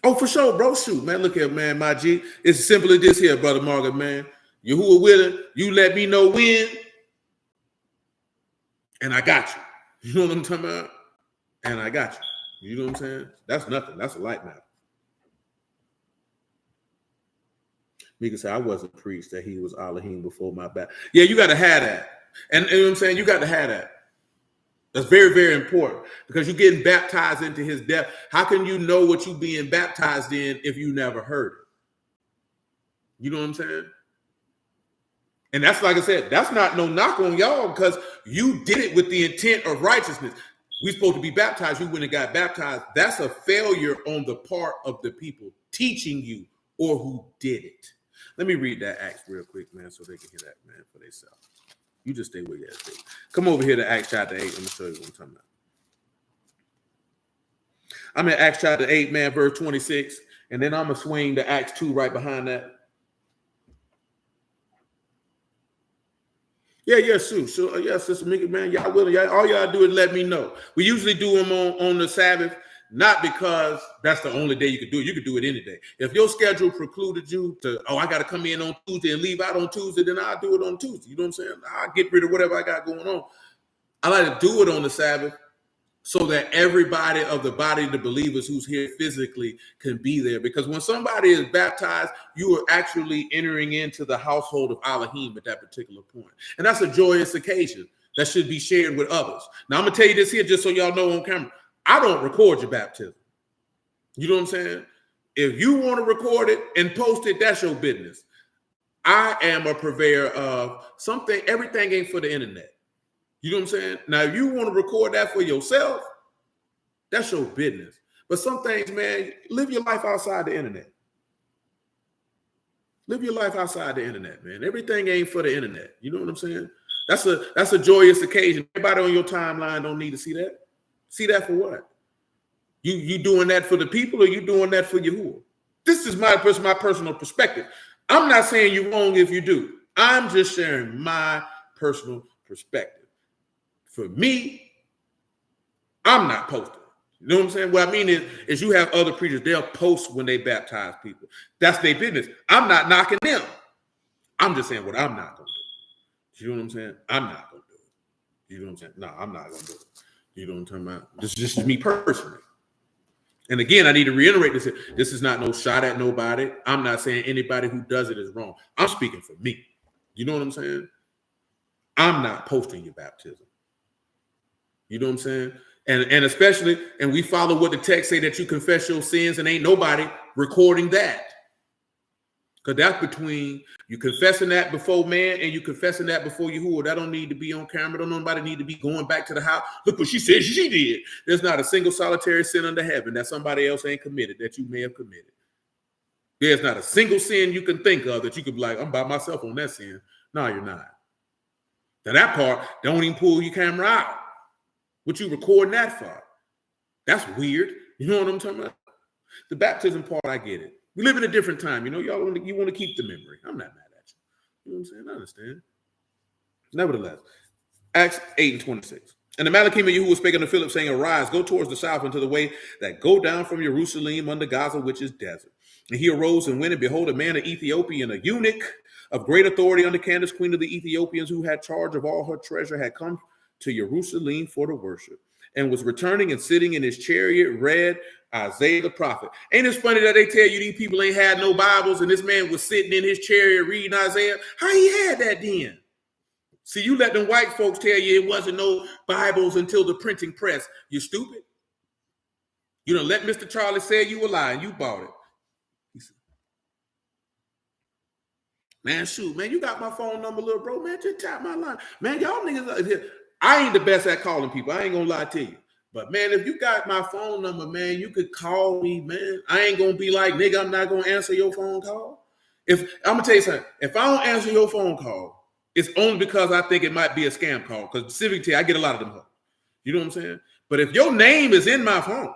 [SPEAKER 1] Oh, for sure, bro. Shoot, man. Look here, man, my G. It's as simple as this here, brother Margaret, man. Yahuwah willing, you let me know when, and I got you. You know what I'm talking about? And I got you. You know what I'm saying? That's nothing. That's a light matter. Mika said, I wasn't preached that he was Alahym before my back. Yeah, you got to have that. And you know what I'm saying? You got to have that. That's very, very important, because you're getting baptized into his death. How can you know what you're being baptized in if you never heard it? You know what I'm saying? And that's, like I said, that's not no knock on y'all, because you did it with the intent of righteousness. We're supposed to be baptized. You went and got baptized. That's a failure on the part of the people teaching you or who did it. Let me read that Acts real quick, man, so they can hear that, man, for themselves. You just stay where you at. Come over here to Acts chapter 8. Let me show you what I'm talking about. I'm in Acts chapter 8, man, verse 26. And then I'm going to swing to Acts 2 right behind that. Yeah, sure. Yeah, Sister Mika, man, y'all willing. All y'all do is let me know. We usually do them on the Sabbath, not because that's the only day you could do it. You could do it any day. If your schedule precluded you to, I got to come in on Tuesday and leave out on Tuesday, then I'll do it on Tuesday. You know what I'm saying? I'll get rid of whatever I got going on. I like to do it on the Sabbath so that everybody of the body of the believers who's here physically can be there. Because when somebody is baptized, you are actually entering into the household of Alahym at that particular point. And that's a joyous occasion that should be shared with others. Now, I'm going to tell you this here just so y'all know on camera. I don't record your baptism. You know what I'm saying? If you want to record it and post it, that's your business. I am a purveyor of something. Everything ain't for the internet. You know what I'm saying? Now, if you want to record that for yourself, that's your business. But some things, man, live your life outside the internet. Live your life outside the internet, man. Everything ain't for the internet. You know what I'm saying? That's a joyous occasion. Everybody on your timeline don't need to see that. See that for what? You doing that for the people, or you doing that for Yahuwah? This is my personal perspective. I'm not saying you're wrong if you do. I'm just sharing my personal perspective. For me, I'm not posting. You know what I'm saying? What I mean is you have other preachers, they'll post when they baptize people. That's their business. I'm not knocking them. I'm just saying what I'm not going to do. You know what I'm saying? I'm not going to do it. You know what I'm saying? No, I'm not going to do it. You know what I'm talking about? This is me personally. And again, I need to reiterate this. This is not no shot at nobody. I'm not saying anybody who does it is wrong. I'm speaking for me. You know what I'm saying? I'm not posting your baptism. You know what I'm saying? And especially, and we follow what the text say, that you confess your sins, and ain't nobody recording that. Because that's between you confessing that before man and you confessing that before Yahuwah. That don't need to be on camera. Don't nobody need to be going back to the house. Look what she said she did. There's not a single solitary sin under heaven that somebody else ain't committed that you may have committed. There's not a single sin you can think of that you could be like, I'm by myself on that sin. No, you're not. Now that part, don't even pull your camera out. What you recording that for? That's weird. You know what I'm talking about? The baptism part, I get it. We live in a different time. You know, you want to keep the memory. I'm not mad at you. You know what I'm saying? I understand. Nevertheless, Acts 8:26. And the Malachim of Yahuwah spake unto Philip, saying, Arise, go towards the south into the way that go down from Jerusalem unto Gaza, which is desert. And he arose and went, and behold, a man of Ethiopian, a eunuch of great authority under Candace, queen of the Ethiopians, who had charge of all her treasure, had come to Jerusalem for the worship, and was returning and sitting in his chariot, read Isaiah the prophet. Ain't it funny that they tell you these people ain't had no Bibles, and this man was sitting in his chariot reading Isaiah? How he had that then? See, you let them white folks tell you it wasn't no Bibles until the printing press. You stupid. You done let Mr. Charlie say you were lying. You bought it. He said, man, shoot, man, you got my phone number, little bro. Man, just tap my line. Man, y'all niggas, I ain't the best at calling people. I ain't gonna lie to you. But, man, if you got my phone number, man, you could call me, man. I ain't going to be like, nigga, I'm not going to answer your phone call. I'm going to tell you something. If I don't answer your phone call, it's only because I think it might be a scam call. Because specifically, I get a lot of them. You know what I'm saying? But if your name is in my phone,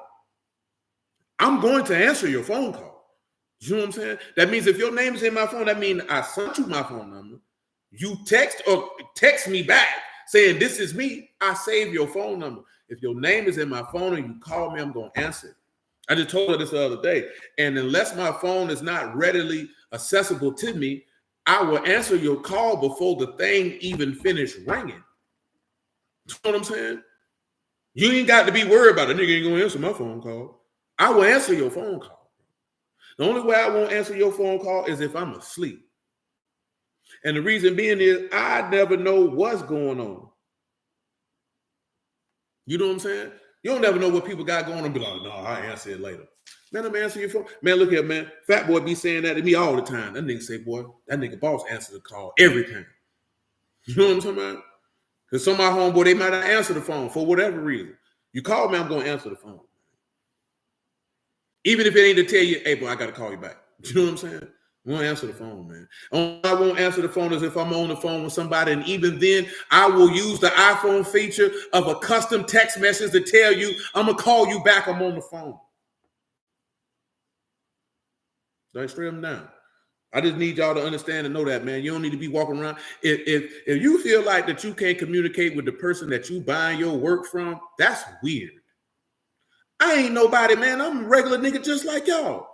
[SPEAKER 1] I'm going to answer your phone call. You know what I'm saying? That means if your name is in my phone, that means I sent you my phone number. You text me back saying this is me. I save your phone number. If your name is in my phone and you call me, I'm going to answer it. I just told her this the other day. And unless my phone is not readily accessible to me, I will answer your call before the thing even finished ringing. You know what I'm saying? You ain't got to be worried about it. Nigga ain't going to answer my phone call. I will answer your phone call. The only way I won't answer your phone call is if I'm asleep. And the reason being is I never know what's going on. You know what I'm saying? You don't never know what people got going on. Be like, no, I'll answer it later. Man, I'm answering your phone. Man, look here, man. Fat boy be saying that to me all the time. That nigga say, boy, that nigga boss answers the call every time. You know what I'm talking about? Because some of my homeboy, they might not answer the phone for whatever reason. You call me, I'm going to answer the phone. Even if it ain't to tell you, hey, boy, I got to call you back. You know what I'm saying? I won't answer the phone, man. I won't answer the phone as if I'm on the phone with somebody. And even then, I will use the iPhone feature of a custom text message to tell you, I'm going to call you back. I'm on the phone. Like, straight them down. I just need y'all to understand and know that, man. You don't need to be walking around. If you feel like that you can't communicate with the person that you buying your work from, that's weird. I ain't nobody, man. I'm a regular nigga just like y'all.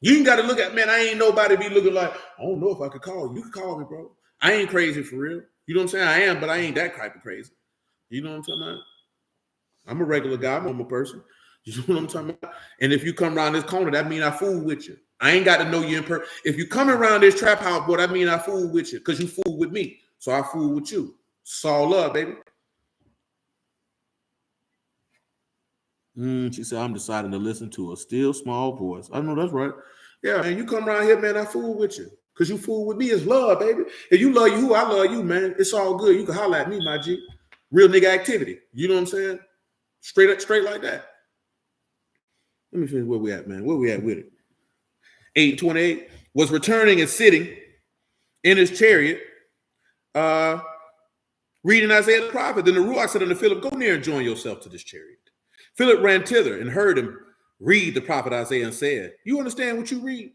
[SPEAKER 1] You ain't got to look at, man, I ain't nobody be looking like, I don't know if I could call you. You can call me, bro. I ain't crazy for real. You know what I'm saying? I am, but I ain't that type of crazy. You know what I'm talking about? I'm a regular guy. I'm a normal person. You know what I'm talking about? And if you come around this corner, that mean I fool with you. I ain't got to know you in person. If you come around this trap house, boy, that mean I fool with you because you fool with me. So I fool with you. It's all love, baby. She said, I'm deciding to listen to a still small voice. I know that's right. Yeah, man, you come around here, man, I fool with you. Because you fool with me is love, baby. If you love you, I love you, man. It's all good. You can holler at me, my G. Real nigga activity. You know what I'm saying? Straight like that. Let me finish where we at, man. Where we at with it? 8:28 was returning and sitting in his chariot, reading Isaiah the prophet. Then the Ruach said unto Philip, go near and join yourself to this chariot. Philip ran thither and heard him read the prophet Isaiah and said, you understand what you read?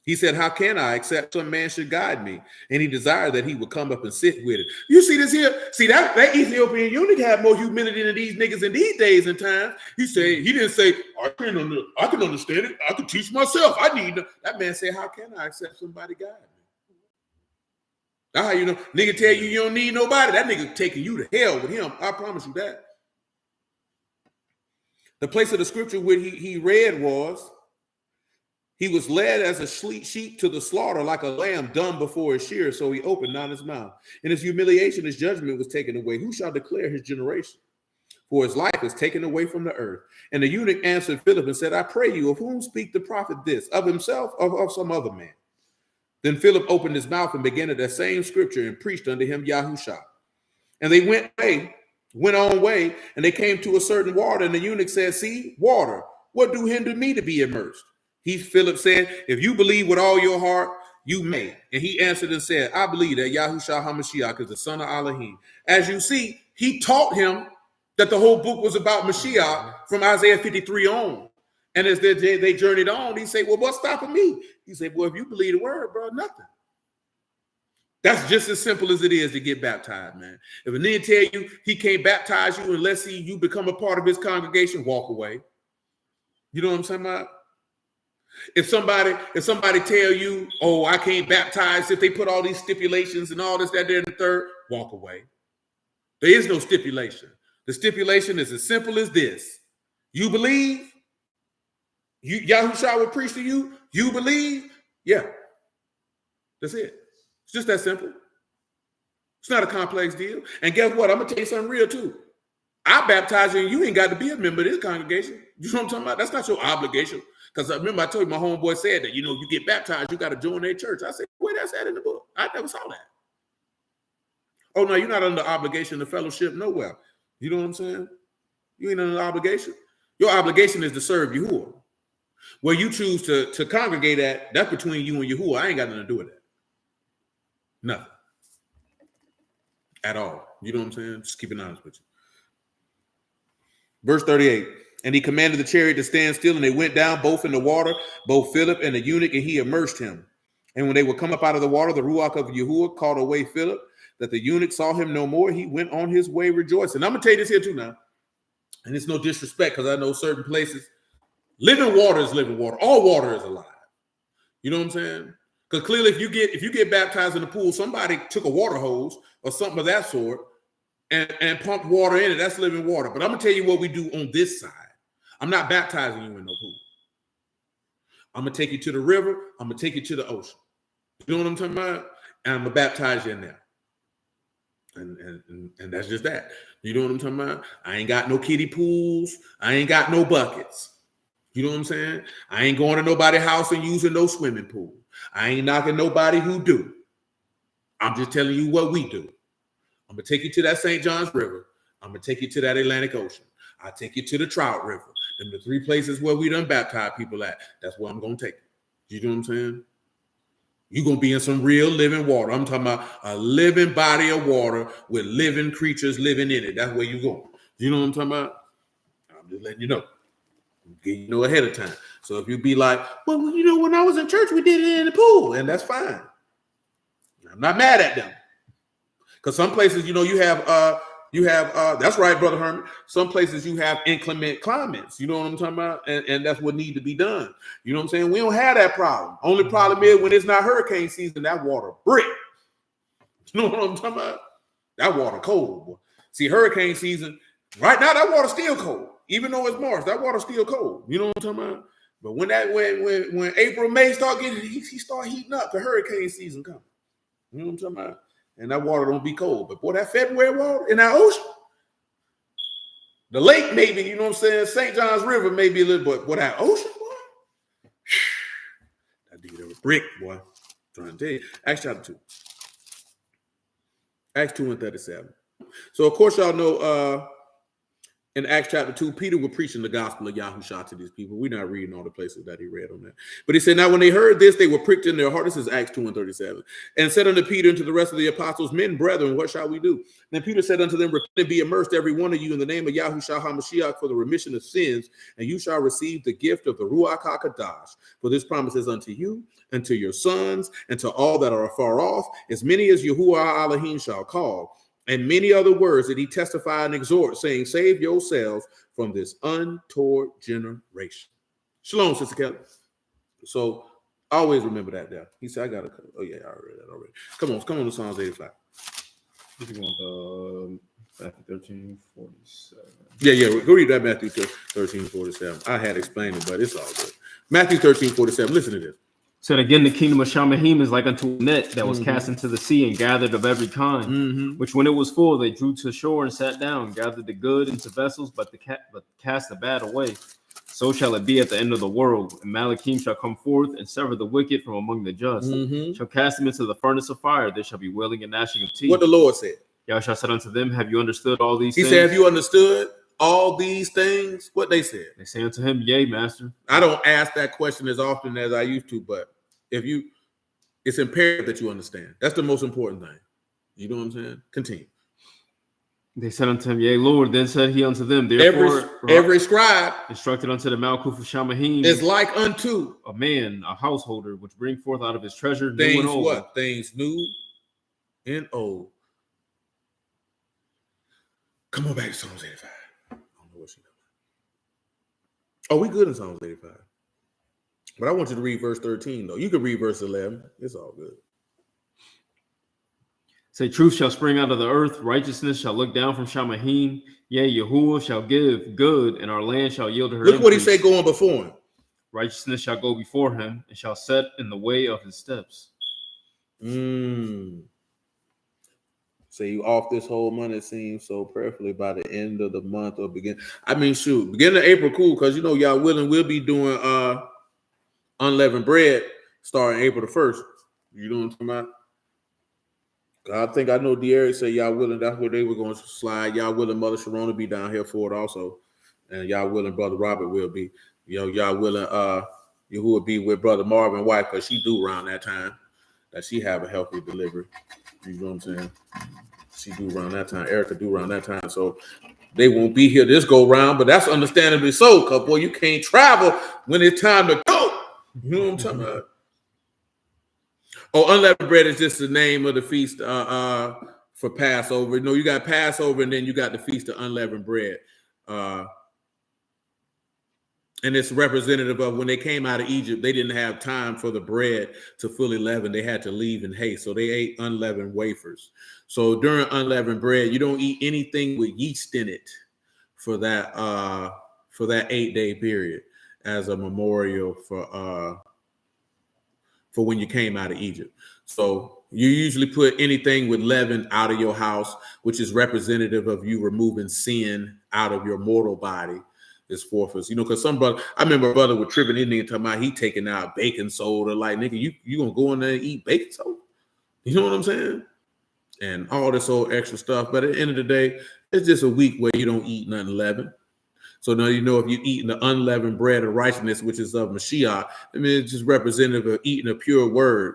[SPEAKER 1] He said, how can I, except some man should guide me? And he desired that he would come up and sit with it. You see this here? See, that Ethiopian eunuch had more humility than these niggas in these days and times. He didn't say, I can understand it. I can teach myself. I need to. That man said, how can I, except somebody guide me? That's how you know. Nigga tell you you don't need nobody. That nigga taking you to hell with him. I promise you that. The place of the scripture where he read was, he was led as a sheep to the slaughter, like a lamb dumb before his shearer, so he opened not his mouth. In his humiliation, his judgment was taken away. Who shall declare his generation? For his life is taken away from the earth. And the eunuch answered Philip and said, I pray you, of whom speak the prophet this? Of himself or of some other man? Then Philip opened his mouth and began at that same scripture and preached unto him Yahusha. And they went on way, and they came to a certain water, and the eunuch said, see, water, what do hinder me to be immersed? Philip said, if you believe with all your heart, you may. And he answered and said, I believe that Yahushua HaMashiach is the son of Alahym. As you see, he taught him that the whole book was about Mashiach from Isaiah 53 on. And as they journeyed on, he said, well, what's stopping me? He said, well, if you believe the word, bro, nothing. That's just as simple as it is to get baptized, man. If a nigga tell you he can't baptize you unless you become a part of his congregation, walk away. You know what I'm saying about? If somebody tell you, oh, I can't baptize if they put all these stipulations and all this, that, there, and the third, walk away. There is no stipulation. The stipulation is as simple as this. You believe? Yahushua will preach to you? You believe? Yeah. That's it. It's just that simple. It's not a complex deal. And guess what? I'm going to tell you something real too. I baptize you and you ain't got to be a member of this congregation. You know what I'm talking about? That's not your obligation. Because I remember I told you my homeboy said that, you get baptized, you got to join their church. I said, where that's at in the book? I never saw that. Oh, no, you're not under obligation to fellowship nowhere. You know what I'm saying? You ain't under the obligation. Your obligation is to serve Yahuwah. Where you choose to congregate at, that's between you and Yahuwah. I ain't got nothing to do with that. Nothing. At all. You know what I'm saying? Just keep it honest with you. Verse 38. And he commanded the chariot to stand still, and they went down both in the water, both Philip and the eunuch, and he immersed him. And when they would come up out of the water, the Ruach of Yahuwah called away Philip, that the eunuch saw him no more. He went on his way rejoicing. I'm going to tell you this here too now. And it's no disrespect, because I know certain places, living water is living water. All water is alive. You know what I'm saying? Because clearly if you get baptized in the pool, somebody took a water hose or something of that sort and pumped water in it. That's living water. But I'm going to tell you what we do on this side. I'm not baptizing you in no pool. I'm going to take you to the river. I'm going to take you to the ocean. You know what I'm talking about? And I'm going to baptize you in there. And that's just that. You know what I'm talking about? I ain't got no kiddie pools. I ain't got no buckets. You know what I'm saying? I ain't going to nobody's house and using no swimming pool. I ain't knocking nobody who do. I'm just telling you what we do. I'm going to take you to that St. John's River. I'm going to take you to that Atlantic Ocean. I'll take you to the Trout River. Them the three places where we done baptize people at. That's where I'm going to take you. You know what I'm saying? You're going to be in some real living water. I'm talking about a living body of water with living creatures living in it. That's where you're going. You know what I'm talking about? I'm just letting you know. Get you know ahead of time. So if you be like, well, when I was in church, we did it in the pool, and that's fine. I'm not mad at them. Because some places, you have that's right, Brother Herman. Some places you have inclement climates. You know what I'm talking about? And that's what need to be done. You know what I'm saying? We don't have that problem. Only problem is when it's not hurricane season, that water brick. You know what I'm talking about? That water cold, boy. See, hurricane season, right now, that water still cold. Even though it's March, that water still cold. You know what I'm talking about? But when April, May start getting, he start heating up, the hurricane season coming. You know what I'm talking about? And that water don't be cold. But boy, that February water in that ocean, the lake maybe, you know what I'm saying? St. John's River maybe a little, but boy, that ocean, boy, that dude was brick, boy. I'm trying to tell you. Acts chapter 2. Acts 2 and 37. So of course y'all know in Acts chapter 2, Peter was preaching the gospel of Yahushua to these people. We're not reading all the places that he read on that. But he said, now when they heard this, they were pricked in their heart. This is Acts 2 and 37. And said unto Peter and to the rest of the apostles, men, brethren, what shall we do? Then Peter said unto them, repent and be immersed, every one of you, in the name of Yahushua HaMashiach for the remission of sins, and you shall receive the gift of the Ruach HaKadosh. For this promise is unto you, and to your sons, and to all that are afar off, as many as Yahuwah Alahym shall call. And many other words that he testified and exhort, saying, save yourselves from this untoward generation. Shalom, Sister Kelly. So Always remember that there. He said, I got to, oh yeah, I read that already. Come on to Psalms 85.
[SPEAKER 2] If you want Matthew 13:47.
[SPEAKER 1] Yeah, go read that Matthew 13:47. I had explained it, but it's all good. Matthew 13:47. Listen to this.
[SPEAKER 2] Said again, the kingdom of Shamahim is like unto a net that was cast into the sea and gathered of every kind, which when it was full, they drew to shore and sat down, gathered the good into vessels, but cast the bad away. So shall it be at the end of the world. And Malachim shall come forth and sever the wicked from among the just. Shall cast them into the furnace of fire. There shall be wailing and gnashing of teeth.
[SPEAKER 1] What the Lord said.
[SPEAKER 2] Yahshua said unto them, have you understood all these things?
[SPEAKER 1] He said, have you understood all these things? What they said.
[SPEAKER 2] They say unto him, yea, master.
[SPEAKER 1] I don't ask that question as often as I used to, but it's imperative that you understand. That's the most important thing. You know what I'm saying? Continue.
[SPEAKER 2] They said unto him, yea, Lord. Then said he unto them, therefore,
[SPEAKER 1] every scribe
[SPEAKER 2] instructed unto the Malkuth of Shamahim
[SPEAKER 1] is like unto
[SPEAKER 2] a man, a householder, which bring forth out of his treasure
[SPEAKER 1] things
[SPEAKER 2] new and old.
[SPEAKER 1] What? Things new and old. Come on back to Psalms 85. I don't know what she doing. Oh, we good in Psalms 85. But I want you to read verse 13, though. You can read verse 11. It's all good.
[SPEAKER 2] Say, truth shall spring out of the earth. Righteousness shall look down from Shamahim. Yea, Yahuwah shall give good, and our land shall yield her
[SPEAKER 1] Look
[SPEAKER 2] increase.
[SPEAKER 1] What he say going before him.
[SPEAKER 2] Righteousness shall go before him, and shall set in the way of his steps.
[SPEAKER 1] Say you off this whole month, it seems so prayerfully by the end of the month or beginning of April, cool, because you know y'all we'll be doing unleavened bread starting April the 1st. You know what I'm talking about? I think I know De'Eric said y'all willing, that's where they were going to slide. Y'all willing Mother Sharon will be down here for it also. And y'all willing Brother Robert will be. Y'all willing who will be with Brother Marvin White, because she do around that time that she have a healthy delivery. You know what I'm saying? She do around that time. Erica do around that time. So they won't be here this go round, but that's understandably so, because boy, you can't travel when it's time to go. You know what I'm talking about? Oh, unleavened bread is just the name of the feast for Passover. No, you got Passover, and then you got the feast of unleavened bread. And it's representative of when they came out of Egypt, they didn't have time for the bread to fully leaven. They had to leave in haste. So they ate unleavened wafers. So during unleavened bread, you don't eat anything with yeast in it for that 8-day period as a memorial for when you came out of Egypt. So you usually put anything with leaven out of your house, which is representative of you removing sin out of your mortal body. Is forfeits, because some brother, I remember a brother was tripping in there talking about he taking out baking soda. Like, nigga, you gonna go in there and eat baking soda? You know what I'm saying? And all this old extra stuff. But at the end of the day, it's just a week where you don't eat nothing leavened. So now if you're eating the unleavened bread of righteousness, which is of Mashiach, I mean, it's just representative of eating a pure word,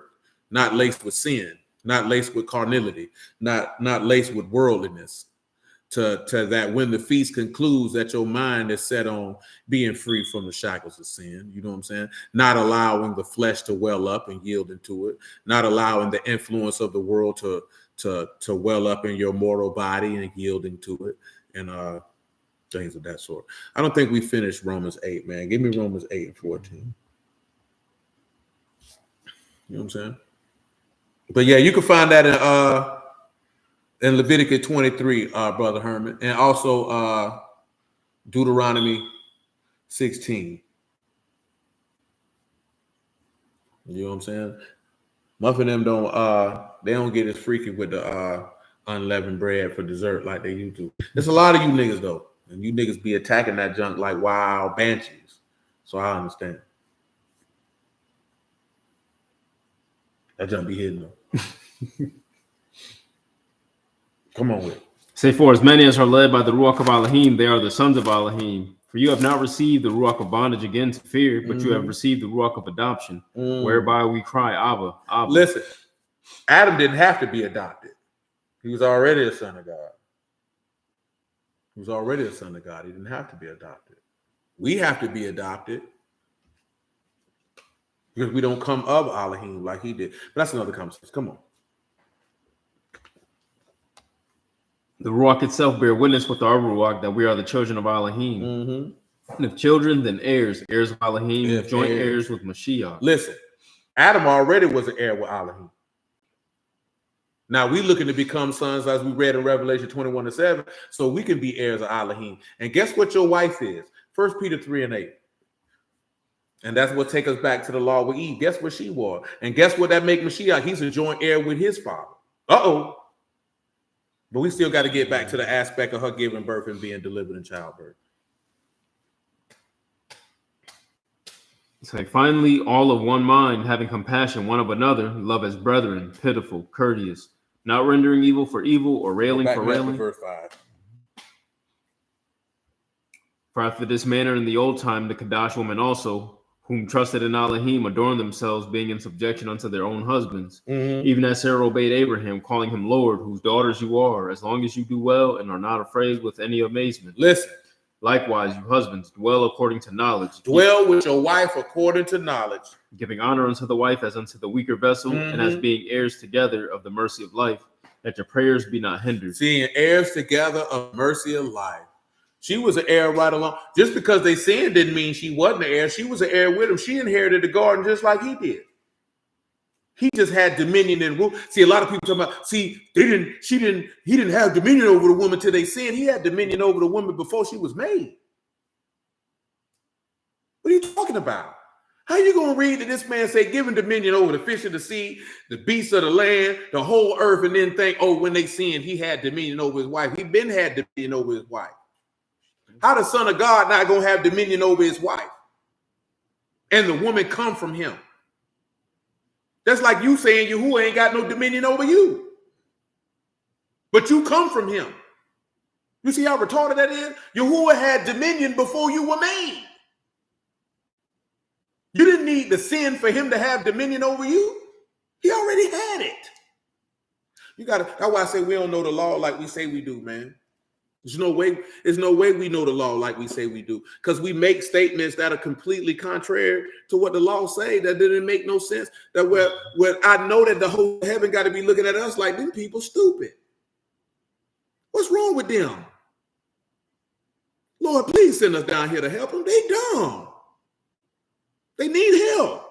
[SPEAKER 1] not laced with sin, not laced with carnality, not laced with worldliness. To that when the feast concludes, that your mind is set on being free from the shackles of sin. You know what I'm saying? Not allowing the flesh to well up and yield into it. Not allowing the influence of the world to well up in your mortal body and yielding to it. And things of that sort. I don't think we finished Romans 8, man. Give me Romans 8 and 14. You know what I'm saying? But yeah, you can find that in Leviticus 23, Brother Herman, and also Deuteronomy 16. You know what I'm saying? Muff and them don't get as freaky with the unleavened bread for dessert like they used to. There's a lot of you niggas though, and you niggas be attacking that junk like wild banshees. So I understand. That junk be hidden though. Come on with it.
[SPEAKER 2] Say, for as many as are led by the Ruach of Alahym, they are the sons of Alahym. For you have not received the Ruach of bondage again to fear, but you have received the Ruach of adoption, whereby we cry, Abba, Abba.
[SPEAKER 1] Listen, Adam didn't have to be adopted. He was already a son of God. He was already a son of God. He didn't have to be adopted. We have to be adopted because we don't come of Alahym like he did. But that's another conversation. Come on.
[SPEAKER 2] The Ruach itself bear witness with our Ruach that we are the children of Alahym. And if children, then heirs of Alahym, joint heirs with Mashiach.
[SPEAKER 1] Listen, Adam already was an heir with Alahym. Now we looking to become sons, as we read in Revelation 21:7, so we can be heirs of Alahym. And guess what your wife is? 1 Peter 3:8. And that's what take us back to the law with Eve. Guess what she was? And guess what that make Mashiach? He's a joint heir with his father. Uh-oh. But we still got to get back to the aspect of her giving birth and being delivered in childbirth.
[SPEAKER 2] It's like, finally, all of one mind, having compassion one of another, love as brethren, pitiful, courteous, not rendering evil for evil or railing for railing.
[SPEAKER 1] Verse 5.
[SPEAKER 2] For after this manner in the old time, the Kadash women also, whom trusted in Alahym, adorned themselves, being in subjection unto their own husbands, even as Sarah obeyed Abraham, calling him Lord, whose daughters you are, as long as you do well and are not afraid with any amazement.
[SPEAKER 1] Listen.
[SPEAKER 2] Likewise, you husbands, dwell according to knowledge.
[SPEAKER 1] Dwell with your wife according to knowledge.
[SPEAKER 2] Giving honor unto the wife as unto the weaker vessel, and as being heirs together of the mercy of life, that your prayers be not hindered.
[SPEAKER 1] Seeing heirs together of mercy of life. She was an heir right along. Just because they sinned didn't mean she wasn't an heir. She was an heir with him. She inherited the garden just like he did. He just had dominion and rule. See, a lot of people talking about, he didn't have dominion over the woman till they sinned. He had dominion over the woman before she was made. What are you talking about? How you going to read that this man say giving dominion over the fish of the sea, the beasts of the land, the whole earth, and then think, oh, when they sinned, he had dominion over his wife. He been had dominion over his wife. How the Son of God not going to have dominion over his wife? And the woman come from him. That's like you saying Yahuwah ain't got no dominion over you. But you come from him. You see how retarded that is? Yahuwah had dominion before you were made. You didn't need the sin for him to have dominion over you. He already had it. That's why I say we don't know the law like we say we do, man. There's no way we know the law like we say we do, because we make statements that are completely contrary to what the law say. That didn't make no sense. That where I know that the whole heaven got to be looking at us like, them people stupid. What's wrong with them? Lord, please send us down here to help them. They dumb. They need help.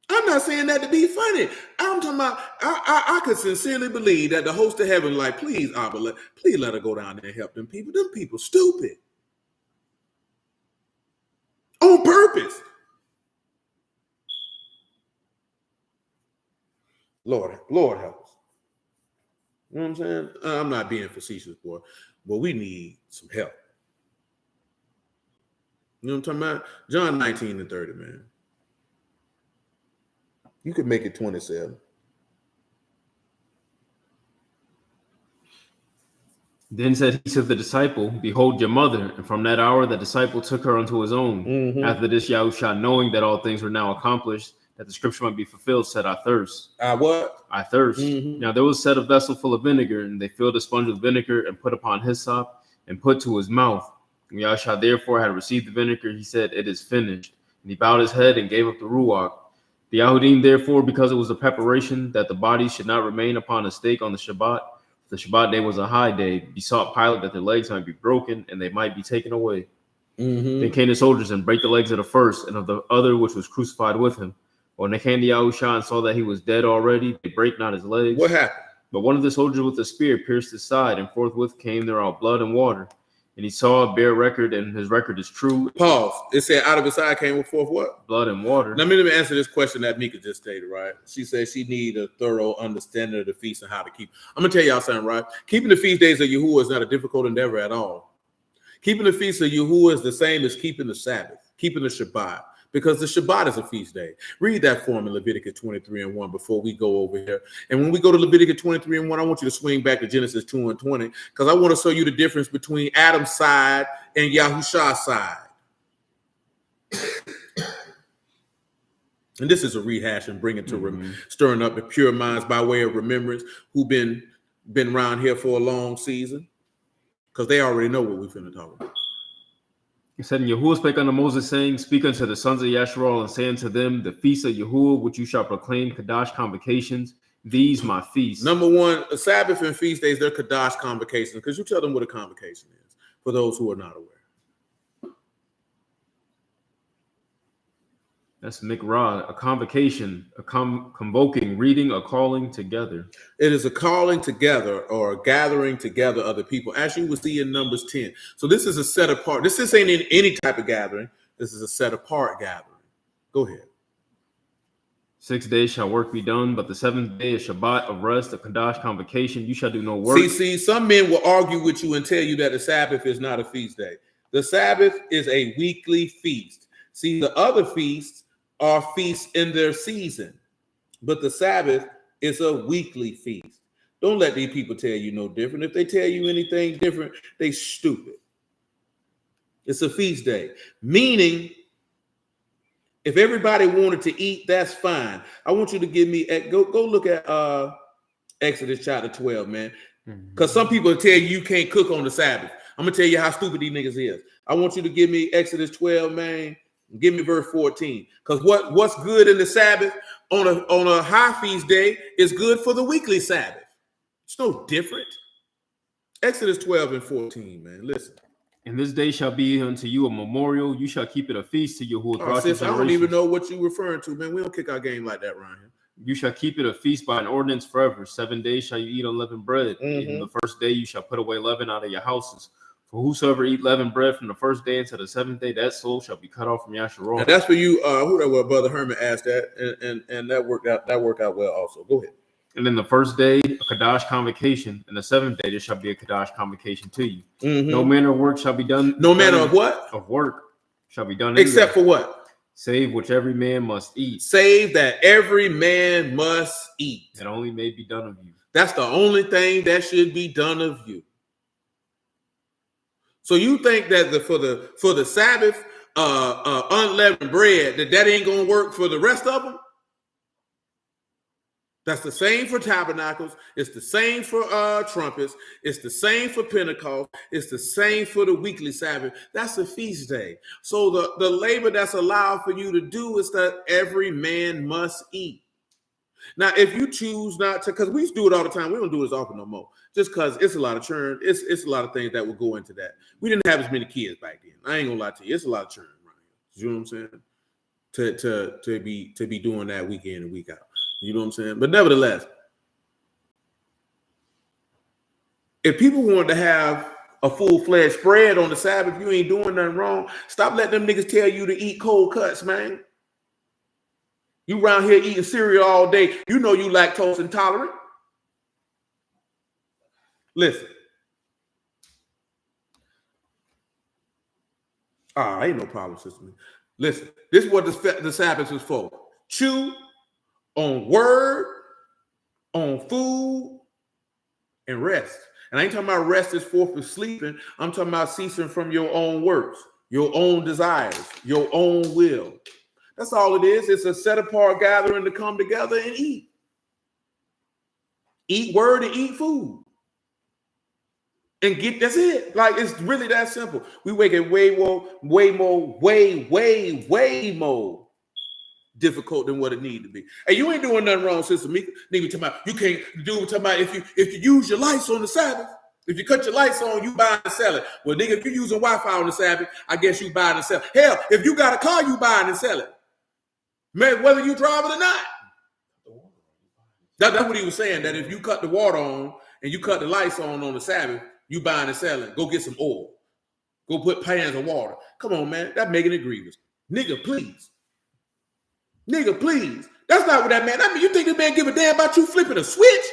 [SPEAKER 1] I'm not saying that to be funny. I'm talking about, I could sincerely believe that the host of heaven, like, please, Abba, please let her go down there and help them people. Them people stupid. On purpose. Lord help us. You know what I'm saying? I'm not being facetious, boy, but we need some help. You know what I'm talking about? John 19:30, man. You could make it 27.
[SPEAKER 2] Then said he to the disciple, behold your mother. And from that hour, the disciple took her unto his own. After this, Yahusha, knowing that all things were now accomplished, that the scripture might be fulfilled, said, I thirst.
[SPEAKER 1] I what?
[SPEAKER 2] I thirst. Now there was set a vessel full of vinegar, and they filled a sponge with vinegar and put upon hyssop and put to his mouth. When Yahusha therefore had received the vinegar, he said, it is finished. And he bowed his head and gave up the ruach. The Yahudim, therefore, because it was a preparation that the body should not remain upon a stake on the Shabbat, the Shabbat day was a high day, besought Pilate that their legs might be broken and they might be taken away. Then came the soldiers and brake the legs of the first and of the other which was crucified with him. When they came to Yahusha and saw that he was dead already, they brake not his legs.
[SPEAKER 1] What happened?
[SPEAKER 2] But one of the soldiers with a spear pierced his side, and forthwith came there out blood and water. And he saw a bare record, and his record is true.
[SPEAKER 1] Pause. It said out of his side came forth what?
[SPEAKER 2] Blood and water.
[SPEAKER 1] Let me answer this question that Mika just stated, right? She said she need a thorough understanding of the feast and how to keep. I'm going to tell y'all something, right? Keeping the feast days of Yahuwah is not a difficult endeavor at all. Keeping the feast of Yahuwah is the same as keeping the Sabbath, keeping the Shabbat, because the Shabbat is a feast day. Read that for me, Leviticus 23:1, before we go over here. And when we go to Leviticus 23:1, I want you to swing back to Genesis 2:20, because I want to show you the difference between Adam's side and Yahusha's side. And this is a rehash and bring it to stirring up the pure minds by way of remembrance who've been around here for a long season, because they already know what we're finna talk about.
[SPEAKER 2] He said, and Yahuwah spake unto Moses, saying, speak unto the sons of Yasharal, and say unto them, the feast of Yahuwah, which you shall proclaim, Kadash convocations, these my feasts. Number one, a Sabbath and feast days, they're Kadash convocations, because you tell them what a convocation is, for those who are not aware. That's Mikrah, a convocation, convoking, reading, a calling together.
[SPEAKER 1] It is a calling together or a gathering together of the people, as you will see in Numbers 10. So this is a set apart. This ain't in any type of gathering. This is a set apart gathering. Go ahead.
[SPEAKER 2] 6 days shall work be done, but the seventh day is Shabbat of rest, a Kadash convocation. You shall do no work.
[SPEAKER 1] See, some men will argue with you and tell you that the Sabbath is not a feast day. The Sabbath is a weekly feast. See, the other feasts are feasts in their season, but the Sabbath is a weekly feast. Don't let these people tell you no different. If they tell you anything different, they stupid. It's a feast day, meaning if everybody wanted to eat, that's fine. I want you to give me go look at Exodus chapter 12, man. Because some people tell you can't cook on the Sabbath. I'm gonna tell you how stupid these niggas is. I want you to give me Exodus 12, man. Give me verse 14. Because what's good in the Sabbath on a high feast day is good for the weekly Sabbath. It's no different. Exodus 12 and 14, man. Listen.
[SPEAKER 2] And this day shall be unto you a memorial. You shall keep it a feast to Yahuwah.
[SPEAKER 1] Sis, I don't even know what you're referring to, man. We don't kick our game like that around here.
[SPEAKER 2] You shall keep it a feast by an ordinance forever. 7 days shall you eat unleavened bread. In the first day you shall put away leaven out of your houses. For whosoever eat leavened bread from the first day until the seventh day, that soul shall be cut off from Yasharon.
[SPEAKER 1] And that's for you. Who that was? Brother Herman asked that, and that worked out. That worked out well also. Go ahead.
[SPEAKER 2] And then the first day, a Kadash convocation, and the seventh day, there shall be a Kadash convocation to you. No manner of work shall be done.
[SPEAKER 1] No manner of what?
[SPEAKER 2] Of work shall be done.
[SPEAKER 1] Except for what?
[SPEAKER 2] Save which every man must eat.
[SPEAKER 1] Save that every man must eat.
[SPEAKER 2] That only may be done of you. That's
[SPEAKER 1] the only thing that should be done of you. So you think that for the Sabbath, unleavened bread, that ain't gonna work for the rest of them? That's the same for tabernacles. It's the same for trumpets. It's the same for Pentecost. It's the same for the weekly Sabbath. That's a feast day. So the labor that's allowed for you to do is that every man must eat. Now, if you choose not to, because we used to do it all the time, we don't do it as often no more. Just because it's a lot of churn, it's a lot of things that will go into that. We didn't have as many kids back then. I ain't gonna lie to you, it's a lot of churn right here. You know what I'm saying? To be doing that week in and week out. You know what I'm saying? But nevertheless, if people wanted to have a full-fledged spread on the Sabbath, you ain't doing nothing wrong. Stop letting them niggas tell you to eat cold cuts, man. You around here eating cereal all day. You know you lactose intolerant. Listen. Ain't no problem, sister. Listen, this is what the Sabbath is for. Chew on word, on food, and rest. And I ain't talking about rest is for sleeping. I'm talking about ceasing from your own works, your own desires, your own will. That's all it is. It's a set apart gathering to come together and eat. Eat word and eat food. And that's it. Like, it's really that simple. We make it way more difficult than what it need to be. Hey, you ain't doing nothing wrong, Sister Mika. Nigga talking about you can't do talking about if you use your lights on the Sabbath, if you cut your lights on, you buy and sell it. Well, nigga, if you're using Wi-Fi on the Sabbath, I guess you buy it and sell it. Hell, if you got a car, you buy it and sell it. Man, whether you drive it or not. That's what he was saying, that if you cut the water on and you cut the lights on the Sabbath, you buying and selling. Go get some oil. Go put pans of water. Come on, man. That's making it grievous. Nigga, please. Nigga, please. That's not what that man. I mean, you think the man give a damn about you flipping a switch?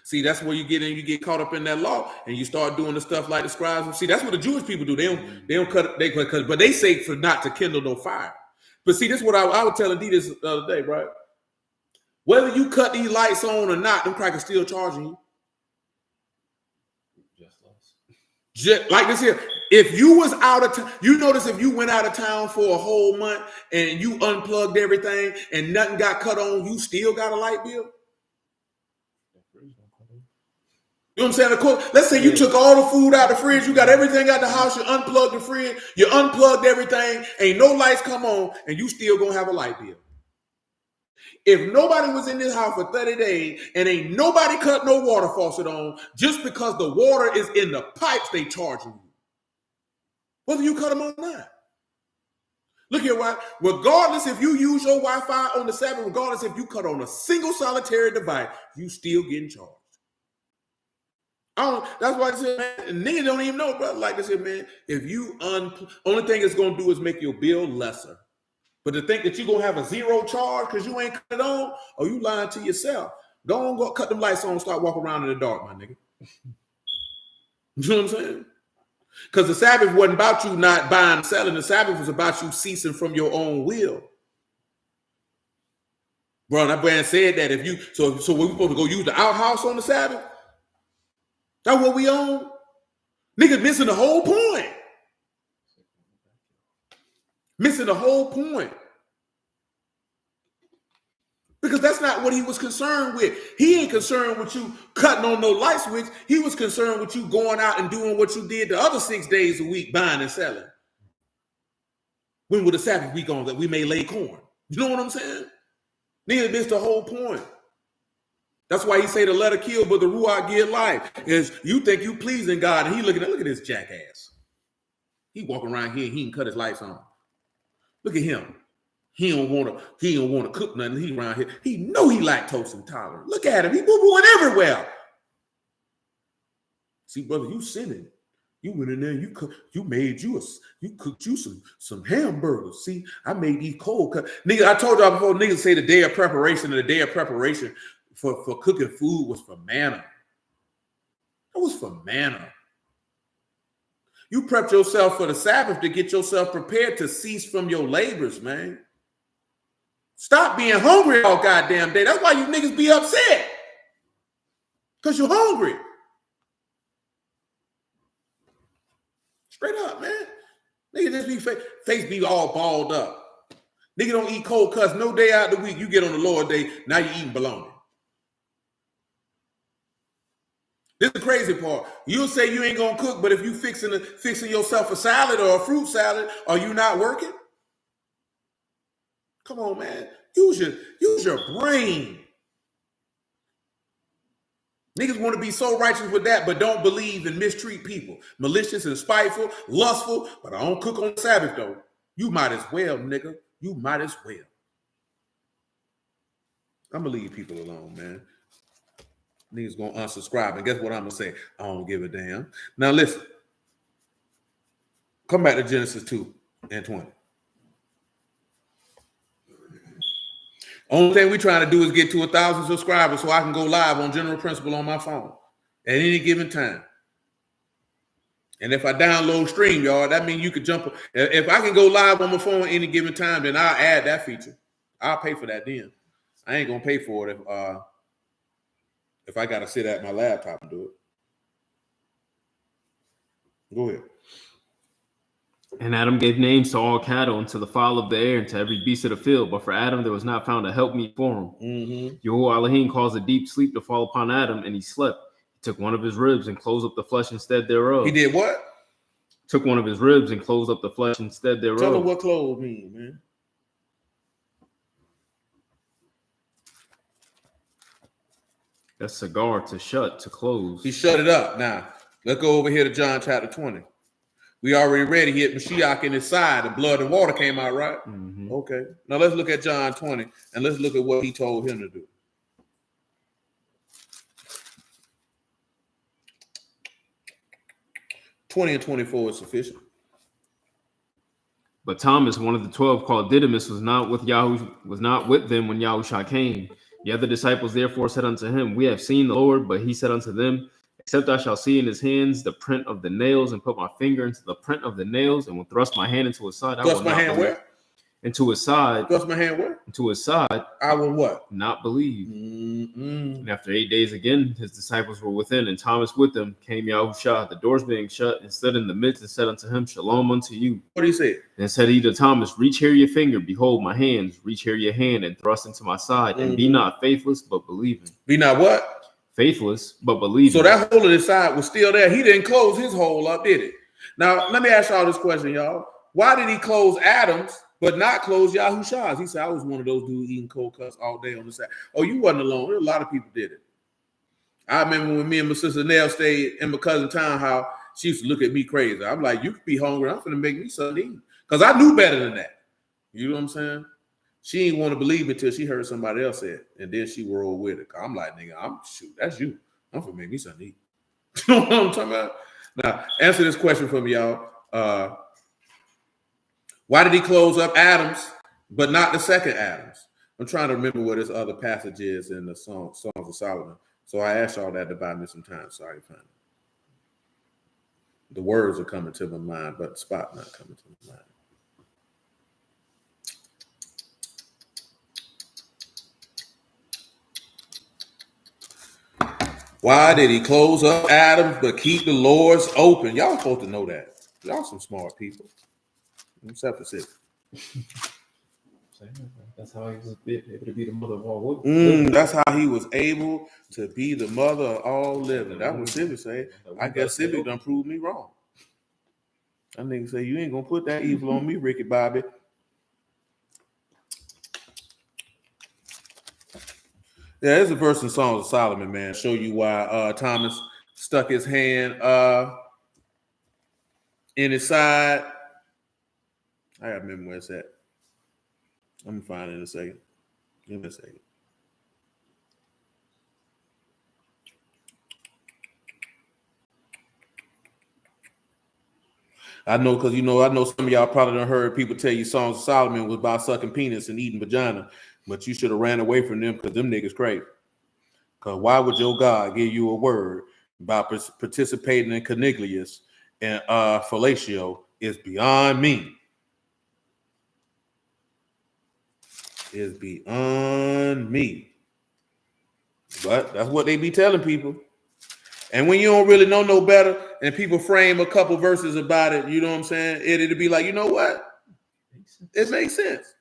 [SPEAKER 1] See, that's where you get caught up in that law, and you start doing the stuff like the scribes. See, that's what the Jewish people do. They don't cut. But they say for not to kindle no fire. But see, this is what I was telling D this the other day, right? Whether you cut these lights on or not, them crackers still charging you. Just like this here. If you was out of town, you notice if you went out of town for a whole month and you unplugged everything and nothing got cut on, you still got a light bill? You know what I'm saying? Of course, let's say you took all the food out of the fridge, you got everything out the house, you unplugged the fridge, you unplugged everything, ain't no lights come on, and you still gonna have a light bill. If nobody was in this house for 30 days and ain't nobody cut no water faucet on, just because the water is in the pipes, they charging you. Whether you cut them or not. Look here, why? Regardless if you use your Wi-Fi on the Sabbath, regardless if you cut on a single solitary device, you still getting charged. That's why I said, man, niggas don't even know, brother. Like I said, man, if you only thing it's gonna do is make your bill lesser. But to think that you're gonna have a zero charge because you ain't cut it on, or you lying to yourself. Go cut them lights on and start walking around in the dark, my nigga. You know what I'm saying? Because the Sabbath wasn't about you not buying and selling. The Sabbath was about you ceasing from your own will. Bro, that brand said that if you so we're supposed to go use the outhouse on the Sabbath? That's what we own? Niggas missing the whole point. Missing the whole point. Because that's not what he was concerned with. He ain't concerned with you cutting on no light switch. He was concerned with you going out and doing what you did the other 6 days a week, buying and selling. When would the Sabbath week on that we may lay corn? You know what I'm saying? Niggas missed the whole point. That's why he say the letter kill, but the ruach give life. Is you think you pleasing God, and he look at this jackass. He walking around here, he can cut his lights on. Look at him. He don't want to cook nothing. He around here. He know he lactose intolerant. Look at him. He boo-booing everywhere. See, brother, you sinning. You went in there, you cooked you some hamburgers. See, I made these cold cut. Nigga, I told y'all before, niggas say the day of preparation, and the day of preparation for cooking food was for manna. That was for manna. You prepped yourself for the Sabbath to get yourself prepared to cease from your labors, man. Stop being hungry all goddamn day. That's why you niggas be upset. Because you're hungry. Straight up, man. Nigga just be face be all balled up. Nigga don't eat cold cuts no day out of the week. You get on the Lord day, now you eating bologna. This is the crazy part. You'll say you ain't gonna cook, but if you fixing yourself a salad or a fruit salad, are you not working? Come on, man. Use your brain. Niggas want to be so righteous with that, but don't believe and mistreat people. Malicious and spiteful, lustful, but I don't cook on Sabbath, though. You might as well, nigga. You might as well. I'm going to leave people alone, man. Niggas going to unsubscribe, and guess what I'm going to say? I don't give a damn. Now, listen. Come back to Genesis 2 and 20. Only thing we're trying to do is get to 1,000 subscribers so I can go live on General Principle on my phone at any given time. And if I download StreamYard, that means you could jump. If I can go live on my phone at any given time, then I'll add that feature. I'll pay for that then. I ain't going to pay for it if I got to sit at my laptop and do it. Go ahead.
[SPEAKER 2] And Adam gave names to all cattle and to the fowl of the air and to every beast of the field. But for Adam, there was not found a helpmeet for him. Mm-hmm. Yahuwah Alahym caused a deep sleep to fall upon Adam, and he slept. He took one of his ribs and closed up the flesh instead thereof.
[SPEAKER 1] He did what?
[SPEAKER 2] Took one of his ribs and closed up the flesh instead thereof.
[SPEAKER 1] Tell them what close mean, man.
[SPEAKER 2] That's cigar, to shut, to close.
[SPEAKER 1] He shut it up. Now, let's go over here to John chapter 20. We already read he hit Mashiach in his side. The blood and water came out, right? Mm-hmm. Okay. Now let's look at John 20 and let's look at what he told him to do. (20 and 24 is sufficient.
[SPEAKER 2] But Thomas, one of the 12, called Didymus, was not with them when Yahushua came. The other disciples therefore said unto him, We have seen the Lord. But he said unto them, Except I shall see in his hands the print of the nails, and put my finger into the print of the nails, and will thrust my hand into his side.
[SPEAKER 1] Thrust my hand where?
[SPEAKER 2] Into his side.
[SPEAKER 1] Thrust my hand where?
[SPEAKER 2] Into his side.
[SPEAKER 1] I will what?
[SPEAKER 2] Not believe. Mm-hmm. And after 8 days again, his disciples were within, and Thomas with them. Came Yahushua, the doors being shut, and stood in the midst, and said unto him, Shalom unto you.
[SPEAKER 1] What did he say?
[SPEAKER 2] And said he to Thomas, Reach here your finger, behold my hands. Reach here your hand, and thrust into my side. And be not faithless, but believing.
[SPEAKER 1] Be not what?
[SPEAKER 2] Faithless, but believing.
[SPEAKER 1] So that hole in his side was still there. He didn't close his hole up, did it? Now, let me ask y'all this question, y'all. Why did he close Adam's but not close Yahushua's? He said, I was one of those dudes eating cold cuts all day on the side. Oh, you wasn't alone. A lot of people did it. I remember when me and my sister Nell stayed in my cousin's townhouse, she used to look at me crazy. I'm like, you could be hungry. I'm going to make me something to eat. Because I knew better than that. You know what I'm saying? She ain't want to believe it till she heard somebody else say it, and then she rolled with it. I'm like, nigga, shoot, that's you. I'm gonna make me something to eat. You know what I'm talking about? Now, answer this question for me, y'all. Why did he close up Adams, but not the second Adams? I'm trying to remember what this other passage is in the Songs of Solomon. So I asked y'all that to buy me some time. Sorry, find it. The words are coming to my mind, but the spot not coming to my mind. Why did he close up Adams but keep the Lord's open? Y'all supposed to know that. Y'all some smart people. Except for six.
[SPEAKER 2] That's how he was able to be the mother of all living.
[SPEAKER 1] That's how he was able to be the mother of all living. That's what Civic say. I guess Civic done proved me wrong. That nigga say, you ain't gonna put that evil on me, Ricky Bobby. Yeah, there's a verse in Songs of Solomon, man. Show you why Thomas stuck his hand in his side. I gotta remember where it's at. I'm gonna find it in a second. Give me a second. I know because I know some of y'all probably done heard people tell you Songs of Solomon was about sucking penis and eating vagina, but you should have ran away from them because them niggas crazy. Because why would your God give you a word about participating in coniglius and fellatio is beyond me. Is beyond me. But that's what they be telling people. And when you don't really know no better and people frame a couple verses about it, you know what I'm saying? It'll be like, you know what? It makes sense.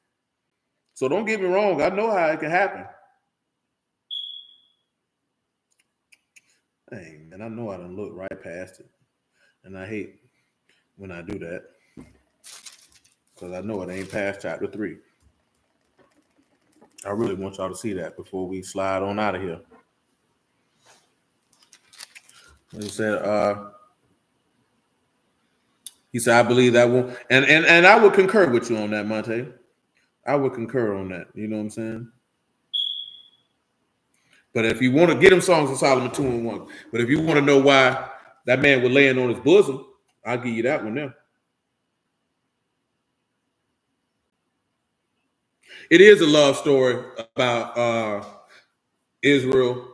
[SPEAKER 1] So don't get me wrong. I know how it can happen. Hey, man, I know I done look right past it. And I hate when I do that. Because I know it ain't past chapter 3. I really want y'all to see that before we slide on out of here. He said, I believe that will, and I would concur with you on that, Monte. I would concur on that. You know what I'm saying? But if you want to get them Songs of Solomon 2 and 1, but if you want to know why that man was laying on his bosom, I'll give you that one now. It is a love story about Israel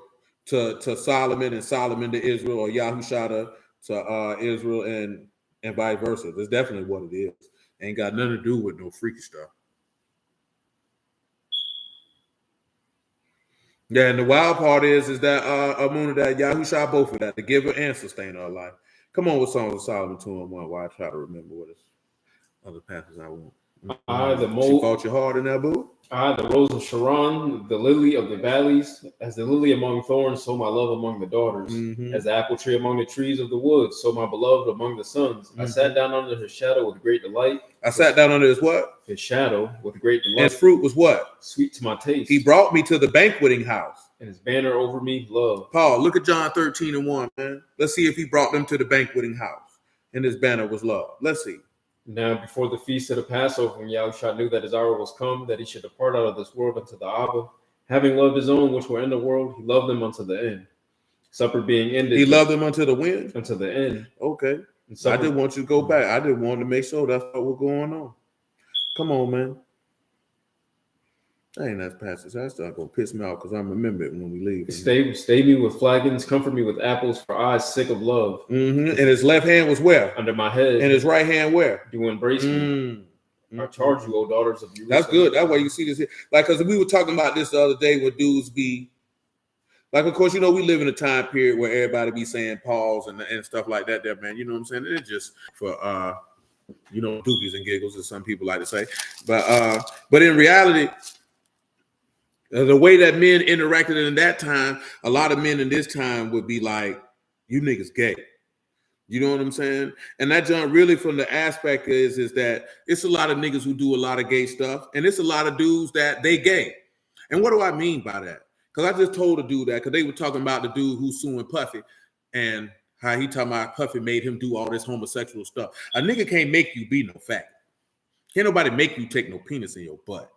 [SPEAKER 1] to Solomon and Solomon to Israel, or Yahushua to Israel and vice versa. That's definitely what it is. Ain't got nothing to do with no freaky stuff. Yeah, and the wild part is that Amuna, that Yahushua both of that, the giver and sustainer of life. Come on with Songs of Solomon 2 and 1 while I try to remember what is other passages I want. She fought you hard in that boo?
[SPEAKER 2] The rose of Sharon, the lily of the valleys, as the lily among thorns, so my love among the daughters. As the apple tree among the trees of the woods, so my beloved among the sons. I sat down under his shadow with great delight.
[SPEAKER 1] I sat down under his what?
[SPEAKER 2] His shadow with great delight.
[SPEAKER 1] And his fruit was what?
[SPEAKER 2] Sweet to my taste.
[SPEAKER 1] He brought me to the banqueting house.
[SPEAKER 2] And his banner over me, love.
[SPEAKER 1] Paul, look at John 13 and 1, man. Let's see if he brought them to the banqueting house. And his banner was love. Let's see.
[SPEAKER 2] Now, before the feast of the Passover, when Yahushua knew that his hour was come, that he should depart out of this world unto the Abba, having loved his own which were in the world, he loved them unto the end. Supper being ended.
[SPEAKER 1] He loved them unto the when?
[SPEAKER 2] Unto the end.
[SPEAKER 1] Okay. I didn't want you to go back. I didn't want to make sure that's what was going on. Come on, man. That ain't that passage. That's not going to piss me off because I remember it when we leave.
[SPEAKER 2] Stay me with flagons, comfort me with apples, for eyes sick of love.
[SPEAKER 1] And his left hand was where?
[SPEAKER 2] Under my head.
[SPEAKER 1] And his right hand where?
[SPEAKER 2] You embrace me. I charge you, O daughters of Jerusalem.
[SPEAKER 1] That's good. That way you see this here. Like, because we were talking about this the other day with dudes be, like, of course, we live in a time period where everybody be saying pause and stuff like that there, man. You know what I'm saying? It's just for, dookies and giggles, as some people like to say. But in reality, the way that men interacted in that time, a lot of men in this time would be like, you niggas gay. You know what I'm saying? And that jump really from the aspect is that it's a lot of niggas who do a lot of gay stuff. And it's a lot of dudes that they gay. And what do I mean by that? Because I just told a dude that because they were talking about the dude who's suing Puffy and how he talking about Puffy made him do all this homosexual stuff. A nigga can't make you be no faggot. Can't nobody make you take no penis in your butt.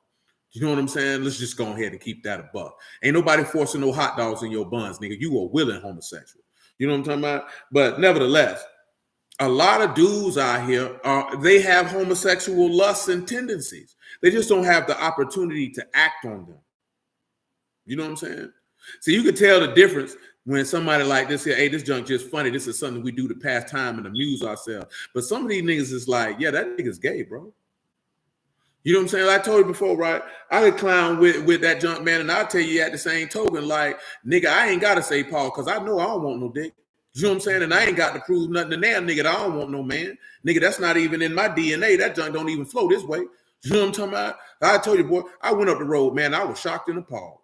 [SPEAKER 1] You know what I'm saying? Let's just go ahead and keep that a buck. Ain't nobody forcing no hot dogs in your buns, nigga. You a willing homosexual. You know what I'm talking about? But nevertheless, a lot of dudes out here, they have homosexual lusts and tendencies. They just don't have the opportunity to act on them. You know what I'm saying? So you can tell the difference when somebody like this here, hey, this junk just funny. This is something we do to pass time and amuse ourselves. But some of these niggas is like, yeah, that nigga's gay, bro. You know what I'm saying? Like I told you before, right? I could clown with that junk, man, and I'll tell you at the same token, like, nigga, I ain't got to say Paul because I know I don't want no dick. You know what I'm saying? And I ain't got to prove nothing to damn nigga that I don't want no man. Nigga, that's not even in my DNA. That junk don't even flow this way. You know what I'm talking about? I told you, boy, I went up the road, man. I was shocked and appalled.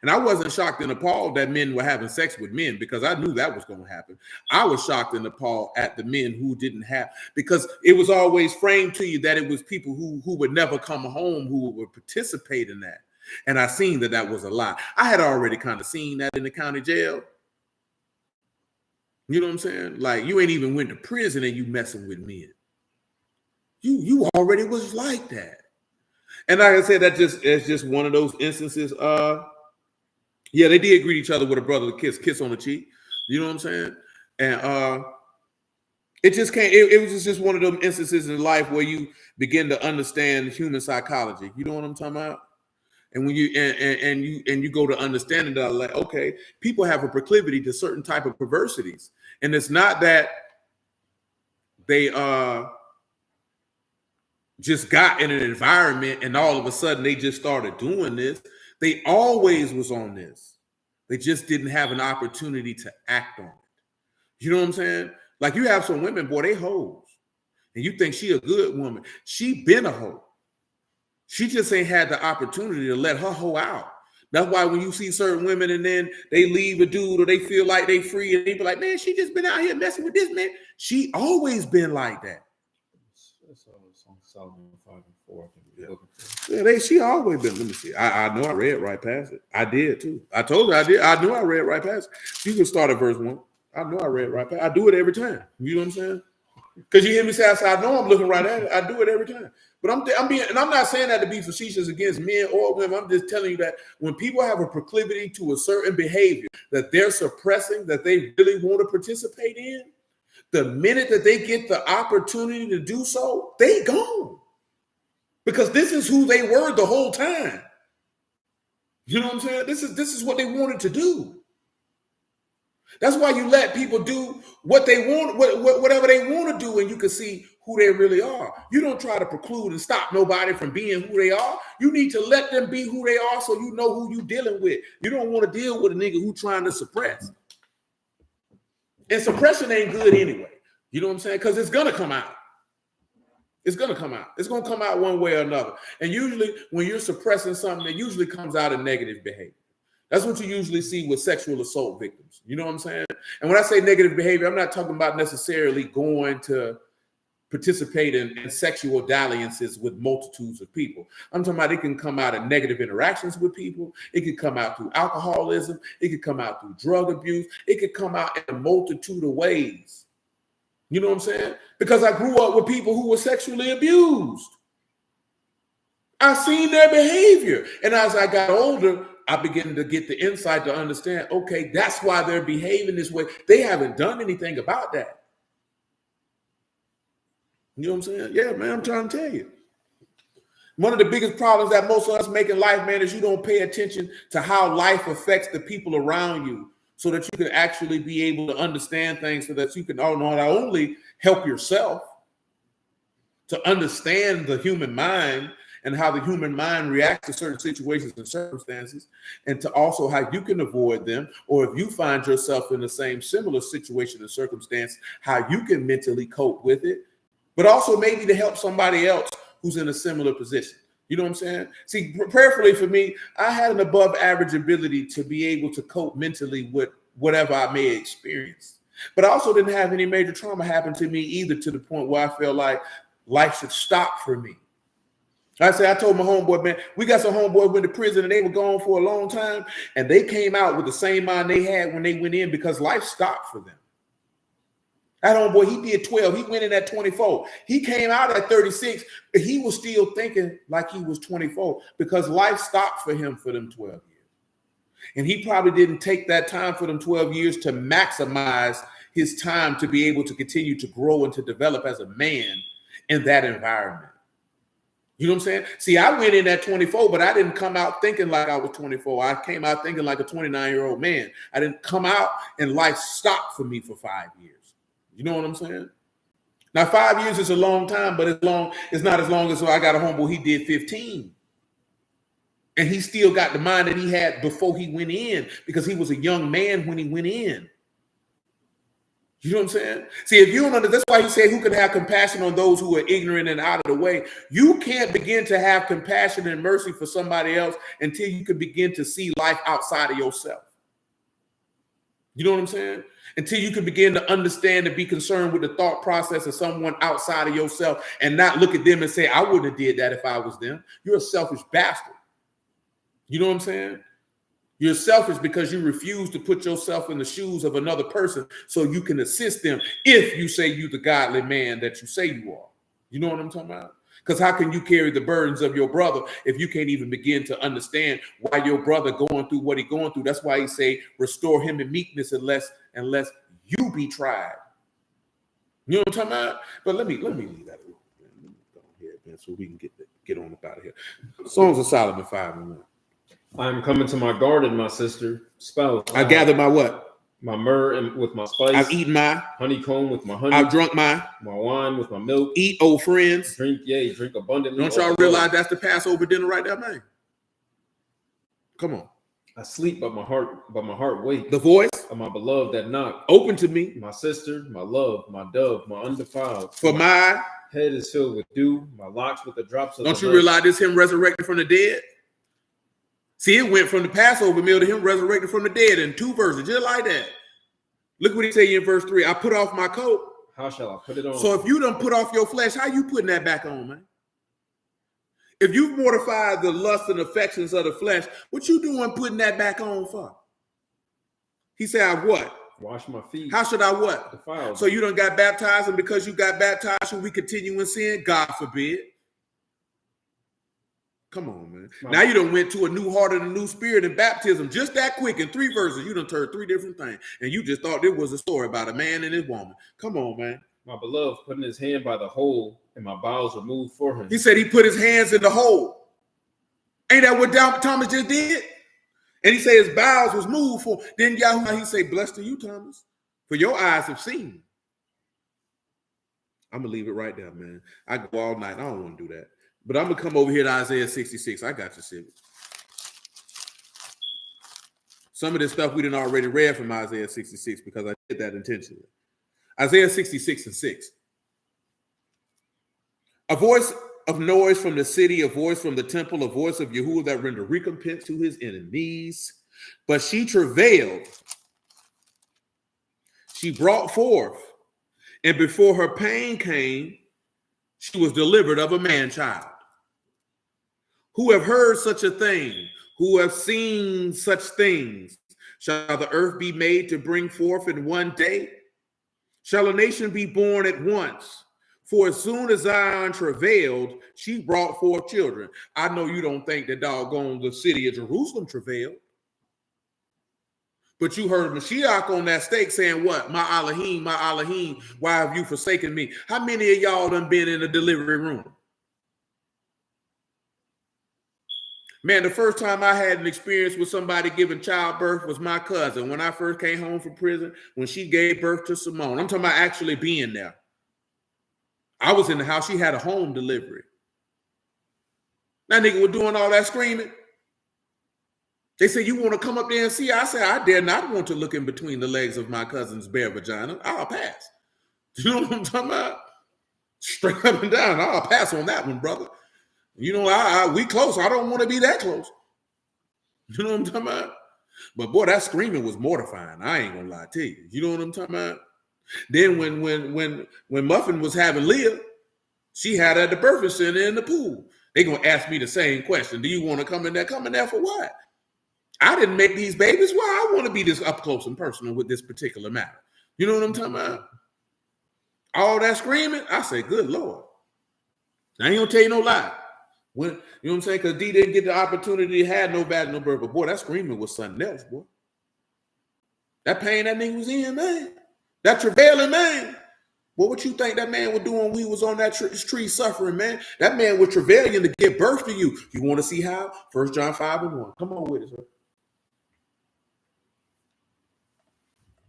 [SPEAKER 1] And I wasn't shocked and appalled that men were having sex with men because I knew that was going to happen. I was shocked and appalled at the men who didn't have, because it was always framed to you that it was people who would never come home who would participate in that. And I seen that was a lie. I had already kind of seen that in the county jail. You know what I'm saying? Like, you ain't even went to prison and you messing with men. You already was like that. And like I said, it's just one of those instances. Yeah, they did greet each other with a brotherly kiss on the cheek. You know what I'm saying? And it just can't. It was just one of those instances in life where you begin to understand human psychology. You know what I'm talking about? And when you and you go to understanding that, like, okay, people have a proclivity to certain type of perversities, and it's not that they just got in an environment and all of a sudden they just started doing this. They always was on this. They just didn't have an opportunity to act on it. You know what I'm saying? Like, you have some women, boy, they hoes. And you think she a good woman. She been a hoe. She just ain't had the opportunity to let her hoe out. That's why when you see certain women and then they leave a dude or they feel like they free and they be like, man, she just been out here messing with this man. She always been like that. Yeah, she always been. Let me see. I know I read right past it. I did too. I told her I did. I knew I read right past it. You can start at verse 1. I know I read right past it. I do it every time. You know what I'm saying? Because you hear me say, I know I'm looking right at it. I do it every time. But I'm being, and I'm not saying that to be facetious against men or women. I'm just telling you that when people have a proclivity to a certain behavior that they're suppressing, that they really want to participate in, the minute that they get the opportunity to do so, they gone. Because this is who they were the whole time. You know what I'm saying? This is what they wanted to do. That's why you let people do what they want, whatever they want to do, and you can see who they really are. You don't try to preclude and stop nobody from being who they are. You need to let them be who they are so you know who you're dealing with. You don't want to deal with a nigga who trying to suppress. And suppression ain't good anyway. You know what I'm saying? Because it's going to come out. It's going to come out. It's going to come out one way or another. And usually when you're suppressing something, it usually comes out of negative behavior. That's what you usually see with sexual assault victims. You know what I'm saying? And when I say negative behavior, I'm not talking about necessarily going to participate in sexual dalliances with multitudes of people. I'm talking about it can come out of negative interactions with people. It could come out through alcoholism. It could come out through drug abuse. It could come out in a multitude of ways. You know what I'm saying? Because I grew up with people who were sexually abused. I seen their behavior. And as I got older, I began to get the insight to understand, okay, that's why they're behaving this way. They haven't done anything about that. You know what I'm saying? Yeah, man, I'm trying to tell you. One of the biggest problems that most of us make in life, man, is you don't pay attention to how life affects the people around you so that you can actually be able to understand things so that you can not only help yourself to understand the human mind and how the human mind reacts to certain situations and circumstances, and to also how you can avoid them, or if you find yourself in the same similar situation and circumstance, how you can mentally cope with it, but also maybe to help somebody else who's in a similar position. You know what I'm saying? See, prayerfully for me, I had an above average ability to be able to cope mentally with whatever I may experience. But I also didn't have any major trauma happen to me either, to the point where I felt like life should stop for me. I told my homeboy, man, we got some homeboys went to prison and they were gone for a long time, and they came out with the same mind they had when they went in because life stopped for them. That homeboy, he did 12. He went in at 24. He came out at 36, but he was still thinking like he was 24 because life stopped for him for them 12 years. And he probably didn't take that time for them 12 years to maximize his time to be able to continue to grow and to develop as a man in that environment. You know what I'm saying? See, I went in at 24, but I didn't come out thinking like I was 24. I came out thinking like a 29-year-old man. I didn't come out and life stopped for me for 5 years. You know what I'm saying? Now, 5 years is a long time, but it's not as long as I got a homeboy, he did 15. And he still got the mind that he had before he went in because he was a young man when he went in. You know what I'm saying? See, if you don't understand, that's why he said, who can have compassion on those who are ignorant and out of the way? You can't begin to have compassion and mercy for somebody else until you can begin to see life outside of yourself. You know what I'm saying? Until you can begin to understand and be concerned with the thought process of someone outside of yourself and not look at them and say, I wouldn't have did that if I was them. You're a selfish bastard. You know what I'm saying? You're selfish because you refuse to put yourself in the shoes of another person so you can assist them if you say you're the godly man that you say you are. You know what I'm talking about? Because how can you carry the burdens of your brother if you can't even begin to understand why your brother going through what he's going through? That's why he say, restore him in meekness unless you be tried. You know what I'm talking about? But let me leave that here, man, so we can get on up out of here. Songs of Solomon 5:1.
[SPEAKER 2] I am coming to my garden, my sister, spouse.
[SPEAKER 1] I gather my what?
[SPEAKER 2] My myrrh and with my spice.
[SPEAKER 1] I've eaten my
[SPEAKER 2] honeycomb with my honey.
[SPEAKER 1] I've drunk my
[SPEAKER 2] wine with my milk.
[SPEAKER 1] Eat, old friends.
[SPEAKER 2] Drink abundantly.
[SPEAKER 1] Don't y'all realize that's the Passover dinner right there, man? Come on.
[SPEAKER 2] I sleep, but my heart wakes.
[SPEAKER 1] The voice
[SPEAKER 2] of my beloved that knock.
[SPEAKER 1] Open to me.
[SPEAKER 2] My sister, my love, my dove, my undefiled.
[SPEAKER 1] For my
[SPEAKER 2] head is filled with dew, my locks with the drops of
[SPEAKER 1] Don't you realize this him resurrected from the dead? See, it went from the Passover meal to him resurrected from the dead in 2 verses, just like that. Look what he say in verse 3. I put off my coat.
[SPEAKER 2] How shall I put it on?
[SPEAKER 1] So if you done put off your flesh, how you putting that back on, man? If you've mortified the lust and affections of the flesh, what you doing putting that back on for? He said, I what?
[SPEAKER 2] Wash my feet.
[SPEAKER 1] How should I what?
[SPEAKER 2] Defile
[SPEAKER 1] so you done got baptized, and because you got baptized, should we continue in sin? God forbid. Come on, man. Now you done went to a new heart and a new spirit in baptism. Just that quick in 3 verses, you done turned 3 different things. And you just thought there was a story about a man and his woman. Come on, man.
[SPEAKER 2] My beloved putting his hand by the hole and my bowels removed for him.
[SPEAKER 1] He said he put his hands in the hole. Ain't that what Thomas just did? And he said his bowels was moved for. Then Yahweh, he say, blessed are you, Thomas, for your eyes have seen. I'm going to leave it right there, man. I go all night. I don't want to do that. But I'm going to come over here to Isaiah 66. I got you, Sid. Some of this stuff we done already read from Isaiah 66 because I did that intentionally. Isaiah 66:6. A voice of noise from the city, a voice from the temple, a voice of Yahuwah that render recompense to his enemies. But she travailed. She brought forth. And before her pain came, she was delivered of a man-child. Who have heard such a thing? Who have seen such things? Shall the earth be made to bring forth in one day? Shall a nation be born at once? For as soon as Zion travailed, she brought forth children. I know you don't think that doggone the city of Jerusalem travailed. But you heard Mashiach on that stake saying what? My Alahym, why have you forsaken me? How many of y'all done been in the delivery room? Man, the first time I had an experience with somebody giving childbirth was my cousin. When I first came home from prison, when she gave birth to Simone. I'm talking about actually being there. I was in the house. She had a home delivery. That nigga was doing all that screaming. They said, you want to come up there and see? I said, I dare not want to look in between the legs of my cousin's bare vagina. I'll pass. You know what I'm talking about? Straight up and down. I'll pass on that one, brother. You know, we close. I don't want to be that close. You know what I'm talking about? But boy, that screaming was mortifying. I ain't gonna lie to you. You know what I'm talking about? Then when Muffin was having Leah, she had her at the birthing center in the pool. They gonna ask me the same question. Do you want to come in there? Come in there for what? I didn't make these babies. Why I want to be this up close and personal with this particular matter. You know what I'm talking about? all that screaming, I say, good Lord. I ain't gonna tell you no lie. When, you know what I'm saying? Because D didn't get the opportunity, had no bad, no birth. But boy, that screaming was something else, boy. That pain that nigga was in, man. That travailing, man. Well, what you think that man was doing when he was on that tree suffering, man? That man was travailing to give birth to you. You want to see how? 1 John 5:1. Come on with it, sir.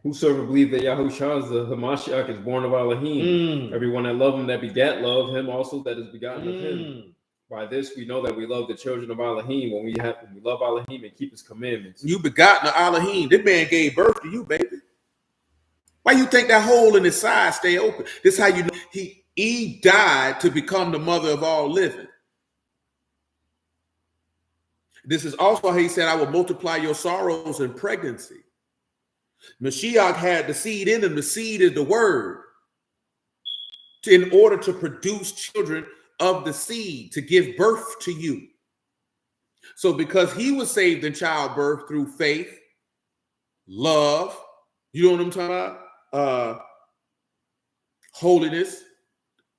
[SPEAKER 2] Whosoever believes that Yahushua the Hamashiach is born of Alahym. Everyone that love him that begat love him also that is begotten of him. By this we know that we love the children of Alahym when we love Alahym and keep his commandments.
[SPEAKER 1] You begotten of Alahym. This man gave birth to you, baby. Why you think that hole in his side stay open? This is how you know he died to become the mother of all living. This is also how he said, I will multiply your sorrows in pregnancy. Mashiach had the seed in him. The seed is the word. In order to produce children of the seed, to give birth to you. So because he was saved in childbirth through faith, love, you know what I'm talking about? Holiness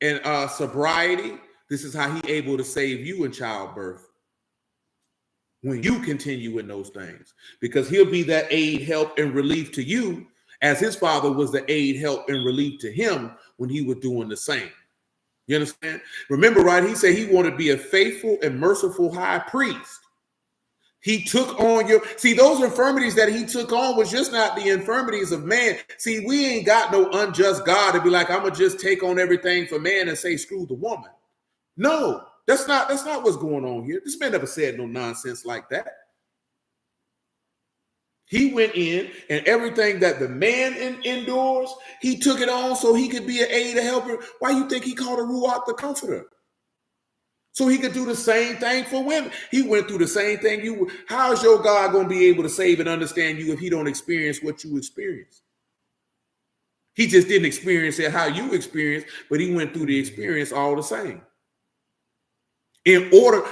[SPEAKER 1] and sobriety. This is how he able to save you in childbirth. When you continue in those things, because he'll be that aid, help, and relief to you, as his father was the aid, help, and relief to him when he was doing the same. You understand? Remember, right? He said he wanted to be a faithful and merciful high priest. He took on those infirmities that he took on was just not the infirmities of man. See, we ain't got no unjust God to be like, I'm gonna just take on everything for man and say, screw the woman. No. That's not what's going on here. This man never said no nonsense like that. He went in and everything that the man endures, he took it on so he could be an aid, a helper. Why you think he called a Ruach the comforter? So he could do the same thing for women. He went through the same thing. How is your God going to be able to save and understand you if he don't experience what you experience? He just didn't experience it how you experienced, but he went through the experience all the same. In order,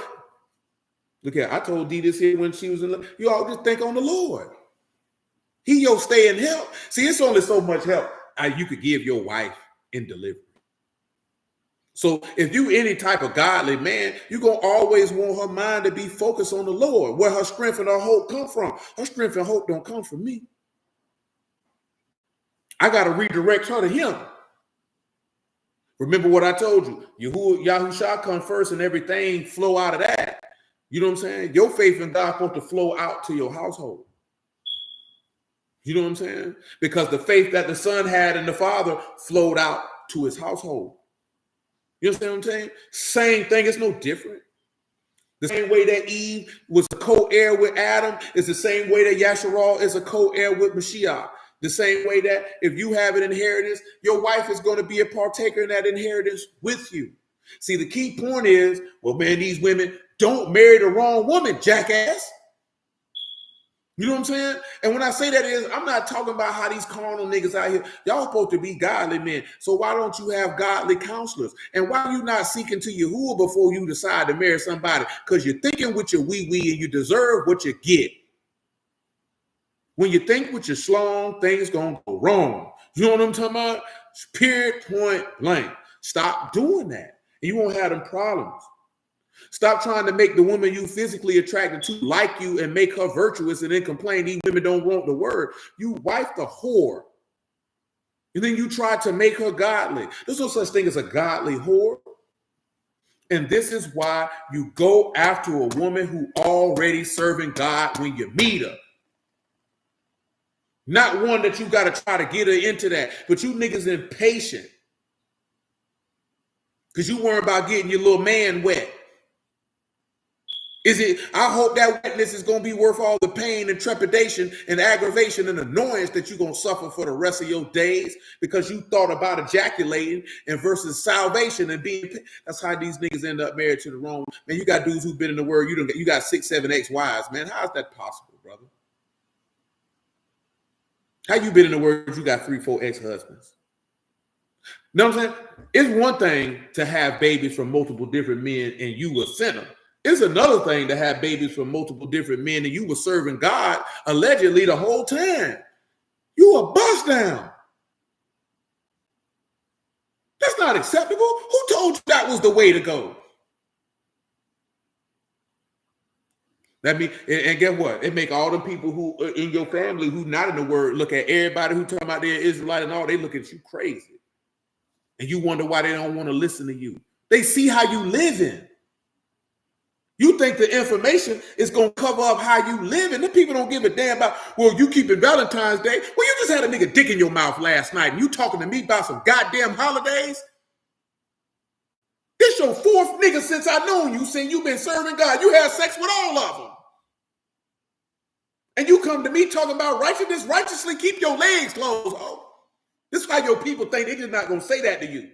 [SPEAKER 1] look at, I told Dee this here when she was in love. You all just think on the Lord. He your stay and help. See, it's only so much help you could give your wife in delivery. So if you any type of godly man, you're going to always want her mind to be focused on the Lord, where her strength and her hope come from. Her strength and hope don't come from me. I got to redirect her to him. Remember what I told you. Yahushua come first and everything flow out of that. You know what I'm saying? Your faith in God is supposed to flow out to your household. You know what I'm saying? Because the faith that the son had in the father flowed out to his household. You understand what I'm saying? Same thing. It's no different. The same way that Eve was a co-heir with Adam is the same way that Yasharal is a co-heir with Mashiach. The same way that if you have an inheritance, your wife is going to be a partaker in that inheritance with you. See, the key point is, well, man, these women don't marry the wrong woman, jackass. You know what I'm saying? And when I say that is, I'm not talking about how these carnal niggas out here, y'all supposed to be godly men. So why don't you have godly counselors? And why are you not seeking to Yahuwah before you decide to marry somebody? Because you're thinking with your wee-wee and you deserve what you get. When you think with your schlong, things gonna go wrong. You know what I'm talking about? Period, point blank. Stop doing that. And you won't have them problems. Stop trying to make the woman you physically attracted to like you and make her virtuous and then complain these women don't want the word. You wife the whore. And then you try to make her godly. There's no such thing as a godly whore. And this is why you go after a woman who already serving God when you meet her. Not one that you got to try to get her into that. But you niggas impatient. Because you worry about getting your little man wet. I hope that wetness is going to be worth all the pain and trepidation and aggravation and annoyance that you're going to suffer for the rest of your days because you thought about ejaculating and versus salvation and being. That's how these niggas end up married to the wrong. Man, you got dudes who've been in the word. You got 6, 7 ex-wives, man. How is that possible, brother? How you been in the word? You got 3, 4 ex-husbands. You know what I'm saying? It's one thing to have babies from multiple different men and you a sinner. It's another thing to have babies from multiple different men and you were serving God allegedly the whole time. You a bust down. not acceptable. Who told you that was the way to go? And guess what? It make all the people who in your family who not in the word look at everybody who talking about they're Israelite and all, they look at you crazy. And you wonder why they don't want to listen to you. They see how you living. You think the information is going to cover up how you live, and the people don't give a damn about, well, you keeping Valentine's Day. Well, you just had a nigga dick in your mouth last night, and you talking to me about some goddamn holidays? This your fourth nigga since I known you, saying you been serving God. You had sex with all of them. And you come to me talking about righteousness, righteously keep your legs closed. Oh, this is why your people think they're just not going to say that to you.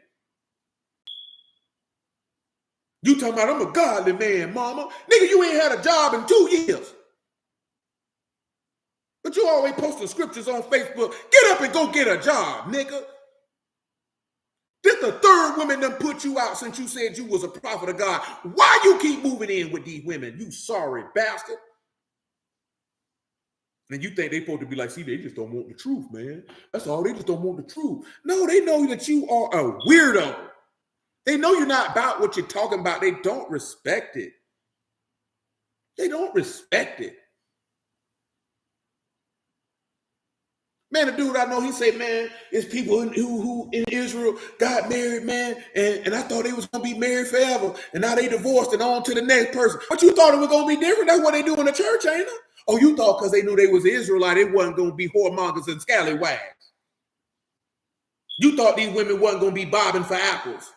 [SPEAKER 1] You talking about, I'm a godly man, mama. Nigga, you ain't had a job in 2 years. But you always posting scriptures on Facebook. Get up and go get a job, nigga. This the third woman that put you out since you said you was a prophet of God. Why you keep moving in with these women? You sorry bastard. And you think they supposed to be like, see, they just don't want the truth, man. That's all. They just don't want the truth. No, they know that you are a weirdo. They know you're not about what you're talking about. They don't respect it. They don't respect it. Man, the dude I know, he said, man, it's people who in Israel got married, man, and I thought they was going to be married forever, and now they divorced and on to the next person. But you thought it was going to be different? That's what they do in the church, ain't it? Oh, you thought because they knew they was Israelite, they wasn't going to be whoremongers and scallywags. You thought these women wasn't going to be bobbing for apples.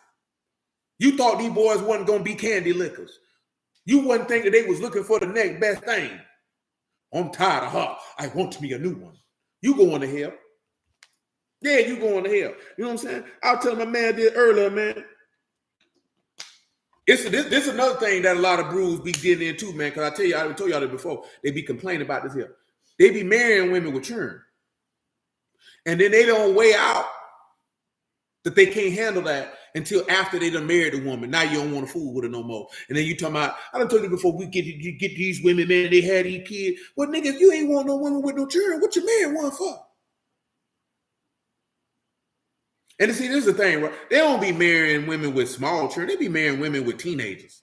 [SPEAKER 1] You thought these boys wasn't going to be candy lickers. You wasn't thinking they was looking for the next best thing. I'm tired of her. I want me a new one. You going to hell. Yeah, you going to hell. You know what I'm saying? I was telling my man this earlier, man. This is another thing that a lot of brews be getting into, man, because I told y'all that before. They be complaining about this here. They be marrying women with churn. And then they don't weigh out that they can't handle that until after they done married the woman. Now you don't want to fool with her no more. And then you talking about, I done told you before, you get these women, man, they had these kids. Well, nigga, if you ain't want no woman with no children, what you married one for? And see, this is the thing, right? They don't be marrying women with small children. They be marrying women with teenagers.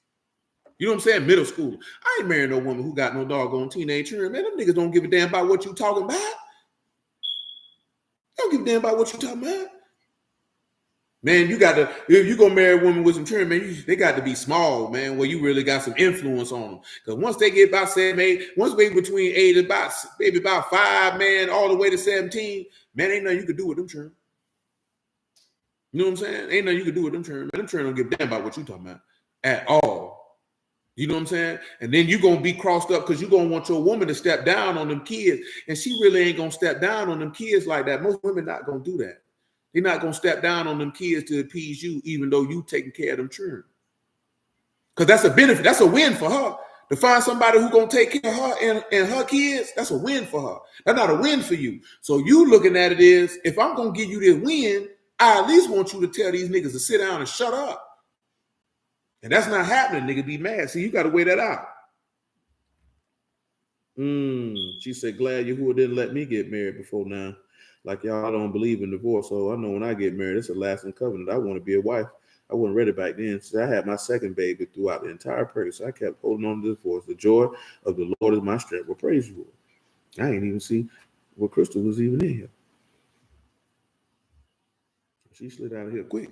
[SPEAKER 1] You know what I'm saying? Middle school. I ain't marrying no woman who got no doggone teenage children. Man, them niggas don't give a damn about what you talking about. They don't give a damn about what you talking about. Man, you got to, if you gonna marry a woman with some children, man, they got to be small, man, where you really got some influence on them. Because once they get about 7, 8, once they between 8 and about 5, man, all the way to 17, man, ain't nothing you could do with them children. You know what I'm saying? Ain't nothing you could do with them children. Man, them children don't give a damn about what you talking about at all. You know what I'm saying? And then you're going to be crossed up because you're going to want your woman to step down on them kids. And she really ain't going to step down on them kids like that. Most women not going to do that. They're not going to step down on them kids to appease you, even though you taking care of them children. Because that's a benefit. That's a win for her. To find somebody who's going to take care of her and her kids, that's a win for her. That's not a win for you. So you looking at it is, if I'm going to give you this win, I at least want you to tell these niggas to sit down and shut up. And that's not happening. Nigga be mad. See, you got to weigh that out. She said, glad Yahuwah didn't let me get married before now. Like y'all don't believe in divorce. So I know when I get married, it's a lasting covenant. I want to be a wife. I wasn't ready back then. So I had my second baby throughout the entire pregnancy. I kept holding on to divorce. The joy of the Lord is my strength. Well, praise you, Lord. I ain't even see what Crystal was even in here. She slid out of here quick.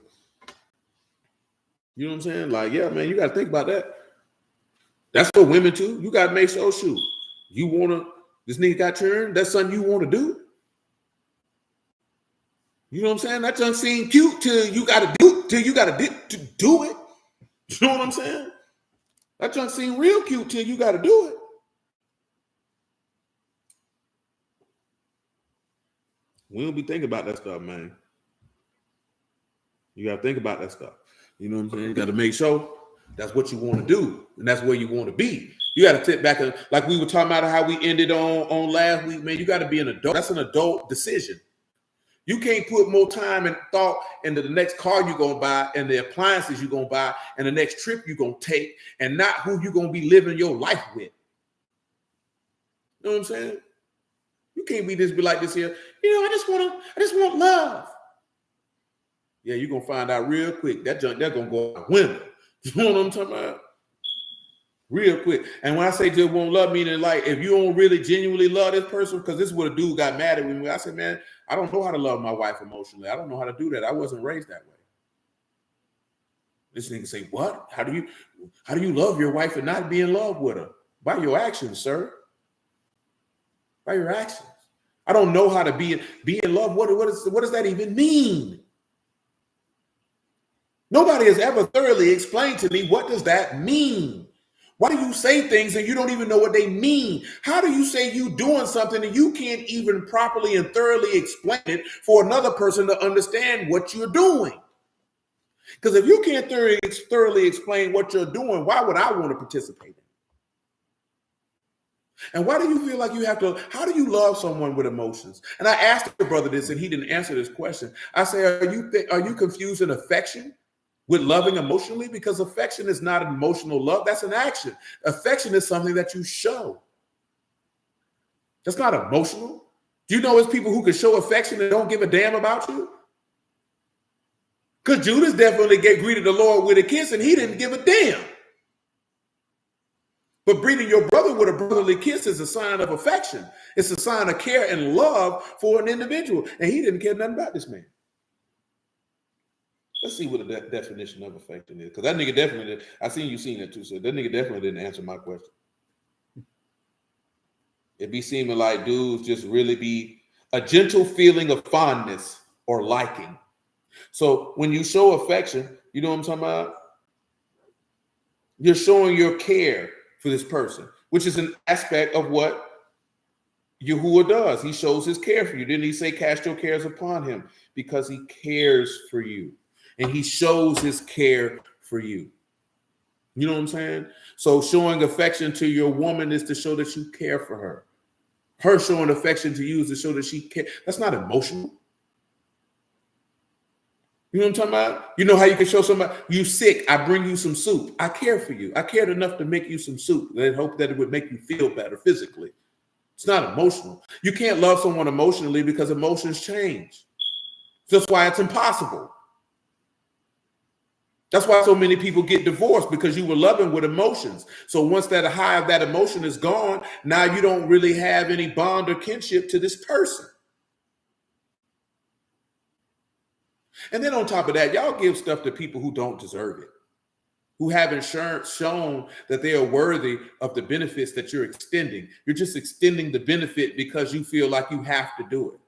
[SPEAKER 1] You know what I'm saying? Like, yeah, man, you got to think about that. That's for women too. You got to make sure, shoot, you want to, this nigga got turned, that's something you want to do. You know what I'm saying? That doesn't seem cute till you got to do it. You know what I'm saying? That doesn't seem real cute till you got to do it. We don't be thinking about that stuff, man. You got to think about that stuff. You know what I'm saying? You got to make sure that's what you want to do, and that's where you want to be. You got to sit back and, like we were talking about how we ended on last week, man. You got to be an adult. That's an adult decision. You can't put more time and thought into the next car you're going to buy and the appliances you're going to buy and the next trip you're going to take and not who you're going to be living your life with. You know what I'm saying? You can't be like this here. You know, I just want love. Yeah, you're going to find out real quick. That junk, that's going to go out the window. You know what I'm talking about? Real quick. And when I say just won't love, meaning like if you don't really genuinely love this person, because this is what a dude got mad at me. I said, man, I don't know how to love my wife emotionally. I don't know how to do that. I wasn't raised that way. This nigga say, what? How do you love your wife and not be in love with her? By your actions, sir. By your actions. I don't know how to be in love. What does that even mean? Nobody has ever thoroughly explained to me, what does that mean? Why do you say things and you don't even know what they mean? How do you say you doing something and you can't even properly and thoroughly explain it for another person to understand what you're doing? Because if you can't thoroughly explain what you're doing, why would I want to participate in it? And why do you feel like you have to, how do you love someone with emotions? And I asked the brother this and he didn't answer this question. I say, are you confusing affection with loving emotionally? Because affection is not an emotional love. That's an action. Affection is something that you show. That's not emotional. Do you know there's people who can show affection and don't give a damn about you? Because Judas definitely greeted the Lord with a kiss and he didn't give a damn. But greeting your brother with a brotherly kiss is a sign of affection. It's a sign of care and love for an individual. And he didn't care nothing about this man. Let's see what the definition of affection is. Because that nigga definitely did. I seen you seen it too, so that nigga definitely didn't answer my question. It be seeming like dudes just really be a gentle feeling of fondness or liking. So when you show affection, you know what I'm talking about? You're showing your care for this person, which is an aspect of what Yahuwah does. He shows his care for you. Didn't he say, cast your cares upon him? Because he cares for you. And he shows his care for you. You know what I'm saying? So showing affection to your woman is to show that you care for her. Her showing affection to you is to show that she cares. That's not emotional. You know what I'm talking about? You know how you can show somebody, you sick, I bring you some soup. I care for you. I cared enough to make you some soup and hope that it would make you feel better physically. It's not emotional. You can't love someone emotionally because emotions change. That's why it's impossible. That's why so many people get divorced, because you were loving with emotions. So once that high of that emotion is gone, now you don't really have any bond or kinship to this person. And then on top of that, y'all give stuff to people who don't deserve it, who haven't shown that they are worthy of the benefits that you're extending. You're just extending the benefit because you feel like you have to do it.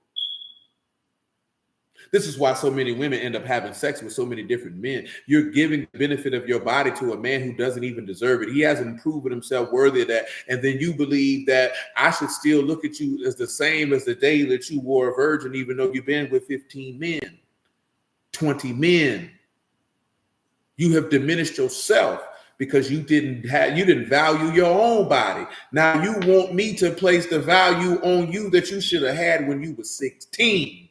[SPEAKER 1] This is why so many women end up having sex with so many different men. You're giving the benefit of your body to a man who doesn't even deserve it. He hasn't proven himself worthy of that. And then you believe that I should still look at you as the same as the day that you were a virgin, even though you've been with 15 men, 20 men. You have diminished yourself because you didn't value your own body. Now you want me to place the value on you that you should have had when you were 16.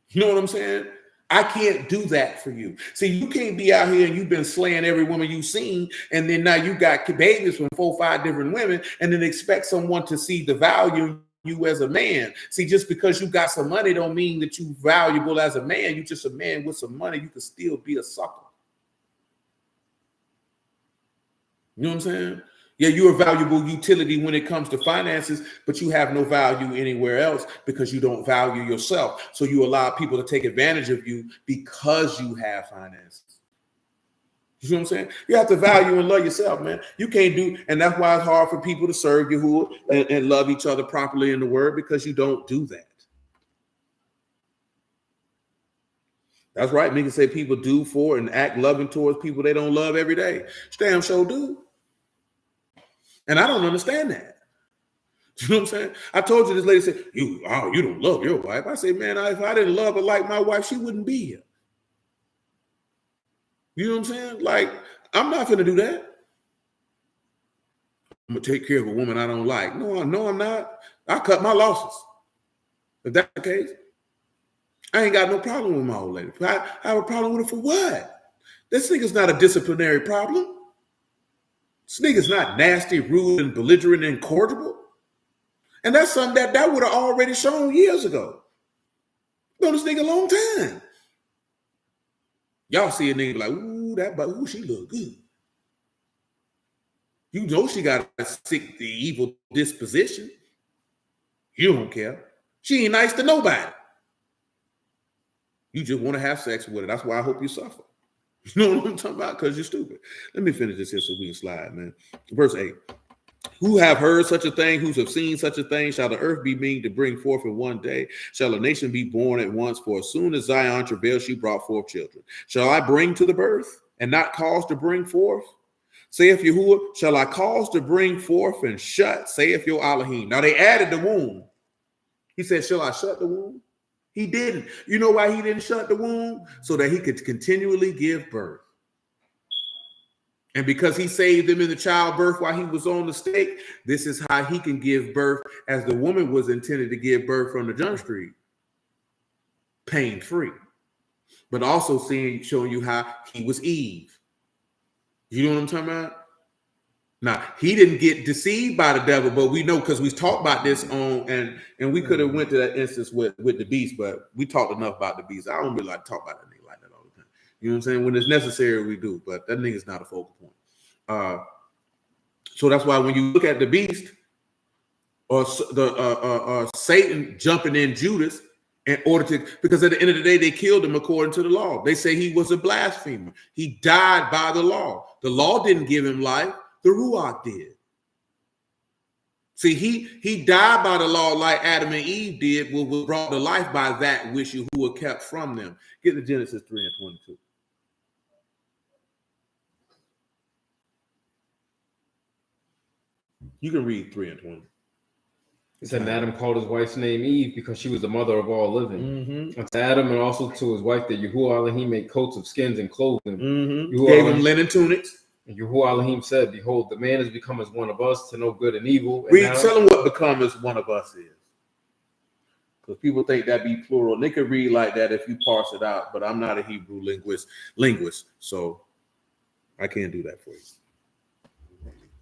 [SPEAKER 1] You know what I'm saying? I can't do that for you. See, you can't be out here and you've been slaying every woman you've seen, and then now you got babies from 4 or 5 different women, and then expect someone to see the value in you as a man. See, just because you got some money don't mean that you're valuable as a man. You're just a man with some money. You can still be a sucker. You know what I'm saying? Yeah, you're a valuable utility when it comes to finances, but you have no value anywhere else because you don't value yourself. So you allow people to take advantage of you because you have finances. You know what I'm saying? You have to value and love yourself, man. You can't do, and that's why it's hard for people to serve Yahuwah and love each other properly in the word, because you don't do that. That's right. Niggas say people do for and act loving towards people they don't love every day. Damn sure do. And I don't understand that. You know what I'm saying? I told you, this lady said, you don't love your wife. I said, man, if I didn't love her like my wife, she wouldn't be here. You know what I'm saying? Like, I'm not going to do that. I'm going to take care of a woman I don't like. No, I'm not. I cut my losses. If that's the case, I ain't got no problem with my old lady. I have a problem with her for what? This nigga's not a disciplinary problem. This nigga's not nasty, rude, and belligerent and incorrigible. And that's something that would have already shown years ago. Known this nigga a long time. Y'all see a nigga like, ooh, she look good. You know she got a sick, the evil disposition. You don't care. She ain't nice to nobody. You just want to have sex with her. That's why I hope you suffer. You know what I'm talking about? Because you're stupid. Let me finish this here so we can slide, man. Verse 8. Who have heard such a thing, who have seen such a thing? Shall the earth be mean to bring forth in one day? Shall a nation be born at once? For as soon as Zion travailed, she brought forth children. Shall I bring to the birth and not cause to bring forth? Saith Yahuwah, shall I cause to bring forth and shut? Saith your Alahym. Now they added the womb. He said, shall I shut the womb? He didn't. You know why he didn't shut the womb? So that he could continually give birth. And because he saved them in the childbirth while he was on the stake, this is how he can give birth as the woman was intended to give birth from the jump street. Pain-free. But also showing you how he was Eve. You know what I'm talking about? Now, he didn't get deceived by the devil, but we know because we talked about this on, and we could have went to that instance with the beast, but we talked enough about the beast. I don't really like to talk about that nigga like that all the time. You know what I'm saying? When it's necessary, we do, but that nigga's not a focal point. So that's why when you look at the beast or the Satan jumping in Judas in order to, because at the end of the day, they killed him according to the law. They say he was a blasphemer. He died by the law. The law didn't give him life. The Ruach did. See, he died by the law like Adam and Eve did, was brought to life by that which you who were kept from them. Get to Genesis 3:22. You can read 3:20.
[SPEAKER 2] It said, and Adam called his wife's name Eve because she was the mother of all living. Mm-hmm. And to Adam and also to his wife that Yahuwah Alahym made coats of skins and clothed them.
[SPEAKER 1] Mm-hmm. Gave him linen tunics.
[SPEAKER 2] And Yahuwah Alahym said, behold, the man has become as one of us to know good and evil.
[SPEAKER 1] And tell him what become as one of us is. Because people think that be plural. They could read like that if you parse it out, but I'm not a Hebrew linguist, so I can't do that for you.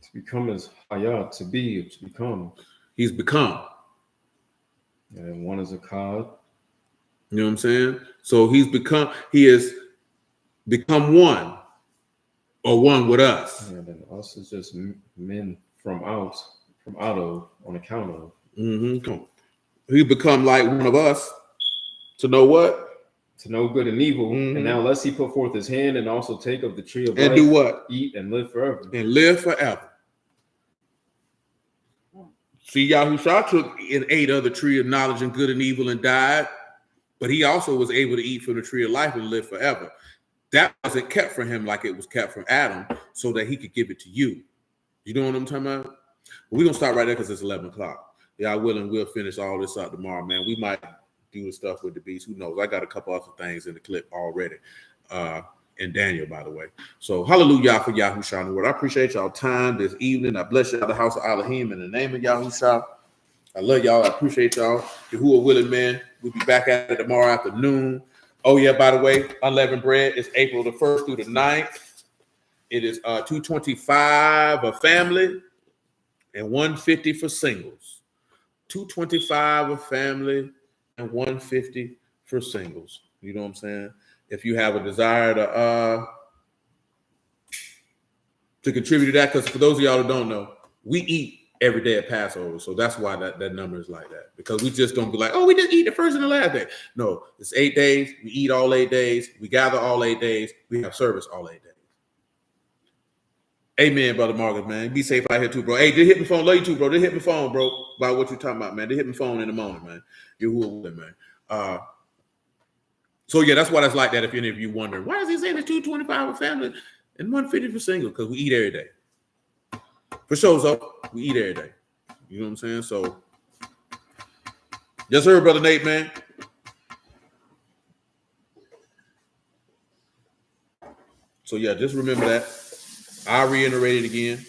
[SPEAKER 2] To become as Hayat, to be, to become.
[SPEAKER 1] He's become.
[SPEAKER 2] And one is a Kad.
[SPEAKER 1] You know what I'm saying? So he has become one. Or one with us.
[SPEAKER 2] And then us is just men from out of, on account of.
[SPEAKER 1] Mm-hmm. He become like one of us to know what?
[SPEAKER 2] To know good and evil. Mm-hmm. And now lest he put forth his hand and also take of the tree of life.
[SPEAKER 1] And do what?
[SPEAKER 2] Eat and live forever.
[SPEAKER 1] And live forever. See, Yahushua took and ate of the tree of knowledge and good and evil and died. But he also was able to eat from the tree of life and live forever. That wasn't kept from him like it was kept from Adam so that he could give it to you. You know what I'm talking about? We're going to start right there because it's 11 o'clock. Yeah, we'll finish all this up tomorrow, man. We might do the stuff with the beast. Who knows? I got a couple other things in the clip already. And Daniel, by the way. So hallelujah for Yahushua. Lord, I appreciate y'all time this evening. I bless you out the house of Alahym in the name of Yahushua. I love y'all. I appreciate y'all. Who are willing, man. We'll be back at it tomorrow afternoon. Oh, yeah, by the way, Unleavened Bread is April the 1st through the 9th. It is $225 a family and $150 for singles. $225 a family and $150 for singles. You know what I'm saying? If you have a desire to contribute to that, because for those of y'all who don't know, we eat every day at Passover. So that's why that number is like that. Because we just don't be like, oh, we just eat the first and the last day. No, it's 8 days. We eat all 8 days. We gather all 8 days. We have service all 8 days. Amen, Brother Marcus, man. Be safe out here too, bro. Hey, just hit my phone. Love you too, bro. Just hit my phone, bro, about what you're talking about, man. Just hit my phone in the morning, man. You're who are willing, man. So, yeah, that's why that's like that if any of you wondering. Why is he saying it's $225 a family and $150 for single? Because we eat every day. For sure, so we eat every day. You know what I'm saying? So, yes, sir, Brother Nate, man. So, yeah, just remember that. I'll reiterate it again.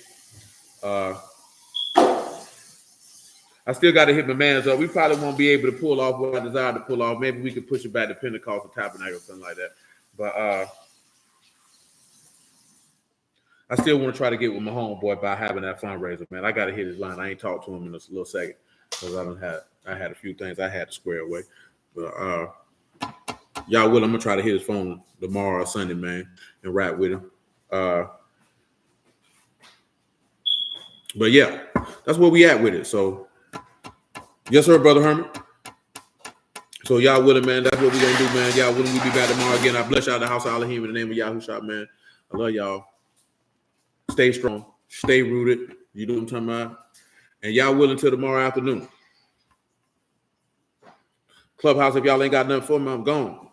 [SPEAKER 1] I still got to hit my mans up. We probably won't be able to pull off what I desire to pull off. Maybe we could push it back to Pentecost or Tabernacle or something like that. But I still want to try to get with my homeboy by having that fundraiser, man. I got to hit his line. I ain't talked to him in a little second because I had a few things I had to square away. But Y'all will. I'm gonna try to hit his phone tomorrow or Sunday, man, and rap with him. But yeah, that's where we at with it. So, yes, sir, brother Herman. So y'all with it, man. That's what we gonna do, man. Y'all willing, we be back tomorrow again. I bless y'all in the house of Alahym in the name of Yahushua, man. I love y'all. Stay strong, stay rooted. You know what I'm talking about? And y'all willing till tomorrow afternoon. Clubhouse, if y'all ain't got nothing for me, I'm gone.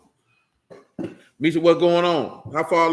[SPEAKER 1] Misha, what's going on? How far